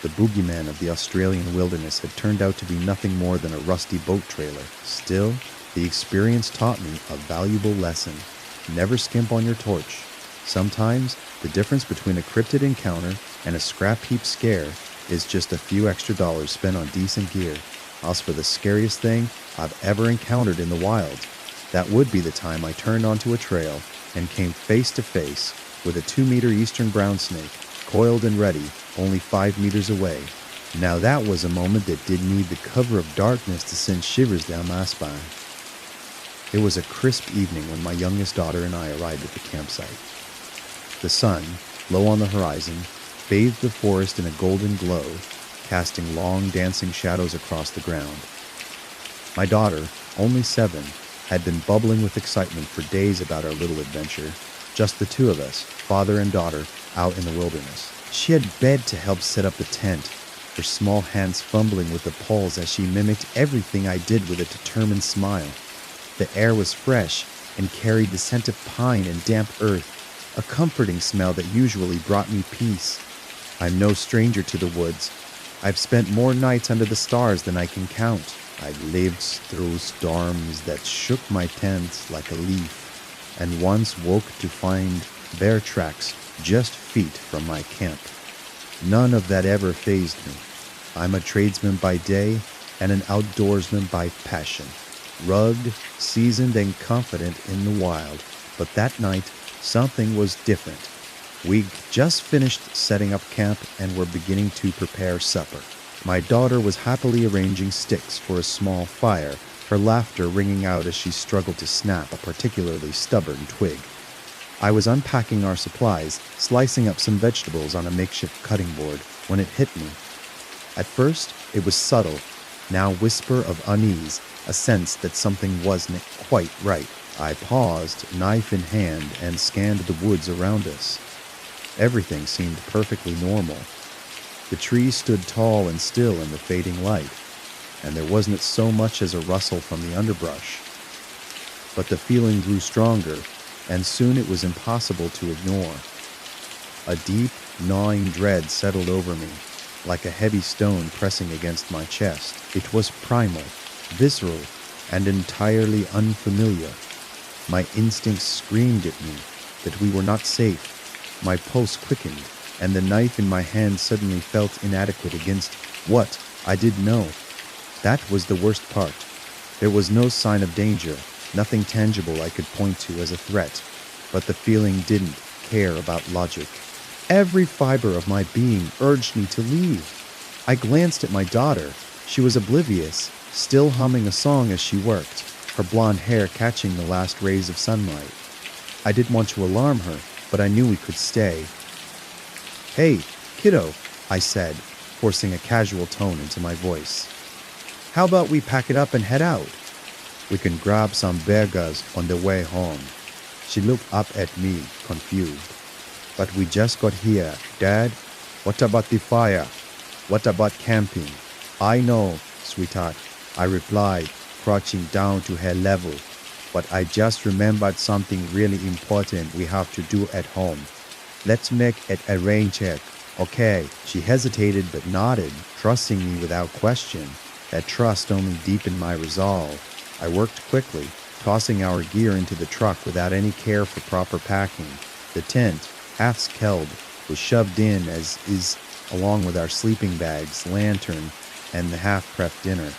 [SPEAKER 1] The boogeyman of the Australian wilderness had turned out to be nothing more than a rusty boat trailer. Still, the experience taught me a valuable lesson. Never skimp on your torch. Sometimes, the difference between a cryptid encounter and a scrap heap scare is just a few extra dollars spent on decent gear. As for the scariest thing I've ever encountered in the wild, that would be the time I turned onto a trail and came face to face with a 2-meter eastern brown snake, coiled and ready, only 5 meters away. Now that was a moment that didn't need the cover of darkness to send shivers down my spine. It was a crisp evening when my youngest daughter and I arrived at the campsite. The sun, low on the horizon, bathed the forest in a golden glow, casting long dancing shadows across the ground. My daughter, only 7, had been bubbling with excitement for days about our little adventure, just the two of us, father and daughter, out in the wilderness. She had begged to help set up the tent, her small hands fumbling with the poles as she mimicked everything I did with a determined smile. The air was fresh and carried the scent of pine and damp earth, a comforting smell that usually brought me peace. I'm no stranger to the woods. I've spent more nights under the stars than I can count. I've lived through storms that shook my tent like a leaf, and once woke to find bear tracks just feet from my camp. None of that ever fazed me. I'm a tradesman by day and an outdoorsman by passion, rugged, seasoned, and confident in the wild. But that night, something was different. We'd just finished setting up camp and were beginning to prepare supper. My daughter was happily arranging sticks for a small fire, her laughter ringing out as she struggled to snap a particularly stubborn twig. I was unpacking our supplies, slicing up some vegetables on a makeshift cutting board, when it hit me. At first, it was subtle, now whisper of unease, a sense that something wasn't quite right. I paused, knife in hand, and scanned the woods around us. Everything seemed perfectly normal. The trees stood tall and still in the fading light, and there wasn't so much as a rustle from the underbrush. But the feeling grew stronger, and soon it was impossible to ignore. A deep, gnawing dread settled over me, like a heavy stone pressing against my chest. It was primal, visceral, and entirely unfamiliar. My instincts screamed at me that we were not safe. My pulse quickened, and the knife in my hand suddenly felt inadequate against what I didn't know. That was the worst part. There was no sign of danger, nothing tangible I could point to as a threat, but the feeling didn't care about logic. Every fiber of my being urged me to leave. I glanced at my daughter. She was oblivious, still humming a song as she worked, her blonde hair catching the last rays of sunlight. I didn't want to alarm her, but I knew we could stay. "Hey, kiddo," I said, forcing a casual tone into my voice. "How about we pack it up and head out? We can grab some burgers on the way home." She looked up at me, confused. "But we just got here, Dad. What about the fire? What about camping?" "I know, sweetheart," I replied, crouching down to her level. "But I just remembered something really important we have to do at home. Let's make it a rain check, okay?" She hesitated but nodded, trusting me without question. That trust only deepened my resolve. I worked quickly, tossing our gear into the truck without any care for proper packing. The tent, half skelled, was shoved in as is, along with our sleeping bags, lantern, and the half-prepped dinner.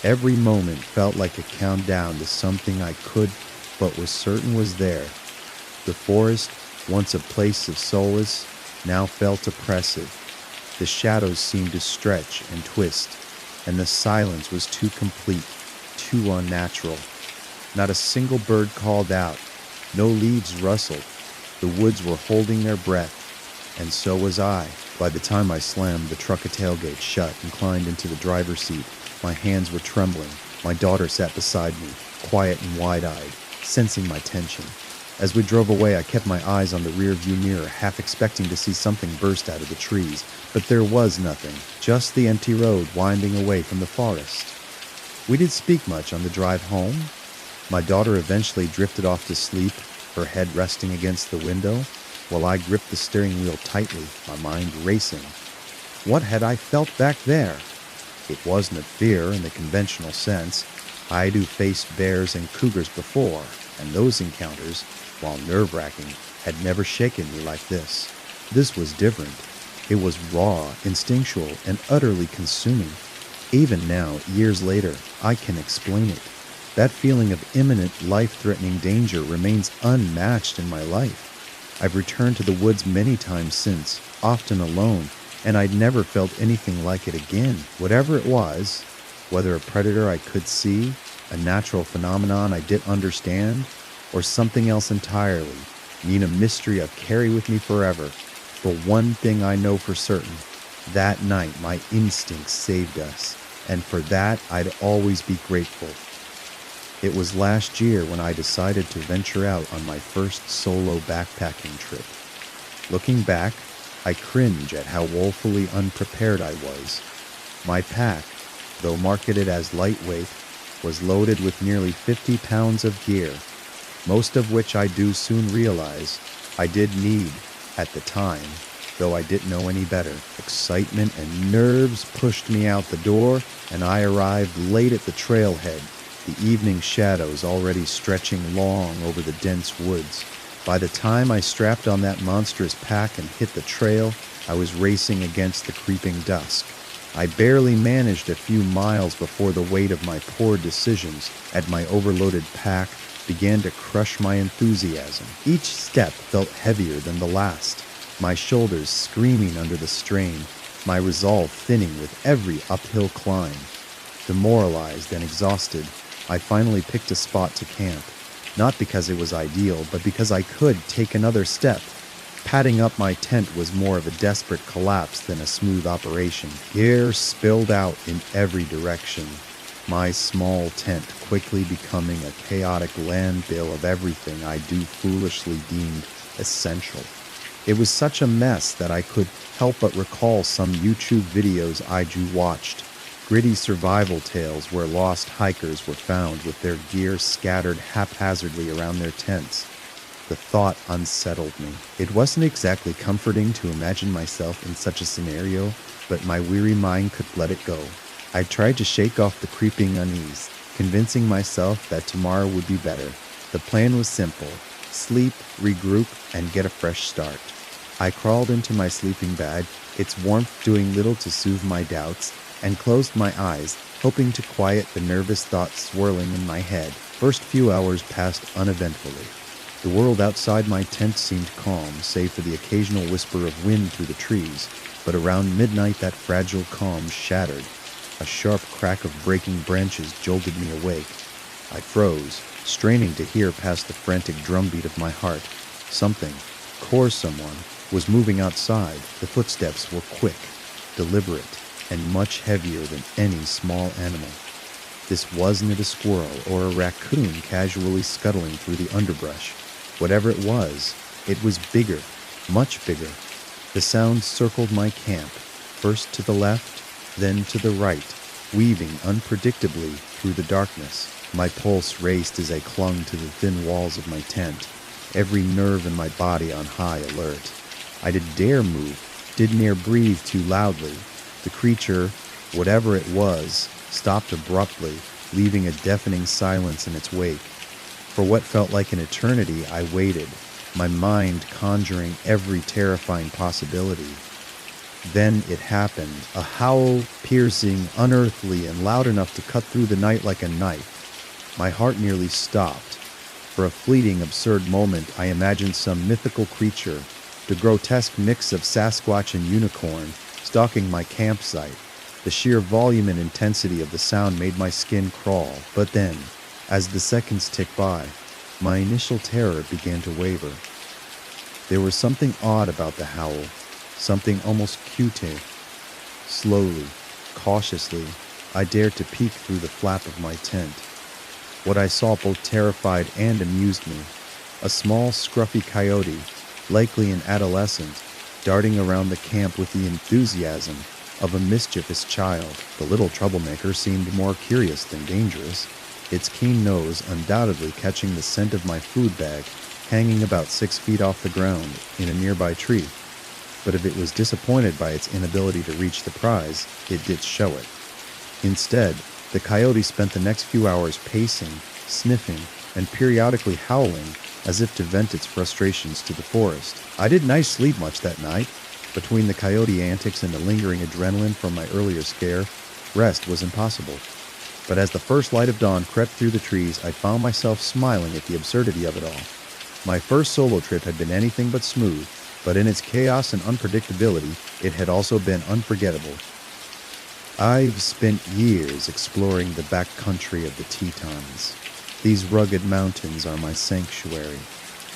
[SPEAKER 1] Every moment felt like a countdown to something I could but was certain was there. The forest, once a place of solace, now felt oppressive. The shadows seemed to stretch and twist, and the silence was too complete, too unnatural. Not a single bird called out. No leaves rustled. The woods were holding their breath, and so was I. By the time I slammed the truck tailgate shut and climbed into the driver's seat, my hands were trembling. My daughter sat beside me, quiet and wide-eyed, sensing my tension. As we drove away, I kept my eyes on the rear-view mirror, half expecting to see something burst out of the trees. But there was nothing, just the empty road winding away from the forest. We didn't speak much on the drive home. My daughter eventually drifted off to sleep, her head resting against the window, while I gripped the steering wheel tightly, my mind racing. What had I felt back there? It wasn't a fear in the conventional sense. I'd faced bears and cougars before, and those encounters, while nerve-wracking, had never shaken me like this. This was different. It was raw, instinctual, and utterly consuming. Even now, years later, I can explain it. That feeling of imminent, life-threatening danger remains unmatched in my life. I've returned to the woods many times since, often alone, and I'd never felt anything like it again. Whatever it was, whether a predator I could see, a natural phenomenon I didn't understand, or something else entirely, a mystery I've carried with me forever. But one thing I know for certain, that night my instincts saved us, and for that I'd always be grateful. It was last year when I decided to venture out on my first solo backpacking trip. Looking back, I cringe at how woefully unprepared I was. My pack, though marketed as lightweight, was loaded with nearly 50 pounds of gear, most of which I do soon realize I did need at the time, though I didn't know any better. Excitement and nerves pushed me out the door, and I arrived late at the trailhead, the evening shadows already stretching long over the dense woods. By the time I strapped on that monstrous pack and hit the trail, I was racing against the creeping dusk. I barely managed a few miles before the weight of my poor decisions and my overloaded pack began to crush my enthusiasm. Each step felt heavier than the last, my shoulders screaming under the strain, my resolve thinning with every uphill climb. Demoralized and exhausted, I finally picked a spot to camp, not because it was ideal, but because I could take another step. Patting up my tent was more of a desperate collapse than a smooth operation. Air spilled out in every direction, my small tent quickly becoming a chaotic landfill of everything I do foolishly deemed essential. It was such a mess that I could help but recall some YouTube videos I watched. Gritty survival tales where lost hikers were found with their gear scattered haphazardly around their tents. The thought unsettled me. It wasn't exactly comforting to imagine myself in such a scenario, but my weary mind could let it go. I tried to shake off the creeping unease, convincing myself that tomorrow would be better. The plan was simple: sleep, regroup, and get a fresh start. I crawled into my sleeping bag, its warmth doing little to soothe my doubts, and closed my eyes, hoping to quiet the nervous thoughts swirling in my head. First few hours passed uneventfully. The world outside my tent seemed calm, save for the occasional whisper of wind through the trees, but around midnight that fragile calm shattered. A sharp crack of breaking branches jolted me awake. I froze, straining to hear past the frantic drumbeat of my heart. Someone, was moving outside. The footsteps were quick, deliberate, and much heavier than any small animal. This wasn't a squirrel or a raccoon casually scuttling through the underbrush. Whatever it was bigger, much bigger. The sound circled my camp, first to the left, then to the right, weaving unpredictably through the darkness. My pulse raced as I clung to the thin walls of my tent, every nerve in my body on high alert. I didn't dare move, didn't dare breathe too loudly. The creature, whatever it was, stopped abruptly, leaving a deafening silence in its wake. For what felt like an eternity, I waited, my mind conjuring every terrifying possibility. Then it happened, a howl, piercing, unearthly, and loud enough to cut through the night like a knife. My heart nearly stopped. For a fleeting, absurd moment, I imagined some mythical creature, the grotesque mix of Sasquatch and unicorn, stalking my campsite. The sheer volume and intensity of the sound made my skin crawl. But then, as the seconds ticked by, my initial terror began to waver. There was something odd about the howl, something almost cute. Slowly, cautiously, I dared to peek through the flap of my tent. What I saw both terrified and amused me. A small, scruffy coyote, likely an adolescent, darting around the camp with the enthusiasm of a mischievous child. The little troublemaker seemed more curious than dangerous, its keen nose undoubtedly catching the scent of my food bag hanging about 6 feet off the ground in a nearby tree. But if it was disappointed by its inability to reach the prize, it did show it. Instead, the coyote spent the next few hours pacing, sniffing, and periodically howling as if to vent its frustrations to the forest. I didn't sleep much that night. Between the coyote antics and the lingering adrenaline from my earlier scare, rest was impossible. But as the first light of dawn crept through the trees, I found myself smiling at the absurdity of it all. My first solo trip had been anything but smooth, but in its chaos and unpredictability, it had also been unforgettable. I've spent years exploring the back country of the Tetons. These rugged mountains are my sanctuary,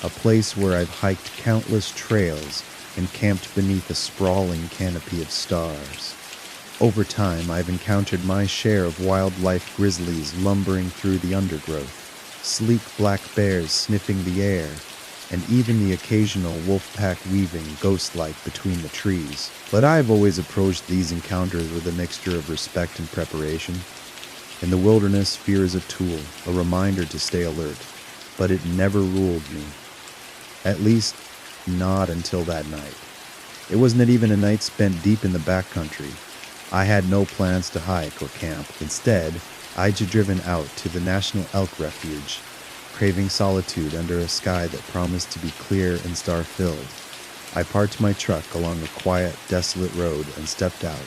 [SPEAKER 1] a place where I've hiked countless trails and camped beneath a sprawling canopy of stars. Over time, I've encountered my share of wildlife grizzlies lumbering through the undergrowth, sleek black bears sniffing the air, and even the occasional wolf pack weaving ghost-like between the trees. But I've always approached these encounters with a mixture of respect and preparation. In the wilderness, fear is a tool, a reminder to stay alert, but it never ruled me. At least, not until that night. It wasn't even a night spent deep in the backcountry. I had no plans to hike or camp. Instead, I'd driven out to the National Elk Refuge, craving solitude under a sky that promised to be clear and star-filled. I parked my truck along a quiet, desolate road and stepped out,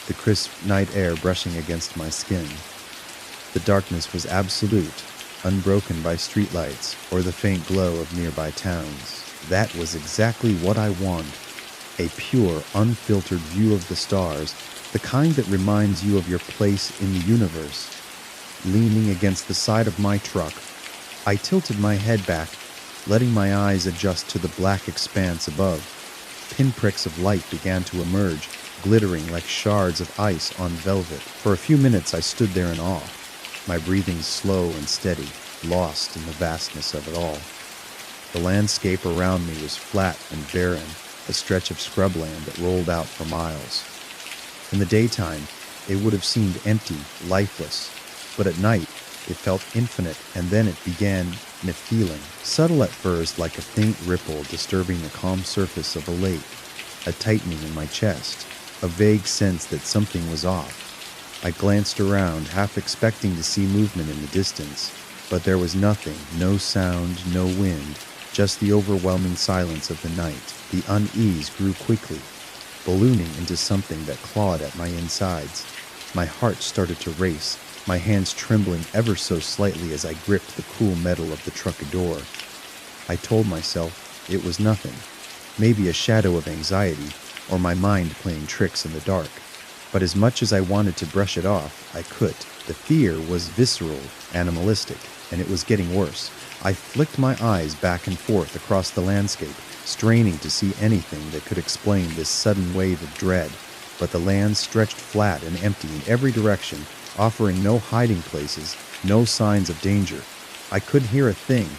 [SPEAKER 1] the crisp night air brushing against my skin. The darkness was absolute, unbroken by streetlights or the faint glow of nearby towns. That was exactly what I wanted, a pure, unfiltered view of the stars, the kind that reminds you of your place in the universe. Leaning against the side of my truck, I tilted my head back, letting my eyes adjust to the black expanse above. Pinpricks of light began to emerge, glittering like shards of ice on velvet. For a few minutes I stood there in awe, my breathing slow and steady, lost in the vastness of it all. The landscape around me was flat and barren, a stretch of scrubland that rolled out for miles. In the daytime, it would have seemed empty, lifeless, but at night, it felt infinite, and then it began in a feeling, subtle at first like a faint ripple disturbing the calm surface of a lake, a tightening in my chest, a vague sense that something was off. I glanced around, half expecting to see movement in the distance, but there was nothing, no sound, no wind, just the overwhelming silence of the night. The unease grew quickly, ballooning into something that clawed at my insides. My heart started to race, my hands trembling ever so slightly as I gripped the cool metal of the truck door. I told myself it was nothing, maybe a shadow of anxiety, or my mind playing tricks in the dark. But as much as I wanted to brush it off, I could. The fear was visceral, animalistic. and it was getting worse. I flicked my eyes back and forth across the landscape, straining to see anything that could explain this sudden wave of dread, but the land stretched flat and empty in every direction, offering no hiding places, no signs of danger. I couldn't hear a thing,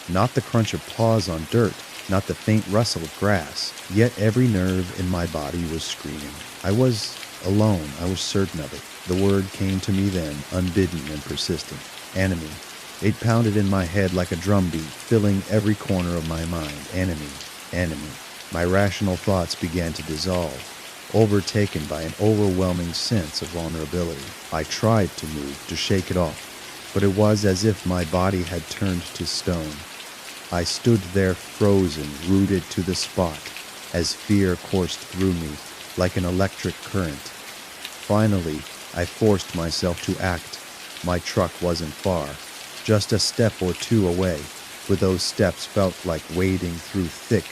[SPEAKER 1] not the crunch of paws on dirt, not the faint rustle of grass, yet every nerve in my body was screaming. I was alone, I was certain of it. The word came to me then, unbidden and persistent. Enemy. It pounded in my head like a drumbeat, filling every corner of my mind. Enemy. Enemy. My rational thoughts began to dissolve, overtaken by an overwhelming sense of vulnerability. I tried to move, to shake it off, but it was as if my body had turned to stone. I stood there frozen, rooted to the spot, as fear coursed through me like an electric current. Finally, I forced myself to act. My truck wasn't far, just a step or two away, but those steps felt like wading through thick,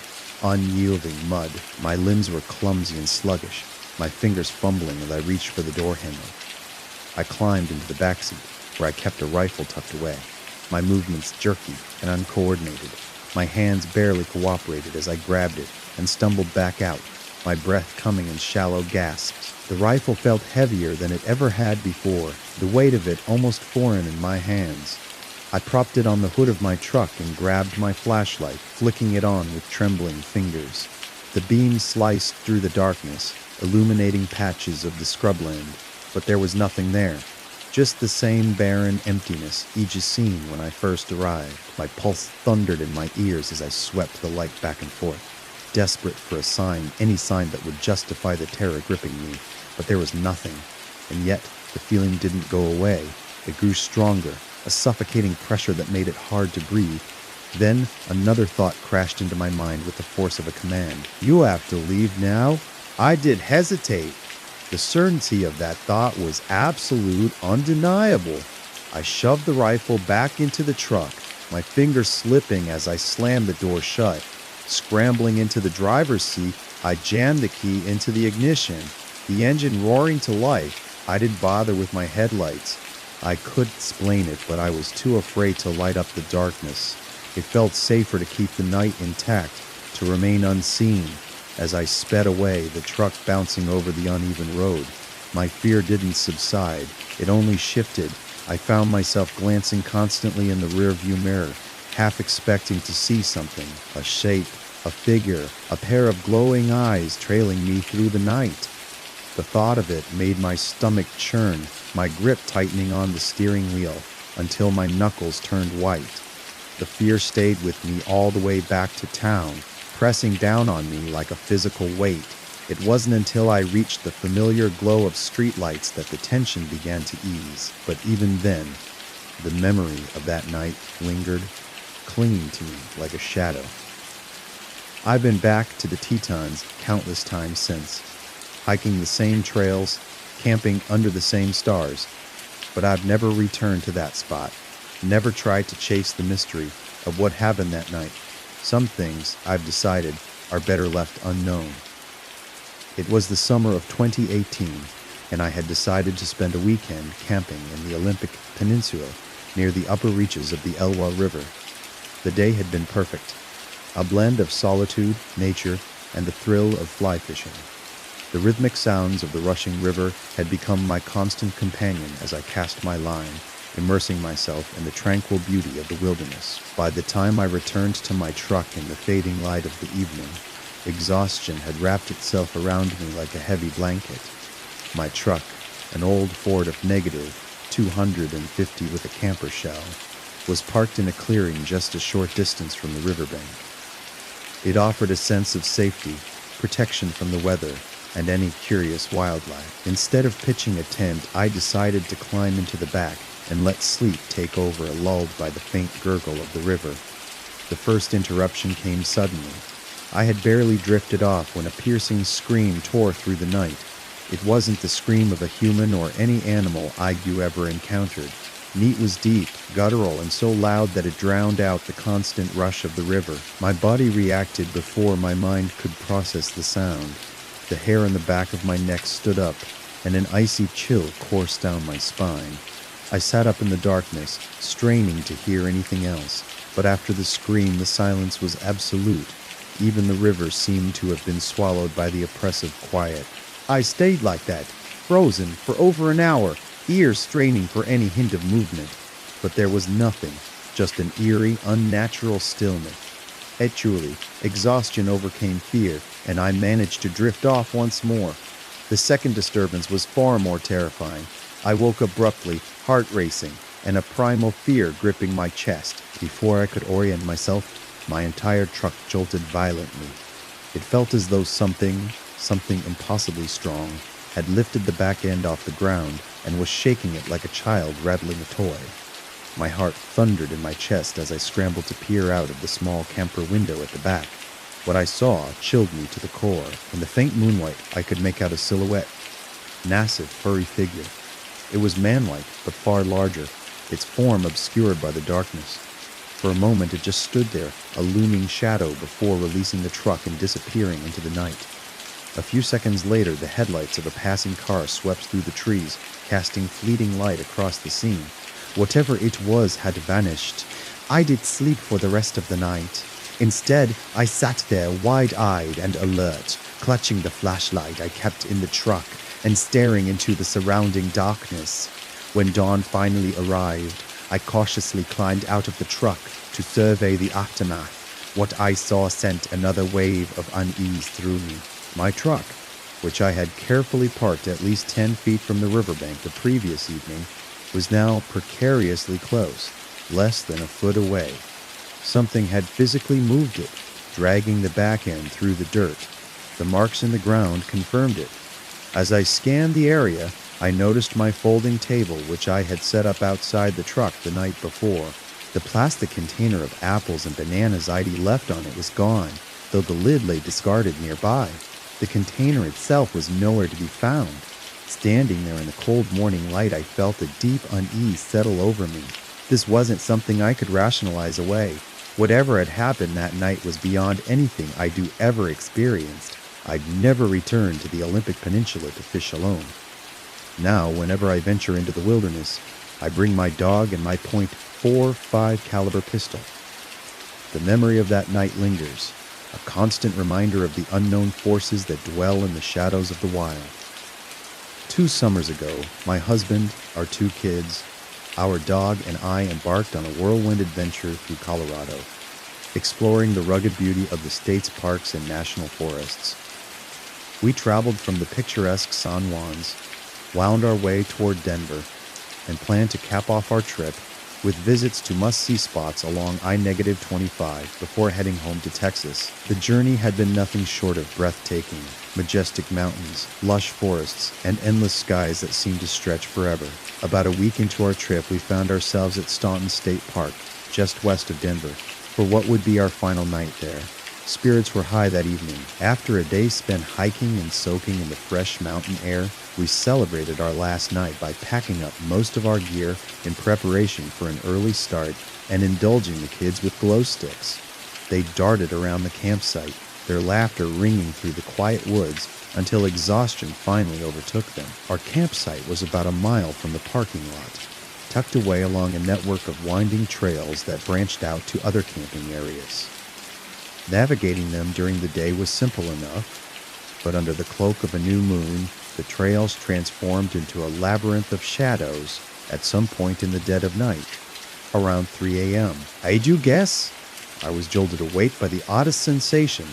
[SPEAKER 1] unyielding mud. My limbs were clumsy and sluggish, my fingers fumbling as I reached for the door handle. I climbed into the backseat, where I kept a rifle tucked away, my movements jerky and uncoordinated. My hands barely cooperated as I grabbed it and stumbled back out, my breath coming in shallow gasps. The rifle felt heavier than it ever had before, the weight of it almost foreign in my hands. I propped it on the hood of my truck and grabbed my flashlight, flicking it on with trembling fingers. The beam sliced through the darkness, illuminating patches of the scrubland, but there was nothing there. Just the same barren emptiness Aegis seen when I first arrived. My pulse thundered in my ears as I swept the light back and forth, desperate for a sign, any sign that would justify the terror gripping me. But there was nothing, and yet the feeling didn't go away. It grew stronger, a suffocating pressure that made it hard to breathe. Then another thought crashed into my mind with the force of a command. "You have to leave now." I did hesitate. The certainty of that thought was absolute, undeniable. I shoved the rifle back into the truck, my fingers slipping as I slammed the door shut. Scrambling into the driver's seat, I jammed the key into the ignition, the engine roaring to life. I didn't bother with my headlights. I could explain it, but I was too afraid to light up the darkness. It felt safer to keep the night intact, to remain unseen. As I sped away, the truck bouncing over the uneven road, my fear didn't subside. It only shifted. I found myself glancing constantly in the rearview mirror, half expecting to see something, a shape, a figure, a pair of glowing eyes trailing me through the night. The thought of it made my stomach churn, my grip tightening on the steering wheel until my knuckles turned white. The fear stayed with me all the way back to town, pressing down on me like a physical weight. It wasn't until I reached the familiar glow of streetlights that the tension began to ease. But even then, the memory of that night lingered, clinging to me like a shadow. I've been back to the Tetons countless times since, hiking the same trails, camping under the same stars, but I've never returned to that spot, never tried to chase the mystery of what happened that night. Some things, I've decided, are better left unknown. It was the summer of 2018, and I had decided to spend a weekend camping in the Olympic Peninsula near the upper reaches of the Elwha River. The day had been perfect, a blend of solitude, nature, and the thrill of fly fishing. The rhythmic sounds of the rushing river had become my constant companion as I cast my line, immersing myself in the tranquil beauty of the wilderness. By the time I returned to my truck in the fading light of the evening, exhaustion had wrapped itself around me like a heavy blanket. My truck, an old Ford of negative 250 with a camper shell, was parked in a clearing just a short distance from the riverbank. It offered a sense of safety, protection from the weather, and any curious wildlife. Instead of pitching a tent, I decided to climb into the back and let sleep take over, lulled by the faint gurgle of the river. The first interruption came suddenly. I had barely drifted off when a piercing scream tore through the night. It wasn't the scream of a human or any animal Aigu ever encountered. It was deep, guttural, and so loud that it drowned out the constant rush of the river. My body reacted before my mind could process the sound. The hair on the back of my neck stood up, and an icy chill coursed down my spine. I sat up in the darkness, straining to hear anything else, but after the scream the silence was absolute. Even the river seemed to have been swallowed by the oppressive quiet. I stayed like that, frozen, for over an hour, ears straining for any hint of movement. But there was nothing, just an eerie, unnatural stillness. Eventually, exhaustion overcame fear, and I managed to drift off once more. The second disturbance was far more terrifying. I woke abruptly, heart racing, and a primal fear gripping my chest. Before I could orient myself, my entire truck jolted violently. It felt as though something impossibly strong, had lifted the back end off the ground and was shaking it like a child rattling a toy. My heart thundered in my chest as I scrambled to peer out of the small camper window at the back. What I saw chilled me to the core. In the faint moonlight, I could make out a silhouette. Massive, furry figure. It was man-like, but far larger, its form obscured by the darkness. For a moment it just stood there, a looming shadow before releasing the truck and disappearing into the night. A few seconds later, the headlights of a passing car swept through the trees, casting fleeting light across the scene. Whatever it was had vanished. I did sleep for the rest of the night. Instead, I sat there wide-eyed and alert, clutching the flashlight I kept in the truck and staring into the surrounding darkness. When dawn finally arrived, I cautiously climbed out of the truck to survey the aftermath. What I saw sent another wave of unease through me. My truck, which I had carefully parked at least 10 feet from the riverbank the previous evening, was now precariously close, less than a foot away. Something had physically moved it, dragging the back end through the dirt. The marks in the ground confirmed it. As I scanned the area, I noticed my folding table, which I had set up outside the truck the night before. The plastic container of apples and bananas I'd left on it was gone, though the lid lay discarded nearby. The container itself was nowhere to be found. Standing there in the cold morning light, I felt a deep unease settle over me. This wasn't something I could rationalize away. Whatever had happened that night was beyond anything I'd ever experienced. I'd never return to the Olympic Peninsula to fish alone. Now, whenever I venture into the wilderness, I bring my dog and my .45 caliber pistol. The memory of that night lingers, a constant reminder of the unknown forces that dwell in the shadows of the wild. 2 summers ago, my husband, our 2 kids, our dog, and I embarked on a whirlwind adventure through Colorado, exploring the rugged beauty of the state's parks and national forests. We traveled from the picturesque San Juans, wound our way toward Denver, and planned to cap off our trip with visits to must-see spots along I-25 before heading home to Texas. The journey had been nothing short of breathtaking. Majestic mountains, lush forests, and endless skies that seemed to stretch forever. About a week into our trip, we found ourselves at Staunton State Park, just west of Denver, for what would be our final night there. Spirits were high that evening. After a day spent hiking and soaking in the fresh mountain air, we celebrated our last night by packing up most of our gear in preparation for an early start and indulging the kids with glow sticks. They darted around the campsite, their laughter ringing through the quiet woods until exhaustion finally overtook them. Our campsite was about a mile from the parking lot, tucked away along a network of winding trails that branched out to other camping areas. Navigating them during the day was simple enough, but under the cloak of a new moon, the trails transformed into a labyrinth of shadows at some point in the dead of night, around 3 a.m. I do guess? I was jolted awake by the oddest sensation.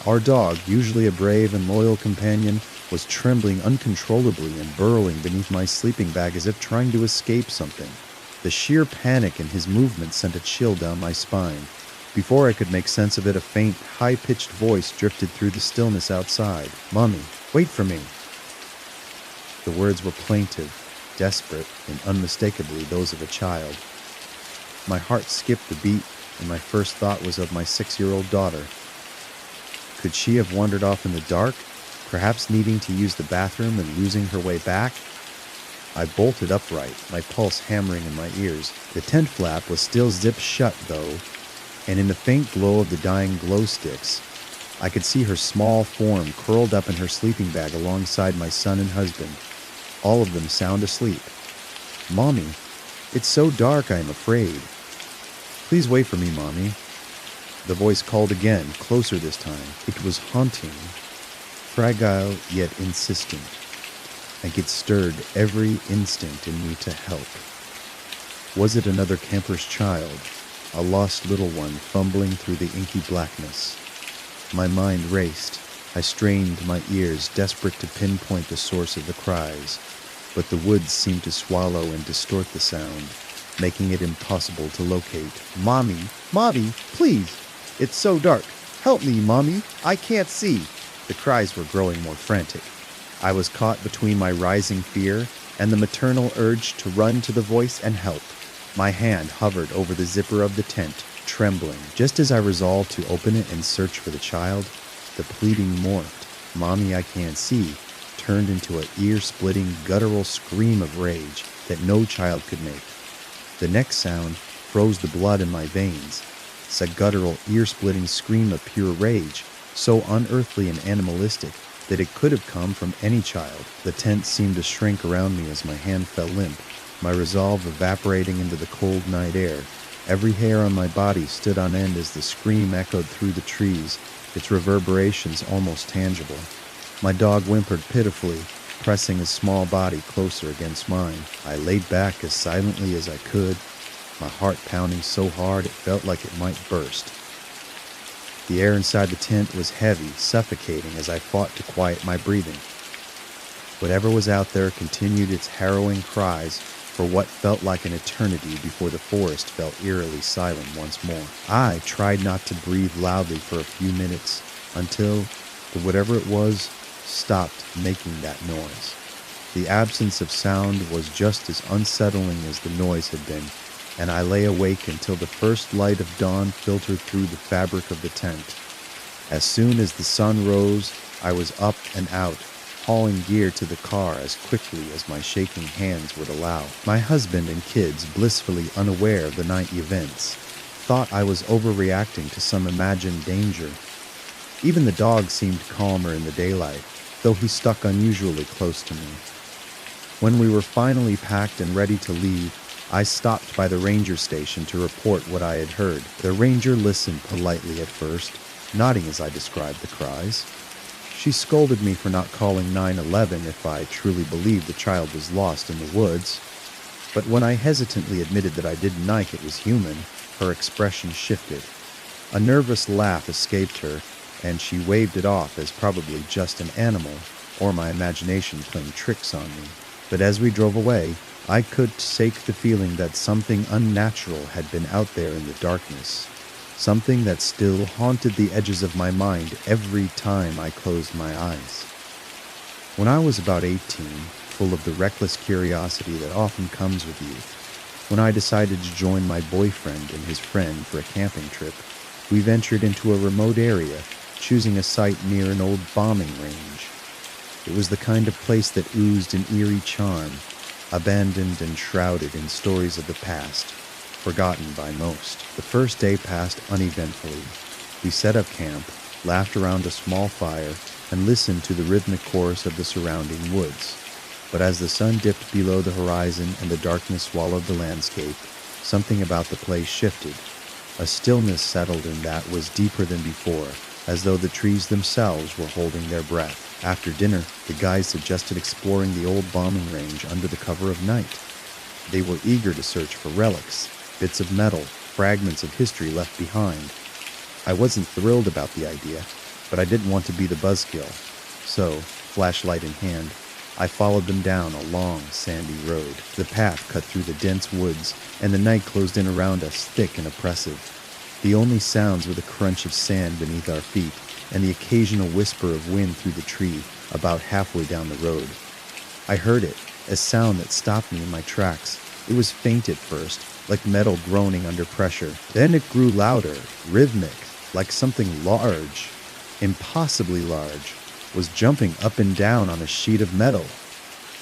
[SPEAKER 1] Our dog, usually a brave and loyal companion, was trembling uncontrollably and burrowing beneath my sleeping bag as if trying to escape something. The sheer panic in his movements sent a chill down my spine. Before I could make sense of it, a faint, high-pitched voice drifted through the stillness outside. "Mommy, wait for me." The words were plaintive, desperate, and unmistakably those of a child. My heart skipped a beat, and my first thought was of my 6-year-old daughter. Could she have wandered off in the dark, perhaps needing to use the bathroom and losing her way back? I bolted upright, my pulse hammering in my ears. The tent flap was still zipped shut, though, and in the faint glow of the dying glow sticks, I could see her small form curled up in her sleeping bag alongside my son and husband, all of them sound asleep. "Mommy, It's so dark I am afraid. Please wait for me, Mommy. The voice called again, closer this time. It was haunting, fragile yet insistent. I get stirred every instant in me to help. Was it another camper's child, a lost little one fumbling through the inky blackness? My mind raced. I strained my ears, desperate to pinpoint the source of the cries, but the woods seemed to swallow and distort the sound, making it impossible to locate. Mommy, Mommy, please! It's so dark. Help me, Mommy! I can't see! The cries were growing more frantic. I was caught between my rising fear and the maternal urge to run to the voice and help. My hand hovered over the zipper of the tent, trembling. Just as I resolved to open it and search for the child, the pleading morphed. Mommy, I can't see, turned into an ear-splitting, guttural scream of rage that no child could make. The next sound froze the blood in my veins. It's a guttural, ear-splitting scream of pure rage, so unearthly and animalistic that it could have come from any child. The tent seemed to shrink around me as my hand fell limp, my resolve evaporating into the cold night air. Every hair on my body stood on end as the scream echoed through the trees, its reverberations almost tangible. My dog whimpered pitifully, pressing his small body closer against mine. I laid back as silently as I could, my heart pounding so hard it felt like it might burst. The air inside the tent was heavy, suffocating as I fought to quiet my breathing. Whatever was out there continued its harrowing cries for what felt like an eternity before the forest fell eerily silent once more. I tried not to breathe loudly for a few minutes until the whatever it was stopped making that noise. The absence of sound was just as unsettling as the noise had been, and I lay awake until the first light of dawn filtered through the fabric of the tent. As soon as the sun rose, I was up and out, hauling gear to the car as quickly as my shaking hands would allow. My husband and kids, blissfully unaware of the night events, thought I was overreacting to some imagined danger. Even the dog seemed calmer in the daylight, though he stuck unusually close to me. When we were finally packed and ready to leave, I stopped by the ranger station to report what I had heard. The ranger listened politely at first, nodding as I described the cries. She scolded me for not calling 911 if I truly believed the child was lost in the woods. But when I hesitantly admitted that I didn't think it was human, her expression shifted. A nervous laugh escaped her, and she waved it off as probably just an animal, or my imagination playing tricks on me. But as we drove away, I could shake the feeling that something unnatural had been out there in the darkness, something that still haunted the edges of my mind every time I closed my eyes. When I was about 18, full of the reckless curiosity that often comes with youth, when I decided to join my boyfriend and his friend for a camping trip, we ventured into a remote area, choosing a site near an old bombing range. It was the kind of place that oozed an eerie charm, abandoned and shrouded in stories of the past, forgotten by most. The first day passed uneventfully. We set up camp, laughed around a small fire, and listened to the rhythmic chorus of the surrounding woods. But as the sun dipped below the horizon and the darkness swallowed the landscape, something about the place shifted. A stillness settled in that was deeper than before, as though the trees themselves were holding their breath. After dinner, the guys suggested exploring the old bombing range under the cover of night. They were eager to search for relics, bits of metal, fragments of history left behind. I wasn't thrilled about the idea, but I didn't want to be the buzzkill. So, flashlight in hand, I followed them down a long, sandy road. The path cut through the dense woods, and the night closed in around us thick and oppressive. The only sounds were the crunch of sand beneath our feet and the occasional whisper of wind through the tree about halfway down the road. I heard it, a sound that stopped me in my tracks. It was faint at first, like metal groaning under pressure. Then it grew louder, rhythmic, like something large, impossibly large, was jumping up and down on a sheet of metal.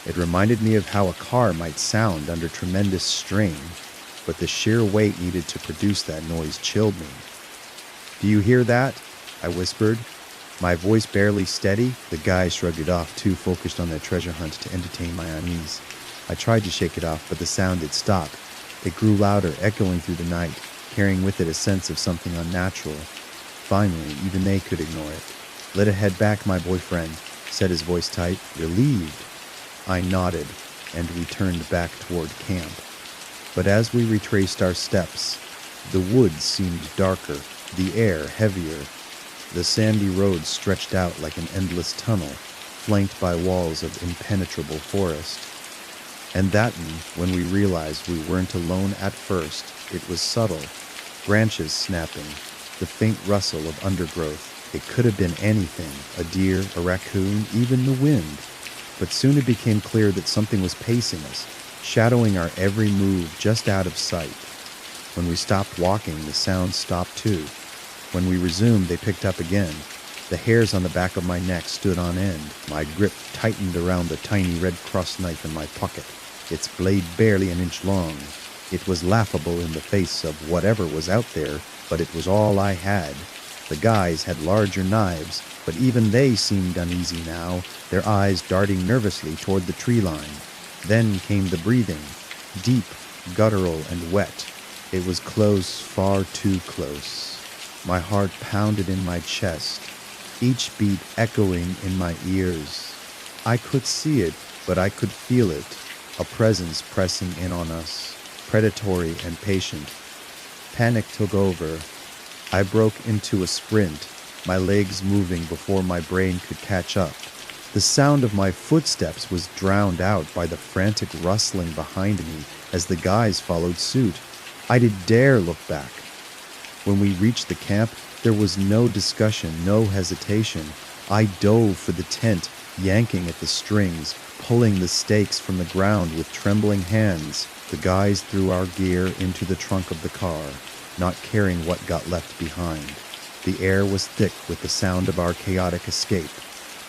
[SPEAKER 1] It reminded me of how a car might sound under tremendous strain, but the sheer weight needed to produce that noise chilled me. "Do you hear that?" I whispered, my voice barely steady. The guys shrugged it off, too focused on their treasure hunt to entertain my unease. I tried to shake it off, but the sound had stopped, It grew louder, echoing through the night, carrying with it a sense of something unnatural. Finally, even they could ignore it. "Let it head back, my boyfriend," said his voice tight, relieved. I nodded, and we turned back toward camp. But as we retraced our steps, the woods seemed darker, the air heavier. The sandy road stretched out like an endless tunnel, flanked by walls of impenetrable forest. And that when we realized we weren't alone at first, it was subtle. Branches snapping, the faint rustle of undergrowth. It could have been anything, a deer, a raccoon, even the wind. But soon it became clear that something was pacing us, shadowing our every move just out of sight. When we stopped walking, the sounds stopped too. When we resumed, they picked up again. The hairs on the back of my neck stood on end. My grip tightened around the tiny red cross knife in my pocket, its blade barely an inch long. It was laughable in the face of whatever was out there, but it was all I had. The guys had larger knives, but even they seemed uneasy now, their eyes darting nervously toward the tree line. Then came the breathing, deep, guttural, and wet. It was close, far too close. My heart pounded in my chest, each beat echoing in my ears. I could see it, but I could feel it, a presence pressing in on us, predatory and patient. Panic took over. I broke into a sprint, my legs moving before my brain could catch up. The sound of my footsteps was drowned out by the frantic rustling behind me as the guys followed suit. I didn't dare look back. When we reached the camp, there was no discussion, no hesitation. I dove for the tent, yanking at the strings, pulling the stakes from the ground with trembling hands. The guys threw our gear into the trunk of the car, not caring what got left behind. The air was thick with the sound of our chaotic escape,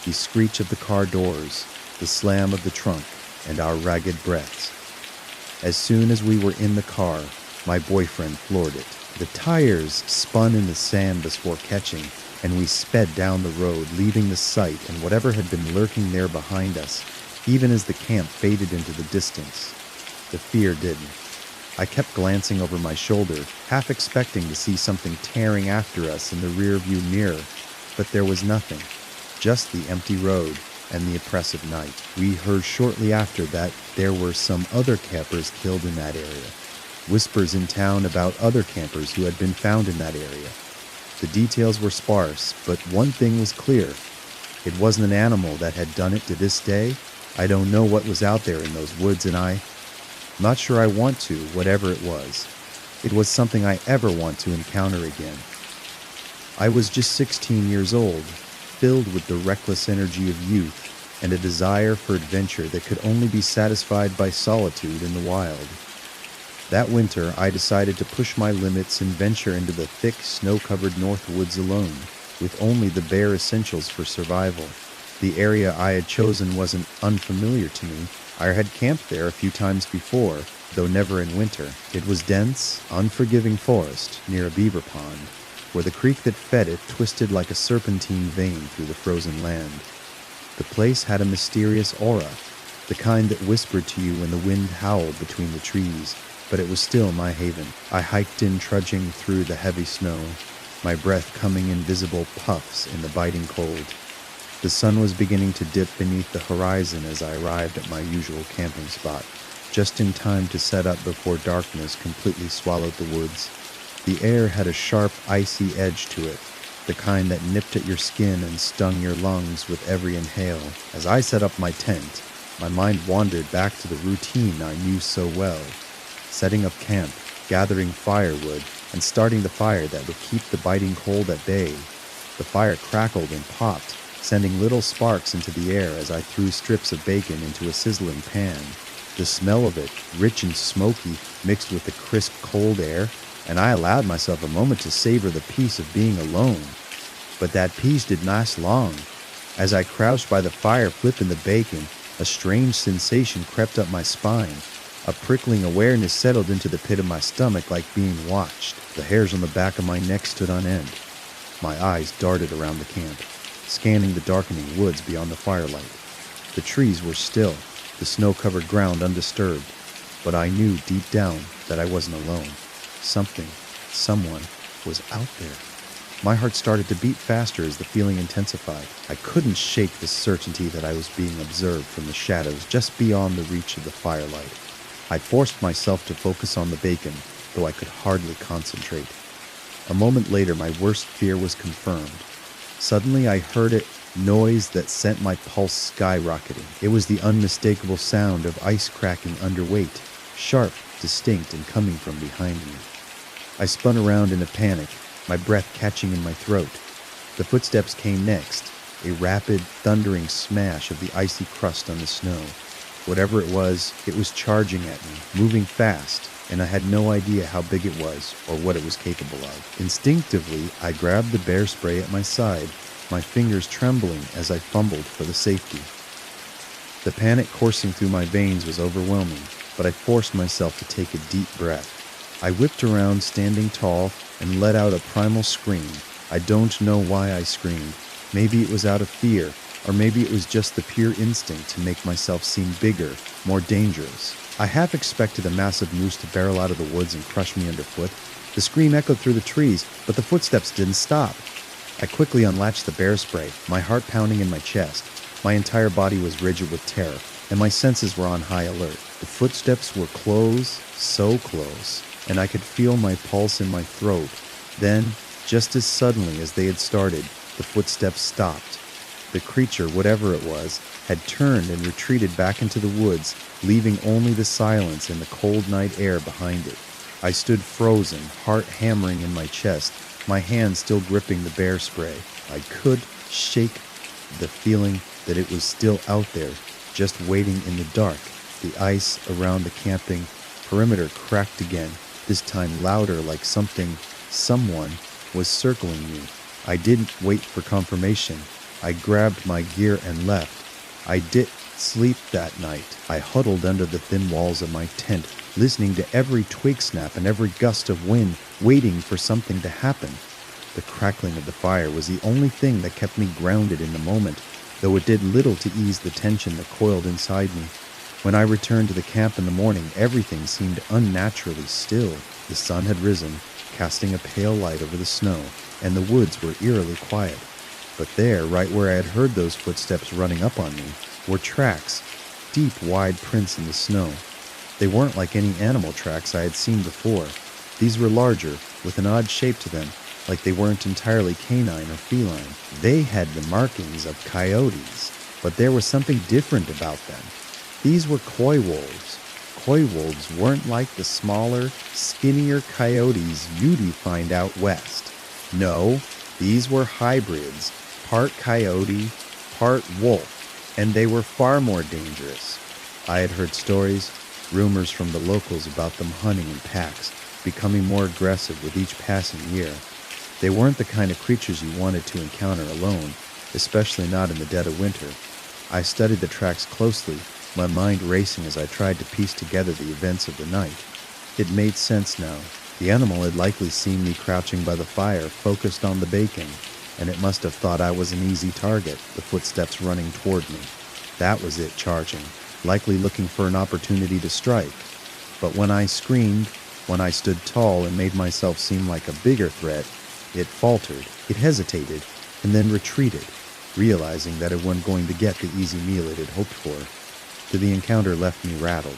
[SPEAKER 1] the screech of the car doors, the slam of the trunk, and our ragged breaths. As soon as we were in the car, my boyfriend floored it. The tires spun in the sand before catching, and we sped down the road, leaving the sight and whatever had been lurking there behind us, even as the camp faded into the distance. The fear didn't. I kept glancing over my shoulder, half expecting to see something tearing after us in the rearview mirror, but there was nothing, just the empty road and the oppressive night. We heard shortly after that there were some other campers killed in that area. Whispers in town about other campers who had been found in that area. The details were sparse, but one thing was clear. It wasn't an animal that had done it to this day. I don't know what was out there in those woods, and I'm not sure I want to, whatever it was. It was something I ever want to encounter again. I was just 16 years old, filled with the reckless energy of youth and a desire for adventure that could only be satisfied by solitude in the wild. That winter, I decided to push my limits and venture into the thick, snow-covered north woods alone, with only the bare essentials for survival. The area I had chosen wasn't unfamiliar to me. I had camped there a few times before, though never in winter. It was dense, unforgiving forest near a beaver pond, where the creek that fed it twisted like a serpentine vein through the frozen land. The place had a mysterious aura, the kind that whispered to you when the wind howled between the trees, but it was still my haven. I hiked in, trudging through the heavy snow, my breath coming in visible puffs in the biting cold. The sun was beginning to dip beneath the horizon as I arrived at my usual camping spot, just in time to set up before darkness completely swallowed the woods. The air had a sharp, icy edge to it, the kind that nipped at your skin and stung your lungs with every inhale. As I set up my tent, my mind wandered back to the routine I knew so well. Setting up camp, gathering firewood, and starting the fire that would keep the biting cold at bay. The fire crackled and popped, sending little sparks into the air as I threw strips of bacon into a sizzling pan. The smell of it, rich and smoky, mixed with the crisp cold air, and I allowed myself a moment to savor the peace of being alone. But that peace didn't last long. As I crouched by the fire flipping the bacon, a strange sensation crept up my spine. A prickling awareness settled into the pit of my stomach like being watched. The hairs on the back of my neck stood on end. My eyes darted around the camp, scanning the darkening woods beyond the firelight. The trees were still, the snow-covered ground undisturbed. but I knew deep down that I wasn't alone. Someone was out there. My heart started to beat faster as the feeling intensified. I couldn't shake the certainty that I was being observed from the shadows just beyond the reach of the firelight. I forced myself to focus on the bacon, though I could hardly concentrate. A moment later, my worst fear was confirmed. Suddenly, I heard a noise that sent my pulse skyrocketing. It was the unmistakable sound of ice cracking underweight, sharp, distinct, and coming from behind me. I spun around in a panic, my breath catching in my throat. The footsteps came next, a rapid, thundering smash of the icy crust on the snow. Whatever it was charging at me, moving fast, and I had no idea how big it was or what it was capable of. Instinctively, I grabbed the bear spray at my side, my fingers trembling as I fumbled for the safety. The panic coursing through my veins was overwhelming, but I forced myself to take a deep breath. I whipped around, standing tall, and let out a primal scream. I don't know why I screamed. Maybe it was out of fear, or maybe it was just the pure instinct to make myself seem bigger, more dangerous. I half expected a massive moose to barrel out of the woods and crush me underfoot. The scream echoed through the trees, but the footsteps didn't stop. I quickly unlatched the bear spray, my heart pounding in my chest. My entire body was rigid with terror, and my senses were on high alert. The footsteps were close, so close, and I could feel my pulse in my throat. Then, just as suddenly as they had started, the footsteps stopped. The creature, whatever it was, had turned and retreated back into the woods, leaving only the silence and the cold night air behind it. I stood frozen, heart hammering in my chest, my hand still gripping the bear spray. I could shake the feeling that it was still out there, just waiting in the dark. The ice around the camping perimeter cracked again, this time louder, like someone was circling me. I didn't wait for confirmation. I grabbed my gear and left. I didn't sleep that night. I huddled under the thin walls of my tent, listening to every twig snap and every gust of wind, waiting for something to happen. The crackling of the fire was the only thing that kept me grounded in the moment, though it did little to ease the tension that coiled inside me. When I returned to the camp in the morning, everything seemed unnaturally still. The sun had risen, casting a pale light over the snow, and the woods were eerily quiet. But there, right where I had heard those footsteps running up on me, were tracks, deep, wide prints in the snow. They weren't like any animal tracks I had seen before. These were larger, with an odd shape to them, like they weren't entirely canine or feline. They had the markings of coyotes, but there was something different about them. These were coy wolves. Coy wolves weren't like the smaller, skinnier coyotes you'd find out west. No, these were hybrids, part coyote, part wolf, and they were far more dangerous. I had heard stories, rumors from the locals about them hunting in packs, becoming more aggressive with each passing year. They weren't the kind of creatures you wanted to encounter alone, especially not in the dead of winter. I studied the tracks closely, my mind racing as I tried to piece together the events of the night. It made sense now. The animal had likely seen me crouching by the fire, focused on the bacon, and it must have thought I was an easy target, the footsteps running toward me. That was it charging, likely looking for an opportunity to strike. But when I screamed, when I stood tall and made myself seem like a bigger threat, it faltered, it hesitated, and then retreated, realizing that it wasn't going to get the easy meal it had hoped for. The encounter left me rattled.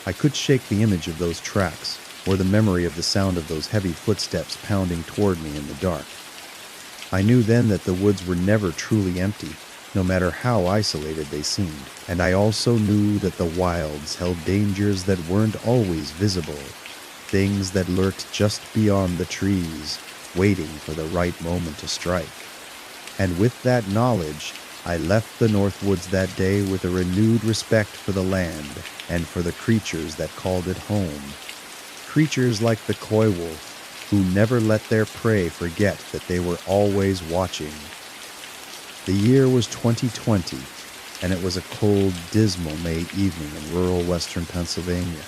[SPEAKER 1] I could shake the image of those tracks, or the memory of the sound of those heavy footsteps pounding toward me in the dark. I knew then that the woods were never truly empty, no matter how isolated they seemed, and I also knew that the wilds held dangers that weren't always visible, things that lurked just beyond the trees, waiting for the right moment to strike. And with that knowledge, I left the Northwoods that day with a renewed respect for the land and for the creatures that called it home. Creatures like the coy wolf, who never let their prey forget that they were always watching. The year was 2020, and it was a cold, dismal May evening in rural western Pennsylvania.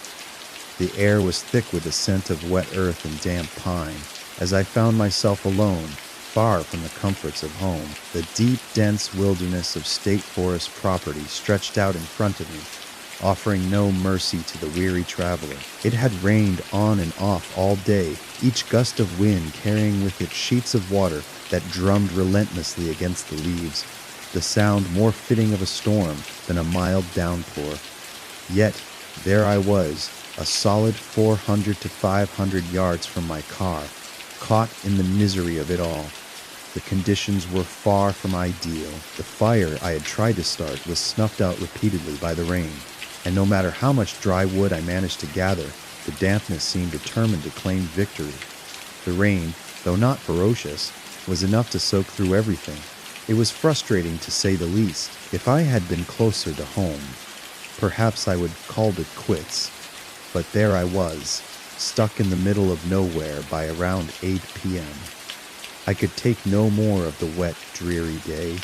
[SPEAKER 1] The air was thick with the scent of wet earth and damp pine, as I found myself alone, far from the comforts of home. The deep, dense wilderness of state forest property stretched out in front of me, offering no mercy to the weary traveler. It had rained on and off all day, each gust of wind carrying with it sheets of water that drummed relentlessly against the leaves, the sound more fitting of a storm than a mild downpour. Yet there I was, a solid 400 to 500 yards from my car, caught in the misery of it all. The conditions were far from ideal. The fire I had tried to start was snuffed out repeatedly by the rain, and no matter how much dry wood I managed to gather, the dampness seemed determined to claim victory. The rain, though not ferocious, was enough to soak through everything. It was frustrating to say the least. If I had been closer to home, perhaps I would have called it quits. But there I was, stuck in the middle of nowhere by around 8 p.m. I could take no more of the wet, dreary day.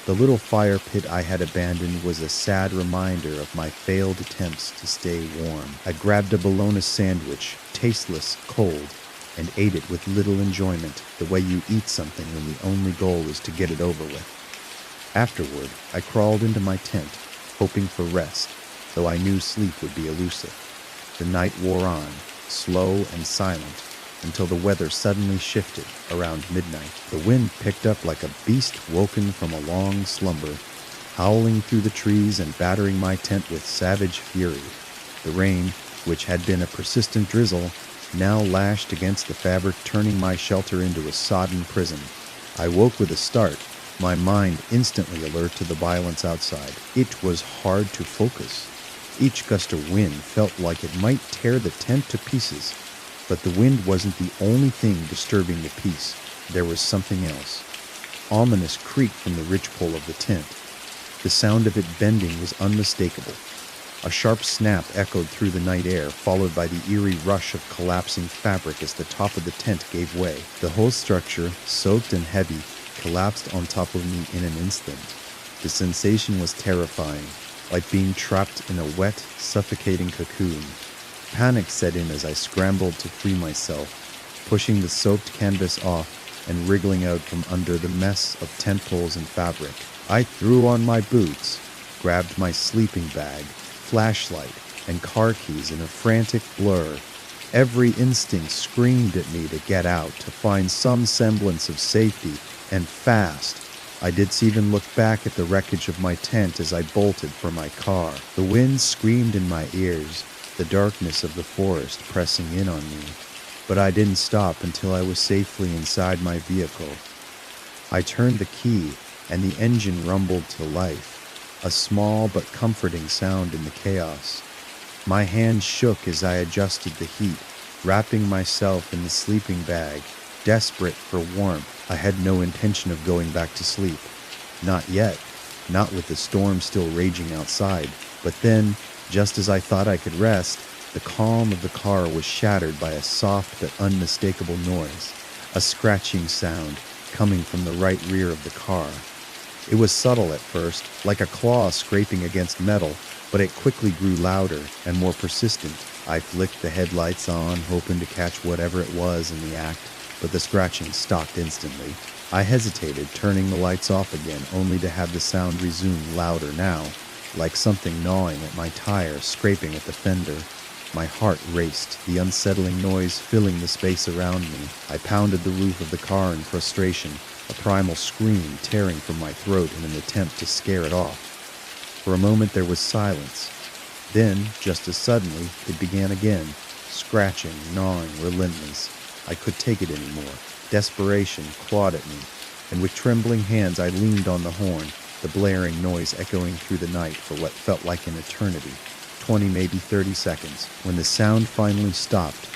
[SPEAKER 1] The little fire pit I had abandoned was a sad reminder of my failed attempts to stay warm. I grabbed a bologna sandwich, tasteless, cold, and ate it with little enjoyment, the way you eat something when the only goal is to get it over with. Afterward, I crawled into my tent, hoping for rest, though I knew sleep would be elusive. The night wore on, slow and silent, until the weather suddenly shifted around midnight. The wind picked up like a beast woken from a long slumber, howling through the trees and battering my tent with savage fury. The rain, which had been a persistent drizzle, now lashed against the fabric, turning my shelter into a sodden prison. I woke with a start, my mind instantly alert to the violence outside. It was hard to focus. Each gust of wind felt like it might tear the tent to pieces. But the wind wasn't the only thing disturbing the peace. There was something else. Ominous creak from the ridgepole of the tent. The sound of it bending was unmistakable. A sharp snap echoed through the night air, followed by the eerie rush of collapsing fabric as the top of the tent gave way. The whole structure, soaked and heavy, collapsed on top of me in an instant. The sensation was terrifying, like being trapped in a wet, suffocating cocoon. Panic set in as I scrambled to free myself, pushing the soaked canvas off and wriggling out from under the mess of tent poles and fabric. I threw on my boots, grabbed my sleeping bag, flashlight, and car keys in a frantic blur. Every instinct screamed at me to get out, to find some semblance of safety, and fast. I didn't even look back at the wreckage of my tent as I bolted for my car. The wind screamed in my ears, the darkness of the forest pressing in on me, but I didn't stop until I was safely inside my vehicle. I turned the key, and the engine rumbled to life, a small but comforting sound in the chaos. My hands shook as I adjusted the heat, wrapping myself in the sleeping bag, desperate for warmth. I had no intention of going back to sleep. Not yet, not with the storm still raging outside, but then, just as I thought I could rest, the calm of the car was shattered by a soft but unmistakable noise, a scratching sound coming from the right rear of the car. It was subtle at first, like a claw scraping against metal, but it quickly grew louder and more persistent. I flicked the headlights on, hoping to catch whatever it was in the act, but the scratching stopped instantly. I hesitated, turning the lights off again, only to have the sound resume louder now, like something gnawing at my tire, scraping at the fender. My heart raced, the unsettling noise filling the space around me. I pounded the roof of the car in frustration, a primal scream tearing from my throat in an attempt to scare it off. For a moment there was silence. Then, just as suddenly, it began again, scratching, gnawing, relentless. I couldn't take it anymore. Desperation clawed at me, and with trembling hands I leaned on the horn, the blaring noise echoing through the night for what felt like an eternity, 20, maybe 30 seconds. When the sound finally stopped,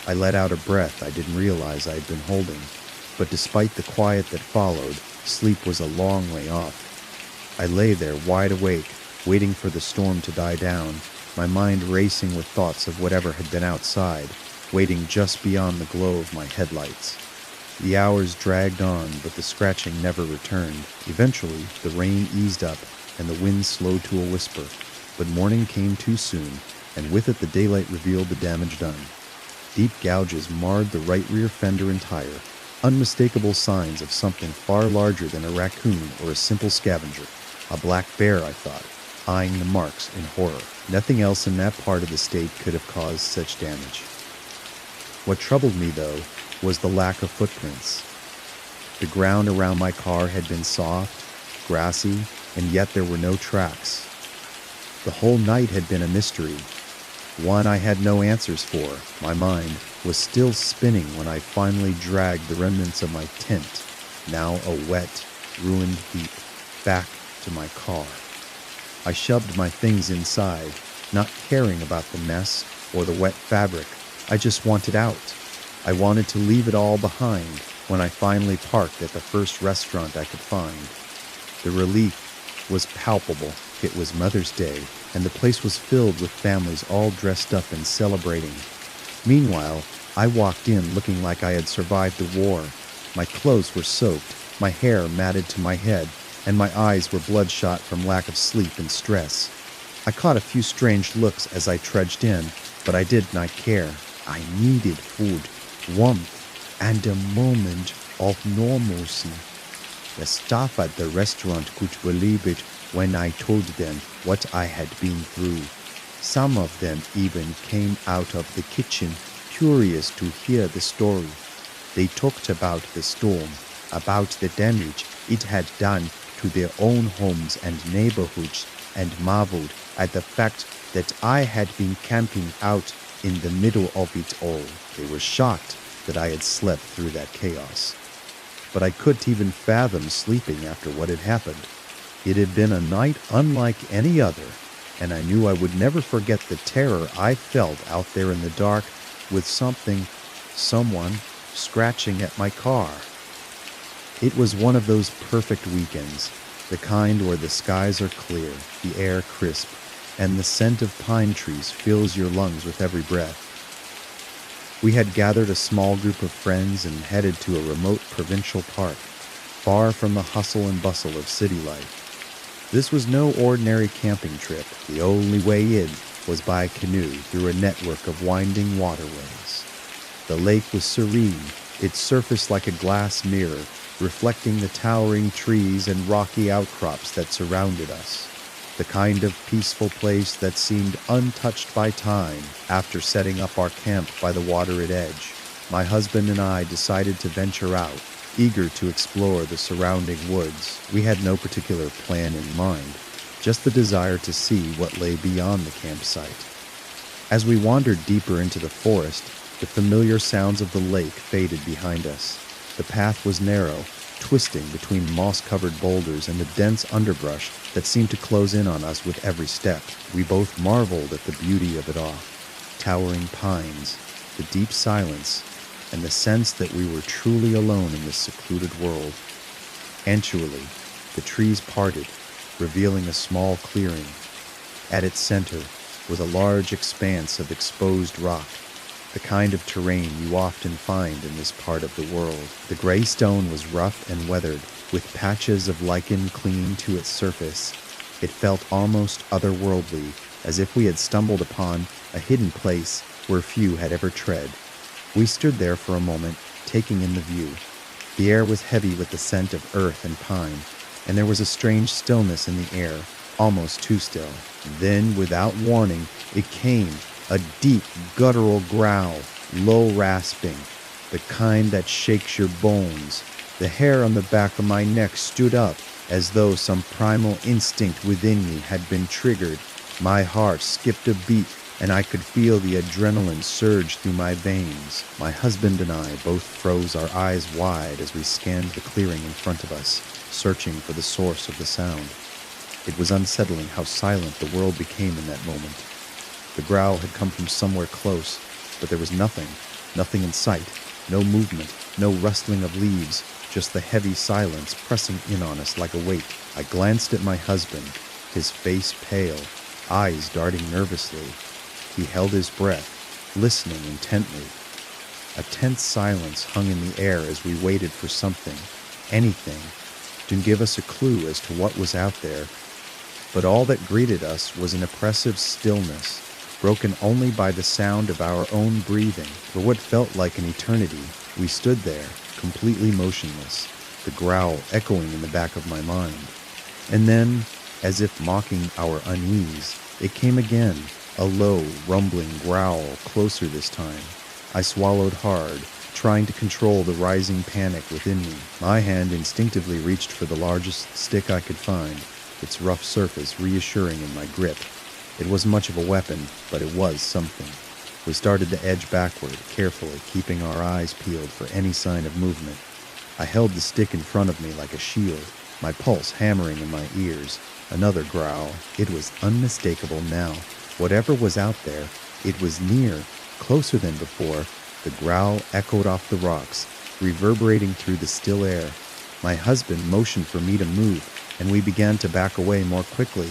[SPEAKER 1] I let out a breath I didn't realize I had been holding. But despite the quiet that followed, sleep was a long way off. I lay there wide awake, waiting for the storm to die down, my mind racing with thoughts of whatever had been outside, waiting just beyond the glow of my headlights. The hours dragged on, but the scratching never returned. Eventually, the rain eased up, and the wind slowed to a whisper. But morning came too soon, and with it the daylight revealed the damage done. Deep gouges marred the right rear fender and tire, unmistakable signs of something far larger than a raccoon or a simple scavenger. A black bear, I thought. eyeing the marks in horror. Nothing else in that part of the state could have caused such damage. What troubled me, though, was the lack of footprints. The ground around my car had been soft, grassy, and yet there were no tracks. The whole night had been a mystery, one I had no answers for. My mind was still spinning when I finally dragged the remnants of my tent, now a wet, ruined heap, back to my car. I shoved my things inside, not caring about the mess or the wet fabric. I just wanted out. I wanted to leave it all behind when I finally parked at the first restaurant I could find. The relief was palpable. It was Mother's Day, and the place was filled with families all dressed up and celebrating. Meanwhile, I walked in looking like I had survived the war. My clothes were soaked, my hair matted to my head, and my eyes were bloodshot from lack of sleep and stress. I caught a few strange looks as I trudged in, but I did not care. I needed food, warmth, and a moment of normalcy. The staff at the restaurant could believe it when I told them what I had been through. Some of them even came out of the kitchen, curious to hear the story. They talked about the storm, about the damage it had done to their own homes and neighborhoods, and marveled at the fact that I had been camping out in the middle of it all. They were shocked that I had slept through that chaos. But I couldn't even fathom sleeping after what had happened. It had been a night unlike any other, and I knew I would never forget the terror I felt out there in the dark with someone scratching at my car. It was one of those perfect weekends, the kind where the skies are clear, the air crisp, and the scent of pine trees fills your lungs with every breath. We had gathered a small group of friends and headed to a remote provincial park, far from the hustle and bustle of city life. This was no ordinary camping trip. The only way in was by canoe through a network of winding waterways. The lake was serene, its surface like a glass mirror, reflecting the towering trees and rocky outcrops that surrounded us. The kind of peaceful place that seemed untouched by time. After setting up our camp by the water at edge, my husband and I decided to venture out, eager to explore the surrounding woods. We had no particular plan in mind, just the desire to see what lay beyond the campsite. As we wandered deeper into the forest, the familiar sounds of the lake faded behind us. The path was narrow, twisting between moss-covered boulders and the dense underbrush that seemed to close in on us with every step. We both marveled at the beauty of it all. Towering pines, the deep silence, and the sense that we were truly alone in this secluded world. Eventually, the trees parted, revealing a small clearing. At its center was a large expanse of exposed rock, the kind of terrain you often find in this part of the world. The gray stone was rough and weathered, with patches of lichen clinging to its surface. It felt almost otherworldly, as if we had stumbled upon a hidden place where few had ever tread. We stood there for a moment, taking in the view. The air was heavy with the scent of earth and pine, and there was a strange stillness in the air, almost too still. Then, without warning, it came, a deep, guttural growl, low rasping, the kind that shakes your bones. The hair on the back of my neck stood up, as though some primal instinct within me had been triggered. My heart skipped a beat, and I could feel the adrenaline surge through my veins. My husband and I both froze our eyes wide as we scanned the clearing in front of us, searching for the source of the sound. It was unsettling how silent the world became in that moment. The growl had come from somewhere close, but there was nothing in sight, no movement, no rustling of leaves, just the heavy silence pressing in on us like a weight. I glanced at my husband, his face pale, eyes darting nervously. He held his breath, listening intently. A tense silence hung in the air as we waited for something, anything, to give us a clue as to what was out there. But all that greeted us was an oppressive stillness, broken only by the sound of our own breathing. For what felt like an eternity, we stood there, completely motionless, the growl echoing in the back of my mind. And then As if mocking our unease, it came again, a low, rumbling growl, closer this time. I swallowed hard, trying to control the rising panic within me. My hand instinctively reached for the largest stick I could find, its rough surface reassuring in my grip. It wasn't much of a weapon, but it was something. We started to edge backward, carefully, keeping our eyes peeled for any sign of movement. I held the stick in front of me like a shield, my pulse hammering in my ears. Another growl. It was unmistakable now. Whatever was out there, it was near, closer than before. The growl echoed off the rocks, reverberating through the still air. My husband motioned for me to move, and we began to back away more quickly.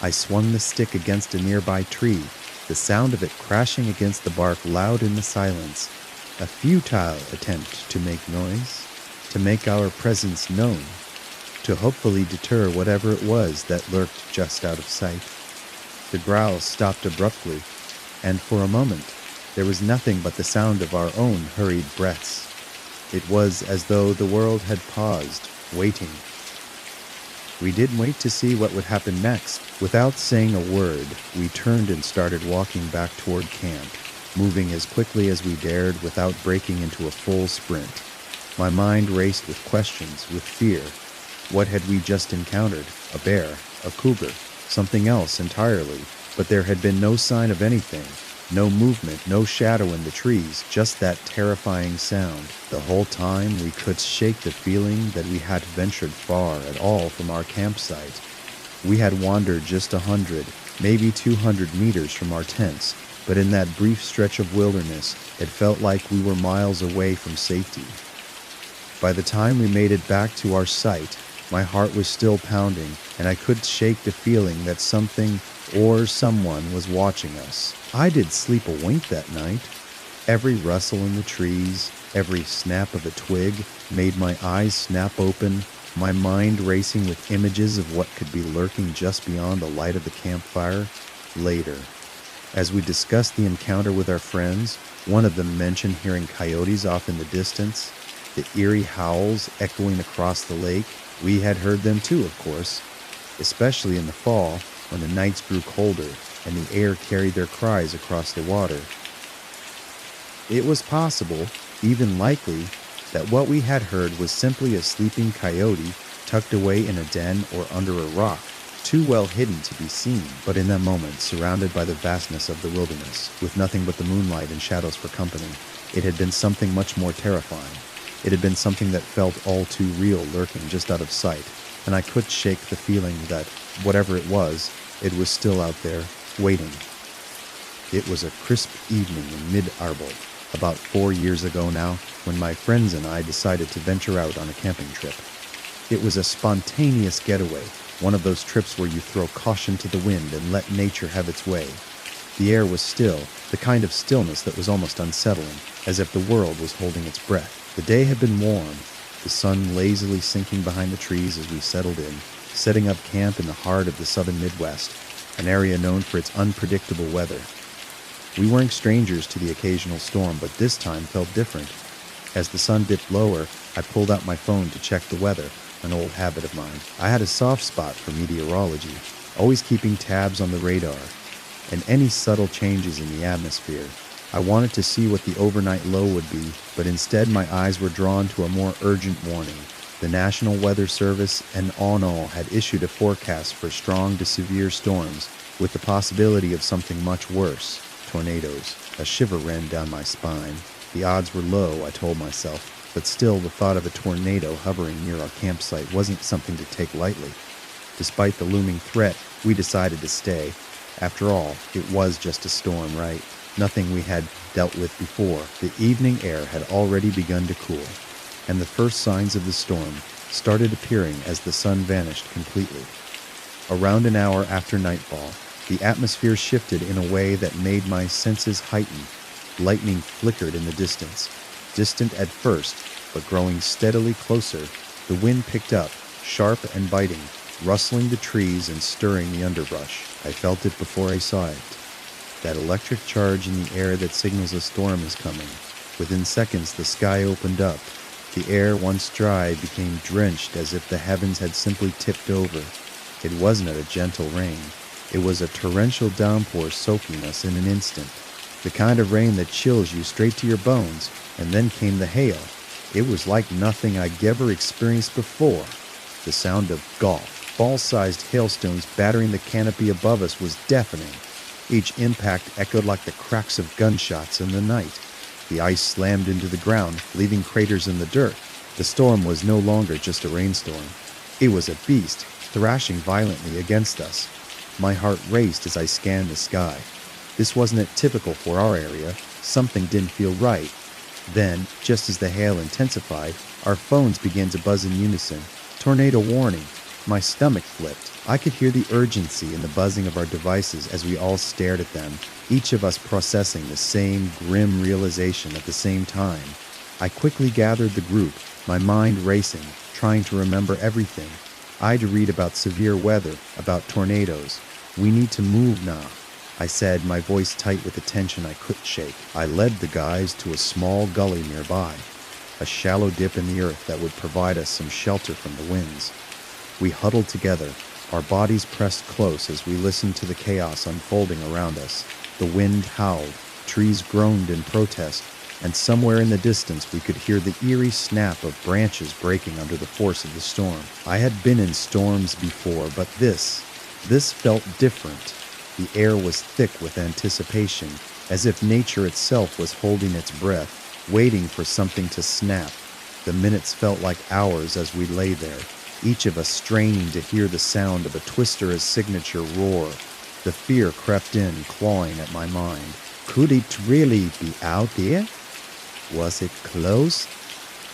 [SPEAKER 1] I swung the stick against a nearby tree, the sound of it crashing against the bark loud in the silence. A futile attempt to make noise, to make our presence known, to hopefully deter whatever it was that lurked just out of sight. The growl stopped abruptly, and for a moment, there was nothing but the sound of our own hurried breaths. It was as though the world had paused, waiting. We didn't wait to see what would happen next. Without saying a word, we turned and started walking back toward camp, moving as quickly as we dared without breaking into a full sprint. My mind raced with questions, with fear. What had we just encountered? A bear? A cougar? Something else entirely? But there had been no sign of anything. No movement, no shadow in the trees, just that terrifying sound. The whole time we could shake the feeling that we had ventured far at all from our campsite. We had wandered just 100, maybe 200 meters from our tents, but in that brief stretch of wilderness, it felt like we were miles away from safety. By the time we made it back to our site, my heart was still pounding, and I could shake the feeling that something or someone was watching us. I did sleep a wink that night. Every rustle in the trees, every snap of a twig made my eyes snap open, my mind racing with images of what could be lurking just beyond the light of the campfire. Later, as we discussed the encounter with our friends, one of them mentioned hearing coyotes off in the distance, the eerie howls echoing across the lake. We had heard them too, of course, especially in the fall when the nights grew colder and the air carried their cries across the water. It was possible, even likely, that what we had heard was simply a sleeping coyote tucked away in a den or under a rock, too well hidden to be seen. But in that moment, surrounded by the vastness of the wilderness, with nothing but the moonlight and shadows for company, it had been something much more terrifying. It had been something that felt all too real, lurking just out of sight, and I could shake the feeling that, whatever it was still out there, waiting. It was a crisp evening in mid-Arbor, about 4 years ago now, when my friends and I decided to venture out on a camping trip. It was a spontaneous getaway, one of those trips where you throw caution to the wind and let nature have its way. The air was still, the kind of stillness that was almost unsettling, as if the world was holding its breath. The day had been warm, the sun lazily sinking behind the trees as we settled in, setting up camp in the heart of the southern Midwest, an area known for its unpredictable weather. We weren't strangers to the occasional storm, but this time felt different. As the sun dipped lower, I pulled out my phone to check the weather, an old habit of mine. I had a soft spot for meteorology, always keeping tabs on the radar, and any subtle changes in the atmosphere. I wanted to see what the overnight low would be, but instead my eyes were drawn to a more urgent warning. The National Weather Service and all had issued a forecast for strong to severe storms, with the possibility of something much worse, tornadoes. A shiver ran down my spine. The odds were low, I told myself, but still the thought of a tornado hovering near our campsite wasn't something to take lightly. Despite the looming threat, we decided to stay. After all, it was just a storm, right? Nothing we had dealt with before. The evening air had already begun to cool, and the first signs of the storm started appearing as the sun vanished completely. Around an hour after nightfall, the atmosphere shifted in a way that made my senses heighten. Lightning flickered in the distance. Distant at first, but growing steadily closer, the wind picked up, sharp and biting, rustling the trees and stirring the underbrush. I felt it before I saw it. That electric charge in the air that signals a storm is coming. Within seconds, the sky opened up. The air, once dry, became drenched as if the heavens had simply tipped over. It wasn't a gentle rain. It was a torrential downpour soaking us in an instant. The kind of rain that chills you straight to your bones. And then came the hail. It was like nothing I'd ever experienced before. The sound of golf, ball-sized hailstones battering the canopy above us was deafening. Each impact echoed like the cracks of gunshots in the night. The ice slammed into the ground, leaving craters in the dirt. The storm was no longer just a rainstorm. It was a beast, thrashing violently against us. My heart raced as I scanned the sky. This wasn't typical for our area. Something didn't feel right. Then, just as the hail intensified, our phones began to buzz in unison. Tornado warning. My stomach flipped. I could hear the urgency in the buzzing of our devices as we all stared at them, each of us processing the same grim realization at the same time. I quickly gathered the group, my mind racing, trying to remember everything. I'd read about severe weather, about tornadoes. We need to move now, I said, my voice tight with the tension I couldn't shake. I led the guys to a small gully nearby, a shallow dip in the earth that would provide us some shelter from the winds. We huddled together, our bodies pressed close as we listened to the chaos unfolding around us. The wind howled, trees groaned in protest, and somewhere in the distance we could hear the eerie snap of branches breaking under the force of the storm. I had been in storms before, but this felt different. The air was thick with anticipation, as if nature itself was holding its breath, waiting for something to snap. The minutes felt like hours as we lay there, each of us straining to hear the sound of a twister's signature roar. The fear crept in, clawing at my mind. Could it really be out there? Was it close?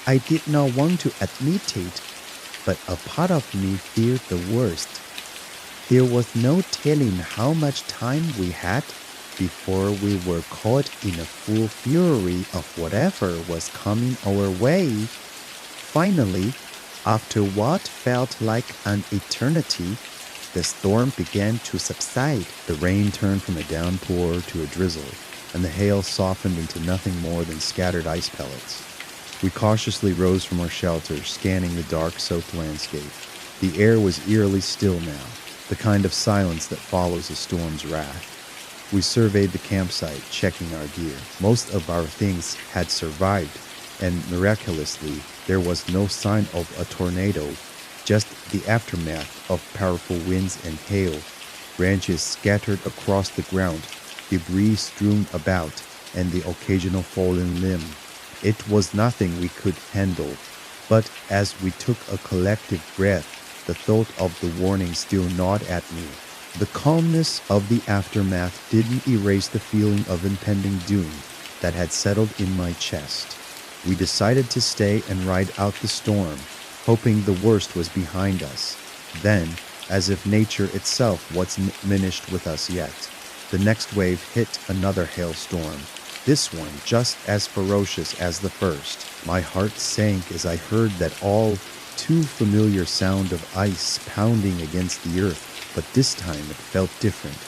[SPEAKER 1] I did not want to admit it, but a part of me feared the worst. There was no telling how much time we had before we were caught in a full fury of whatever was coming our way. Finally, after what felt like an eternity, the storm began to subside. The rain turned from a downpour to a drizzle, and the hail softened into nothing more than scattered ice pellets. We cautiously rose from our shelter, scanning the dark, soaked landscape. The air was eerily still now, the kind of silence that follows a storm's wrath. We surveyed the campsite, checking our gear. Most of our things had survived, and miraculously, there was no sign of a tornado, just the aftermath of powerful winds and hail, branches scattered across the ground, debris strewn about, and the occasional fallen limb. It was nothing we could handle, but as we took a collective breath, the thought of the warning still gnawed at me. The calmness of the aftermath didn't erase the feeling of impending doom that had settled in my chest. We decided to stay and ride out the storm, hoping the worst was behind us. Then, as if nature itself wasn't finished with us yet, the next wave hit another hailstorm, this one just as ferocious as the first. My heart sank as I heard that all too familiar sound of ice pounding against the earth, but this time it felt different,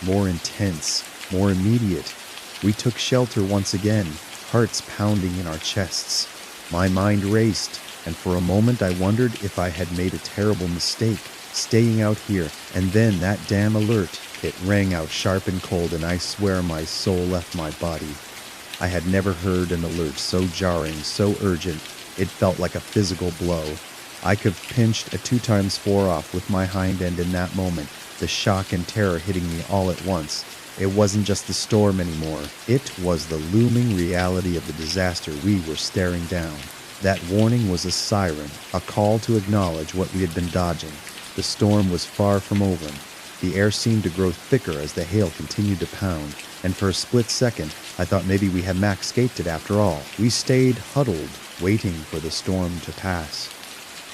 [SPEAKER 1] more intense, more immediate. We took shelter once again, hearts pounding in our chests. My mind raced, and for a moment I wondered if I had made a terrible mistake, staying out here, and then that damn alert. It rang out sharp and cold, and I swear my soul left my body. I had never heard an alert so jarring, so urgent, it felt like a physical blow. I could have pinched a 2x4 off with my hind end in that moment, the shock and terror hitting me all at once. It wasn't just the storm anymore. It was the looming reality of the disaster we were staring down. That warning was a siren, a call to acknowledge what we had been dodging. The storm was far from over. The air seemed to grow thicker as the hail continued to pound, and for a split second, I thought maybe we had escaped it after all. We stayed huddled, waiting for the storm to pass,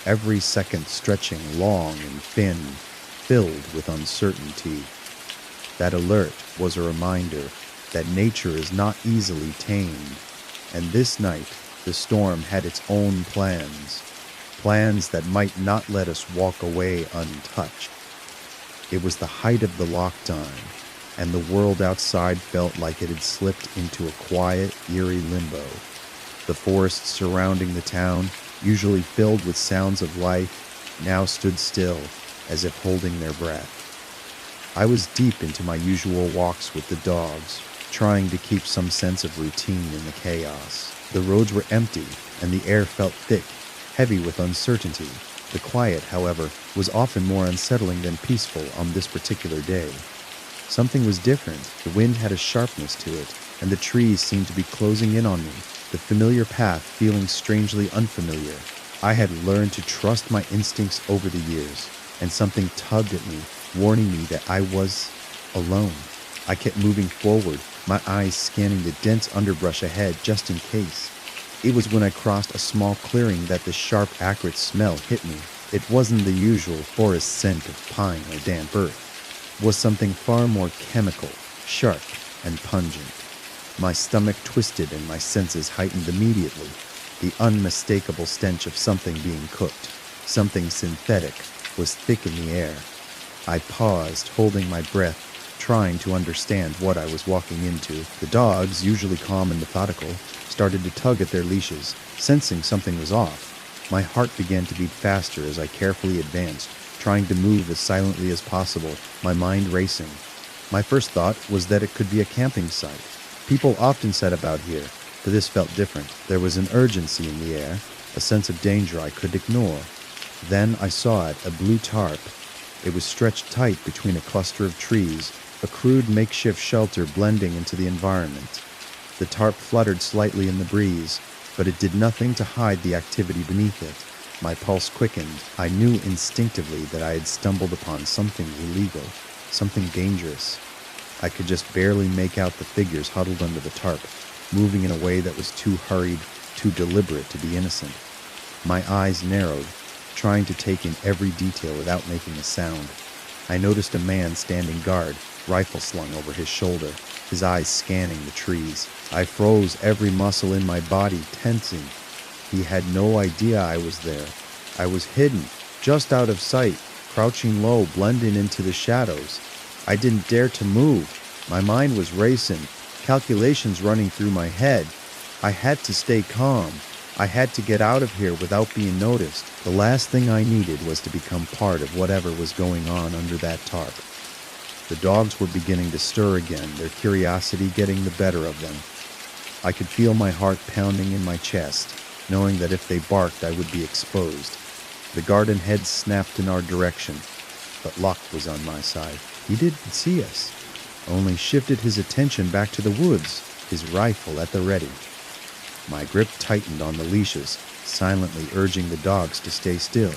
[SPEAKER 1] every second stretching long and thin, filled with uncertainty. That alert was a reminder that nature is not easily tamed, and this night the storm had its own plans that might not let us walk away untouched. It was the height of the lockdown, and the world outside felt like it had slipped into a quiet, eerie limbo. The forests surrounding the town, usually filled with sounds of life, now stood still, as if holding their breath. I was deep into my usual walks with the dogs, trying to keep some sense of routine in the chaos. The roads were empty, and the air felt thick, heavy with uncertainty. The quiet, however, was often more unsettling than peaceful on this particular day. Something was different. The wind had a sharpness to it, and the trees seemed to be closing in on me, the familiar path feeling strangely unfamiliar. I had learned to trust my instincts over the years, and something tugged at me, warning me that I was alone. I kept moving forward, my eyes scanning the dense underbrush ahead just in case. It was when I crossed a small clearing that the sharp, acrid smell hit me. It wasn't the usual forest scent of pine or damp earth. It was something far more chemical, sharp, and pungent. My stomach twisted and my senses heightened immediately. The unmistakable stench of something being cooked, something synthetic, was thick in the air. I paused, holding my breath, trying to understand what I was walking into. The dogs, usually calm and methodical, started to tug at their leashes, sensing something was off. My heart began to beat faster as I carefully advanced, trying to move as silently as possible, my mind racing. My first thought was that it could be a camping site. People often said about here, but this felt different. There was an urgency in the air, a sense of danger I could ignore. Then I saw it, a blue tarp. It was stretched tight between a cluster of trees, a crude makeshift shelter blending into the environment. The tarp fluttered slightly in the breeze, but it did nothing to hide the activity beneath it. My pulse quickened. I knew instinctively that I had stumbled upon something illegal, something dangerous. I could just barely make out the figures huddled under the tarp, moving in a way that was too hurried, too deliberate to be innocent. My eyes narrowed, trying to take in every detail without making a sound. I noticed a man standing guard, rifle slung over his shoulder, his eyes scanning the trees. I froze, every muscle in my body tensing. He had no idea I was there. I was hidden, just out of sight, crouching low, blending into the shadows. I didn't dare to move. My mind was racing, calculations running through my head. I had to stay calm. I had to get out of here without being noticed. The last thing I needed was to become part of whatever was going on under that tarp. The dogs were beginning to stir again, their curiosity getting the better of them. I could feel my heart pounding in my chest, knowing that if they barked I would be exposed. The garden head snapped in our direction, but luck was on my side. He didn't see us, only shifted his attention back to the woods, his rifle at the ready. My grip tightened on the leashes, silently urging the dogs to stay still.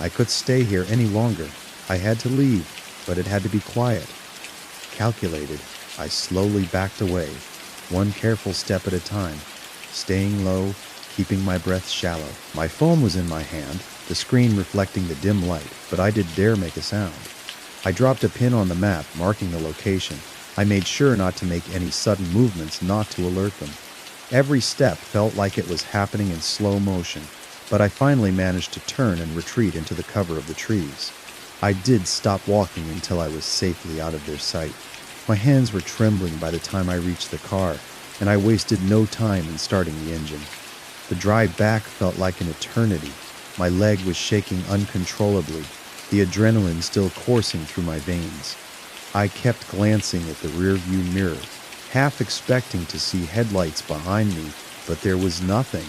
[SPEAKER 1] I couldn't stay here any longer. I had to leave, but it had to be quiet. Calculated, I slowly backed away, one careful step at a time, staying low, keeping my breath shallow. My phone was in my hand, the screen reflecting the dim light, but I didn't dare make a sound. I dropped a pin on the map, marking the location. I made sure not to make any sudden movements, not to alert them. Every step felt like it was happening in slow motion, but I finally managed to turn and retreat into the cover of the trees. I did stop walking until I was safely out of their sight. My hands were trembling by the time I reached the car, and I wasted no time in starting the engine. The drive back felt like an eternity. My leg was shaking uncontrollably, the adrenaline still coursing through my veins. I kept glancing at the rearview mirror, half expecting to see headlights behind me, but there was nothing.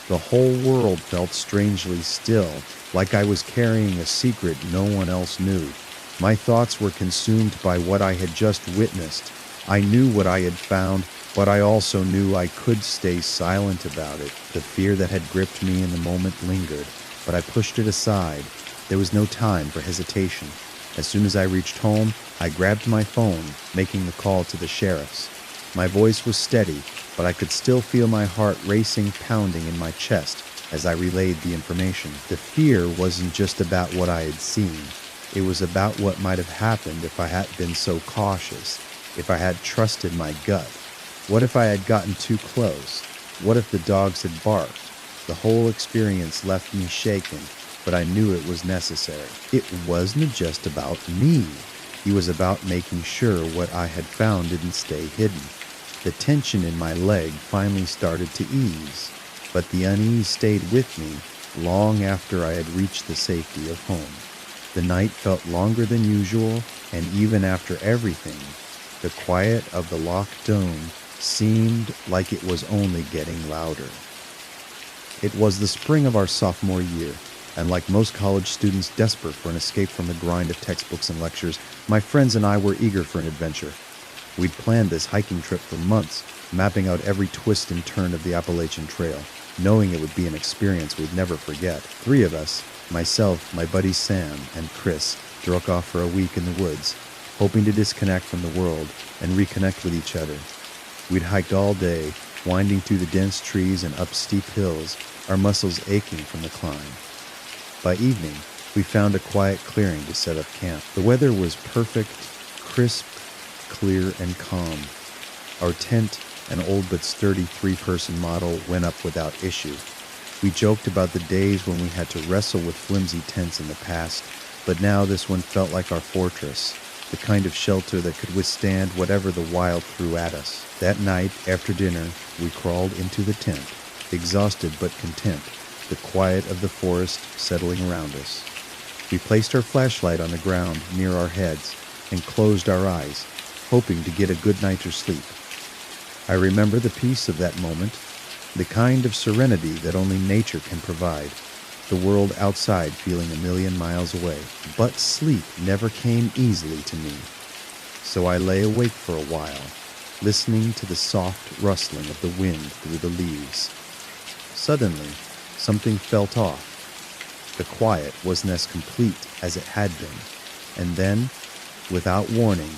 [SPEAKER 1] The whole world felt strangely still, like I was carrying a secret no one else knew. My thoughts were consumed by what I had just witnessed. I knew what I had found, but I also knew I could stay silent about it. The fear that had gripped me in the moment lingered, but I pushed it aside. There was no time for hesitation. As soon as I reached home, I grabbed my phone, making the call to the sheriff's. My voice was steady, but I could still feel my heart racing, pounding in my chest as I relayed the information. The fear wasn't just about what I had seen. It was about what might have happened if I hadn't been so cautious, if I had trusted my gut. What if I had gotten too close? What if the dogs had barked? The whole experience left me shaken, but I knew it was necessary. It wasn't just about me. It was about making sure what I had found didn't stay hidden. The tension in my leg finally started to ease, but the unease stayed with me long after I had reached the safety of home. The night felt longer than usual, and even after everything, the quiet of the locked dome seemed like it was only getting louder. It was the spring of our sophomore year, and like most college students desperate for an escape from the grind of textbooks and lectures, my friends and I were eager for an adventure. We'd planned this hiking trip for months, mapping out every twist and turn of the Appalachian Trail, knowing it would be an experience we'd never forget. 3 of us, myself, my buddies Sam, and Chris, broke off for a week in the woods, hoping to disconnect from the world and reconnect with each other. We'd hiked all day, winding through the dense trees and up steep hills, our muscles aching from the climb. By evening, we found a quiet clearing to set up camp. The weather was perfect, crisp, clear, and calm. Our tent, an old but sturdy 3-person model, went up without issue. We joked about the days when we had to wrestle with flimsy tents in the past, but now this one felt like our fortress, the kind of shelter that could withstand whatever the wild threw at us. That night, after dinner, we crawled into the tent, exhausted but content, the quiet of the forest settling around us. We placed our flashlight on the ground near our heads and closed our eyes, hoping to get a good night's sleep. I remember the peace of that moment, the kind of serenity that only nature can provide, the world outside feeling a million miles away. But sleep never came easily to me, so I lay awake for a while, listening to the soft rustling of the wind through the leaves. Suddenly, something felt off. The quiet wasn't as complete as it had been, and then, without warning,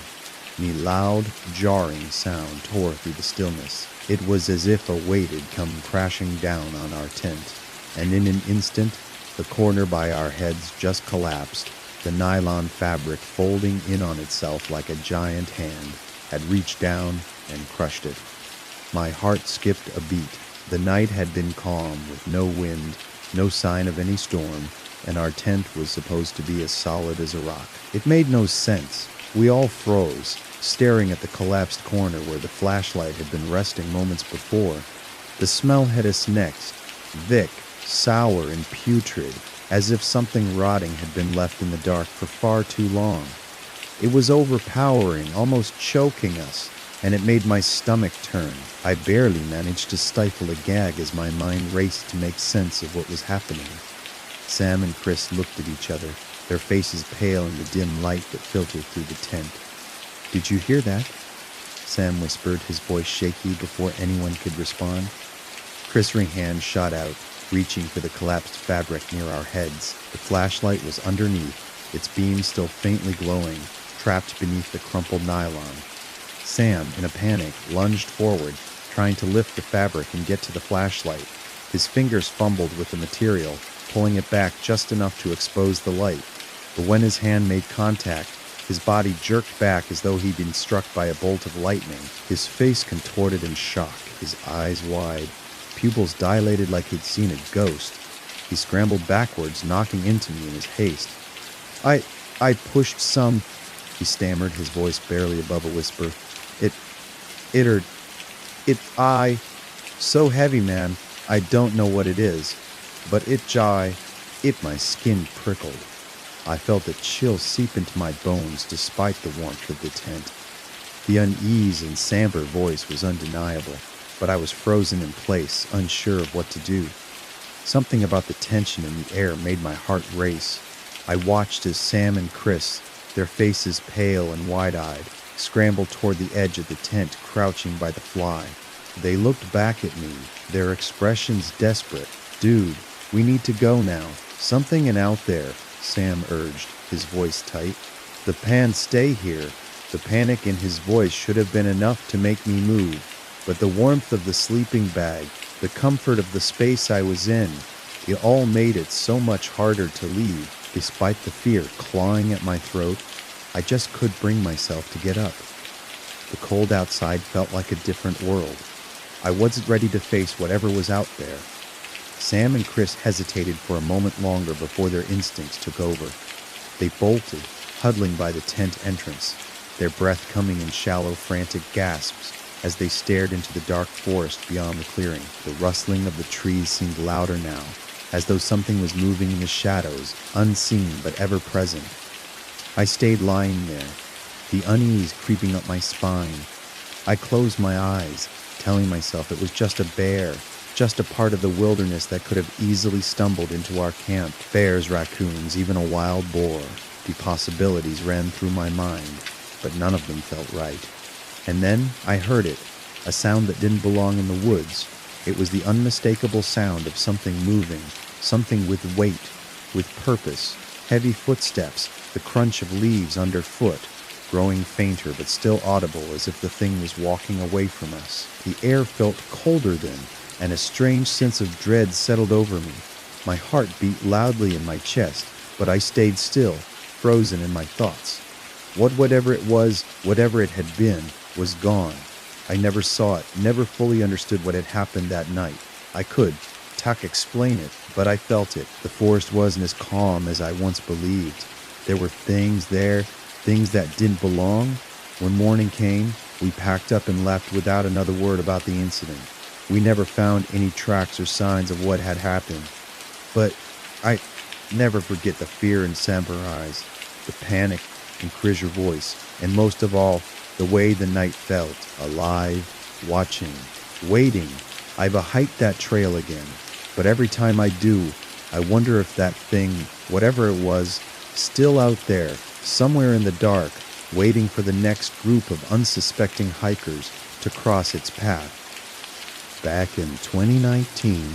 [SPEAKER 1] a loud, jarring sound tore through the stillness. It was as if a weight had come crashing down on our tent, and in an instant, the corner by our heads just collapsed, the nylon fabric folding in on itself like a giant hand had reached down and crushed it. My heart skipped a beat. The night had been calm, with no wind, no sign of any storm, and our tent was supposed to be as solid as a rock. It made no sense. We all froze, staring at the collapsed corner where the flashlight had been resting moments before. The smell hit us next, thick, sour, and putrid, as if something rotting had been left in the dark for far too long. It was overpowering, almost choking us, and it made my stomach turn. I barely managed to stifle a gag as my mind raced to make sense of what was happening. Sam and Chris looked at each other, their faces pale in the dim light that filtered through the tent. "Did you hear that?" Sam whispered, his voice shaky before anyone could respond. Chris' hand shot out, reaching for the collapsed fabric near our heads. The flashlight was underneath, its beam still faintly glowing, trapped beneath the crumpled nylon. Sam, in a panic, lunged forward, trying to lift the fabric and get to the flashlight. His fingers fumbled with the material, pulling it back just enough to expose the light. But when his hand made contact, his body jerked back as though he'd been struck by a bolt of lightning. His face contorted in shock, his eyes wide, pupils dilated like he'd seen a ghost. He scrambled backwards, knocking into me in his haste. I pushed some," he stammered, his voice barely above a whisper. So heavy, man, I don't know what it is, but my skin prickled. I felt a chill seep into my bones despite the warmth of the tent. The unease in Sam's voice was undeniable, but I was frozen in place, unsure of what to do. Something about the tension in the air made my heart race. I watched as Sam and Chris, their faces pale and wide-eyed, scrambled toward the edge of the tent, crouching by the fly. They looked back at me, their expressions desperate. "Dude, we need to go now. Something in out there," Sam urged, his voice tight. "The pan stay here." The panic in his voice should have been enough to make me move, but the warmth of the sleeping bag, the comfort of the space I was in, it all made it so much harder to leave. Despite the fear clawing at my throat, I just couldn't bring myself to get up. The cold outside felt like a different world. I wasn't ready to face whatever was out there. Sam and Chris hesitated for a moment longer before their instincts took over. They bolted, huddling by the tent entrance, their breath coming in shallow, frantic gasps as they stared into the dark forest beyond the clearing. The rustling of the trees seemed louder now, as though something was moving in the shadows, unseen but ever present. I stayed lying there, the unease creeping up my spine. I closed my eyes, telling myself it was just a bear, just a part of the wilderness that could have easily stumbled into our camp. Bears, raccoons, even a wild boar. The possibilities ran through my mind, but none of them felt right. And then I heard it, a sound that didn't belong in the woods. It was the unmistakable sound of something moving, something with weight, with purpose, heavy footsteps, the crunch of leaves underfoot, growing fainter but still audible as if the thing was walking away from us. The air felt colder then, and a strange sense of dread settled over me. My heart beat loudly in my chest, but I stayed still, frozen in my thoughts. Whatever it was, whatever it had been, was gone. I never saw it, never fully understood what had happened that night. I could, explain it, but I felt it. The forest wasn't as calm as I once believed. There were things there, things that didn't belong. When morning came, we packed up and left without another word about the incident. We never found any tracks or signs of what had happened. But I never forget the fear in Sam's eyes, the panic in Kris's voice, and most of all, the way the night felt, alive, watching, waiting. I've hiked that trail again, but every time I do, I wonder if that thing, whatever it was, still out there, somewhere in the dark, waiting for the next group of unsuspecting hikers to cross its path. Back in 2019,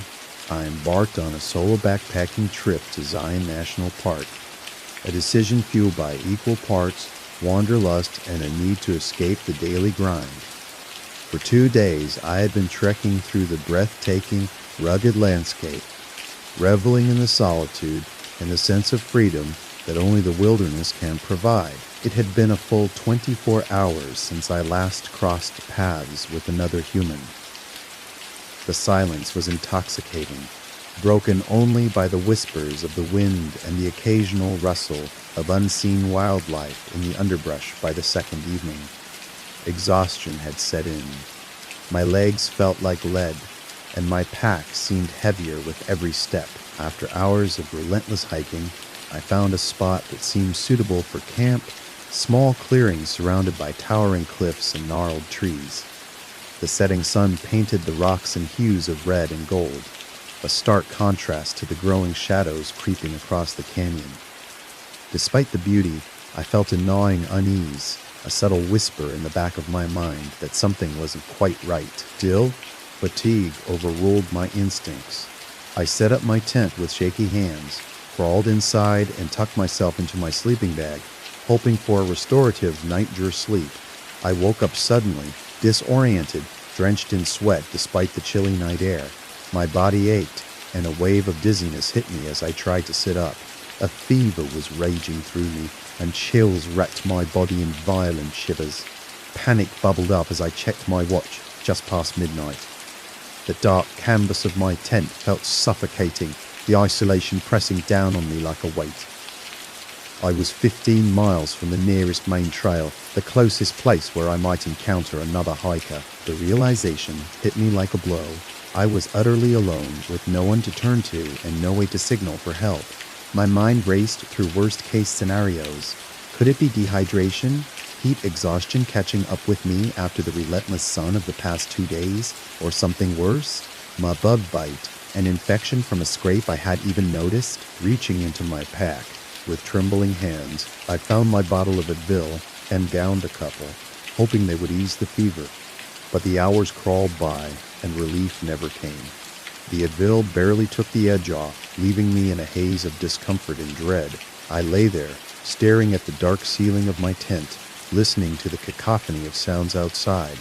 [SPEAKER 1] I embarked on a solo backpacking trip to Zion National Park, a decision fueled by equal parts wanderlust and a need to escape the daily grind. For 2 days, I had been trekking through the breathtaking, rugged landscape, reveling in the solitude and the sense of freedom that only the wilderness can provide. It had been a full 24 hours since I last crossed paths with another human. The silence was intoxicating, broken only by the whispers of the wind and the occasional rustle of unseen wildlife in the underbrush by the second evening. Exhaustion had set in. My legs felt like lead, and my pack seemed heavier with every step. After hours of relentless hiking, I found a spot that seemed suitable for camp, small clearings surrounded by towering cliffs and gnarled trees. The setting sun painted the rocks in hues of red and gold, a stark contrast to the growing shadows creeping across the canyon. Despite the beauty, I felt a gnawing unease, a subtle whisper in the back of my mind that something wasn't quite right. Still, fatigue overruled my instincts. I set up my tent with shaky hands, crawled inside, and tucked myself into my sleeping bag, hoping for a restorative night-drew sleep. I woke up suddenly, disoriented, drenched in sweat despite the chilly night air. My body ached, and a wave of dizziness hit me as I tried to sit up. A fever was raging through me, and chills racked my body in violent shivers. Panic bubbled up as I checked my watch, just past midnight. The dark canvas of my tent felt suffocating, the isolation pressing down on me like a weight. I was 15 miles from the nearest main trail, the closest place where I might encounter another hiker. The realization hit me like a blow. I was utterly alone, with no one to turn to and no way to signal for help. My mind raced through worst-case scenarios. Could it be dehydration? Heat exhaustion catching up with me after the relentless sun of the past 2 days? Or something worse? My bug bite, an infection from a scrape I hadn't even noticed? Reaching into my pack, with trembling hands, I found my bottle of Advil and downed a couple, hoping they would ease the fever. But the hours crawled by, and relief never came. The Advil barely took the edge off, leaving me in a haze of discomfort and dread. I lay there, staring at the dark ceiling of my tent, listening to the cacophony of sounds outside,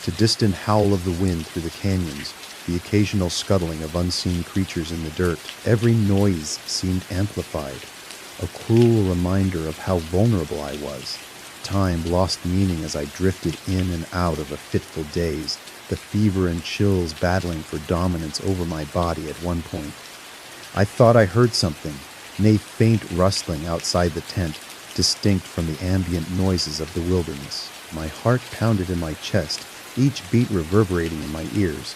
[SPEAKER 1] the distant howl of the wind through the canyons, the occasional scuttling of unseen creatures in the dirt. Every noise seemed amplified, a cruel reminder of how vulnerable I was. Time lost meaning as I drifted in and out of a fitful daze, the fever and chills battling for dominance over my body at one point. I thought I heard something, nay faint rustling outside the tent, distinct from the ambient noises of the wilderness. My heart pounded in my chest, each beat reverberating in my ears.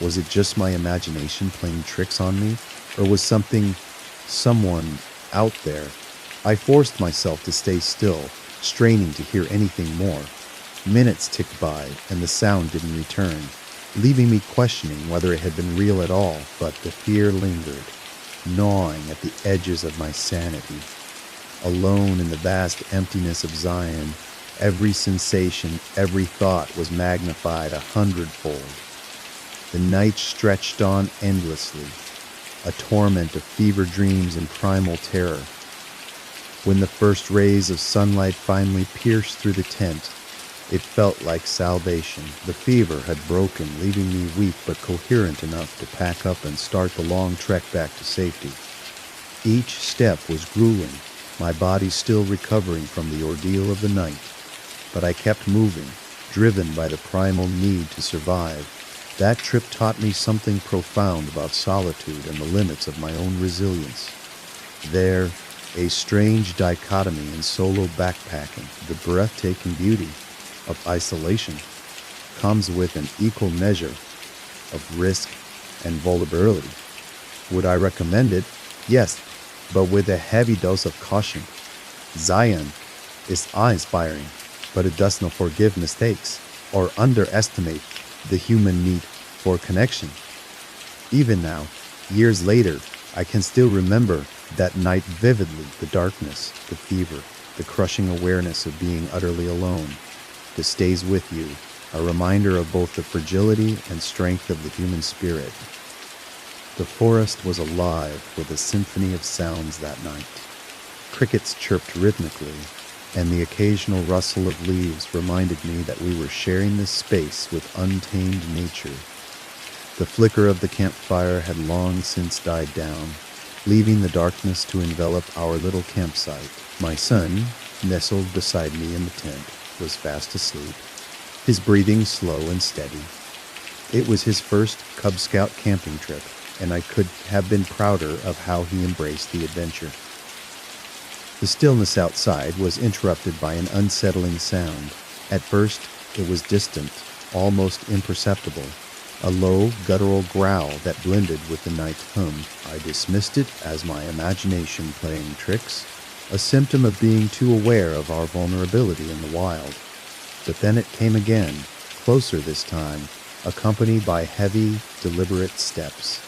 [SPEAKER 1] Was it just my imagination playing tricks on me? Or was someone out there? I forced myself to stay still, straining to hear anything more. Minutes ticked by, and the sound didn't return, leaving me questioning whether it had been real at all, but the fear lingered, gnawing at the edges of my sanity. Alone in the vast emptiness of Zion, every sensation, every thought was magnified 100-fold. The night stretched on endlessly, a torment of fever dreams and primal terror. When the first rays of sunlight finally pierced through the tent, it felt like salvation. The fever had broken, leaving me weak but coherent enough to pack up and start the long trek back to safety. Each step was grueling, my body still recovering from the ordeal of the night, but I kept moving, driven by the primal need to survive. That trip taught me something profound about solitude and the limits of my own resilience. There, a strange dichotomy in solo backpacking, the breathtaking beauty of isolation comes with an equal measure of risk and vulnerability. Would I recommend it? Yes, but with a heavy dose of caution. Zion is awe-inspiring, but it does not forgive mistakes or underestimate the human need for connection. Even now, years later, I can still remember that night vividly, the darkness, the fever, the crushing awareness of being utterly alone. This stays with you, a reminder of both the fragility and strength of the human spirit. The forest was alive with a symphony of sounds that night. Crickets chirped rhythmically, and the occasional rustle of leaves reminded me that we were sharing this space with untamed nature. The flicker of the campfire had long since died down, leaving the darkness to envelop our little campsite. My son, nestled beside me in the tent, was fast asleep, his breathing slow and steady. It was his first Cub Scout camping trip, and I could have been prouder of how he embraced the adventure. The stillness outside was interrupted by an unsettling sound. At first, it was distant, almost imperceptible, a low, guttural growl that blended with the night hum. I dismissed it as my imagination playing tricks, a symptom of being too aware of our vulnerability in the wild. But then it came again, closer this time, accompanied by heavy, deliberate steps.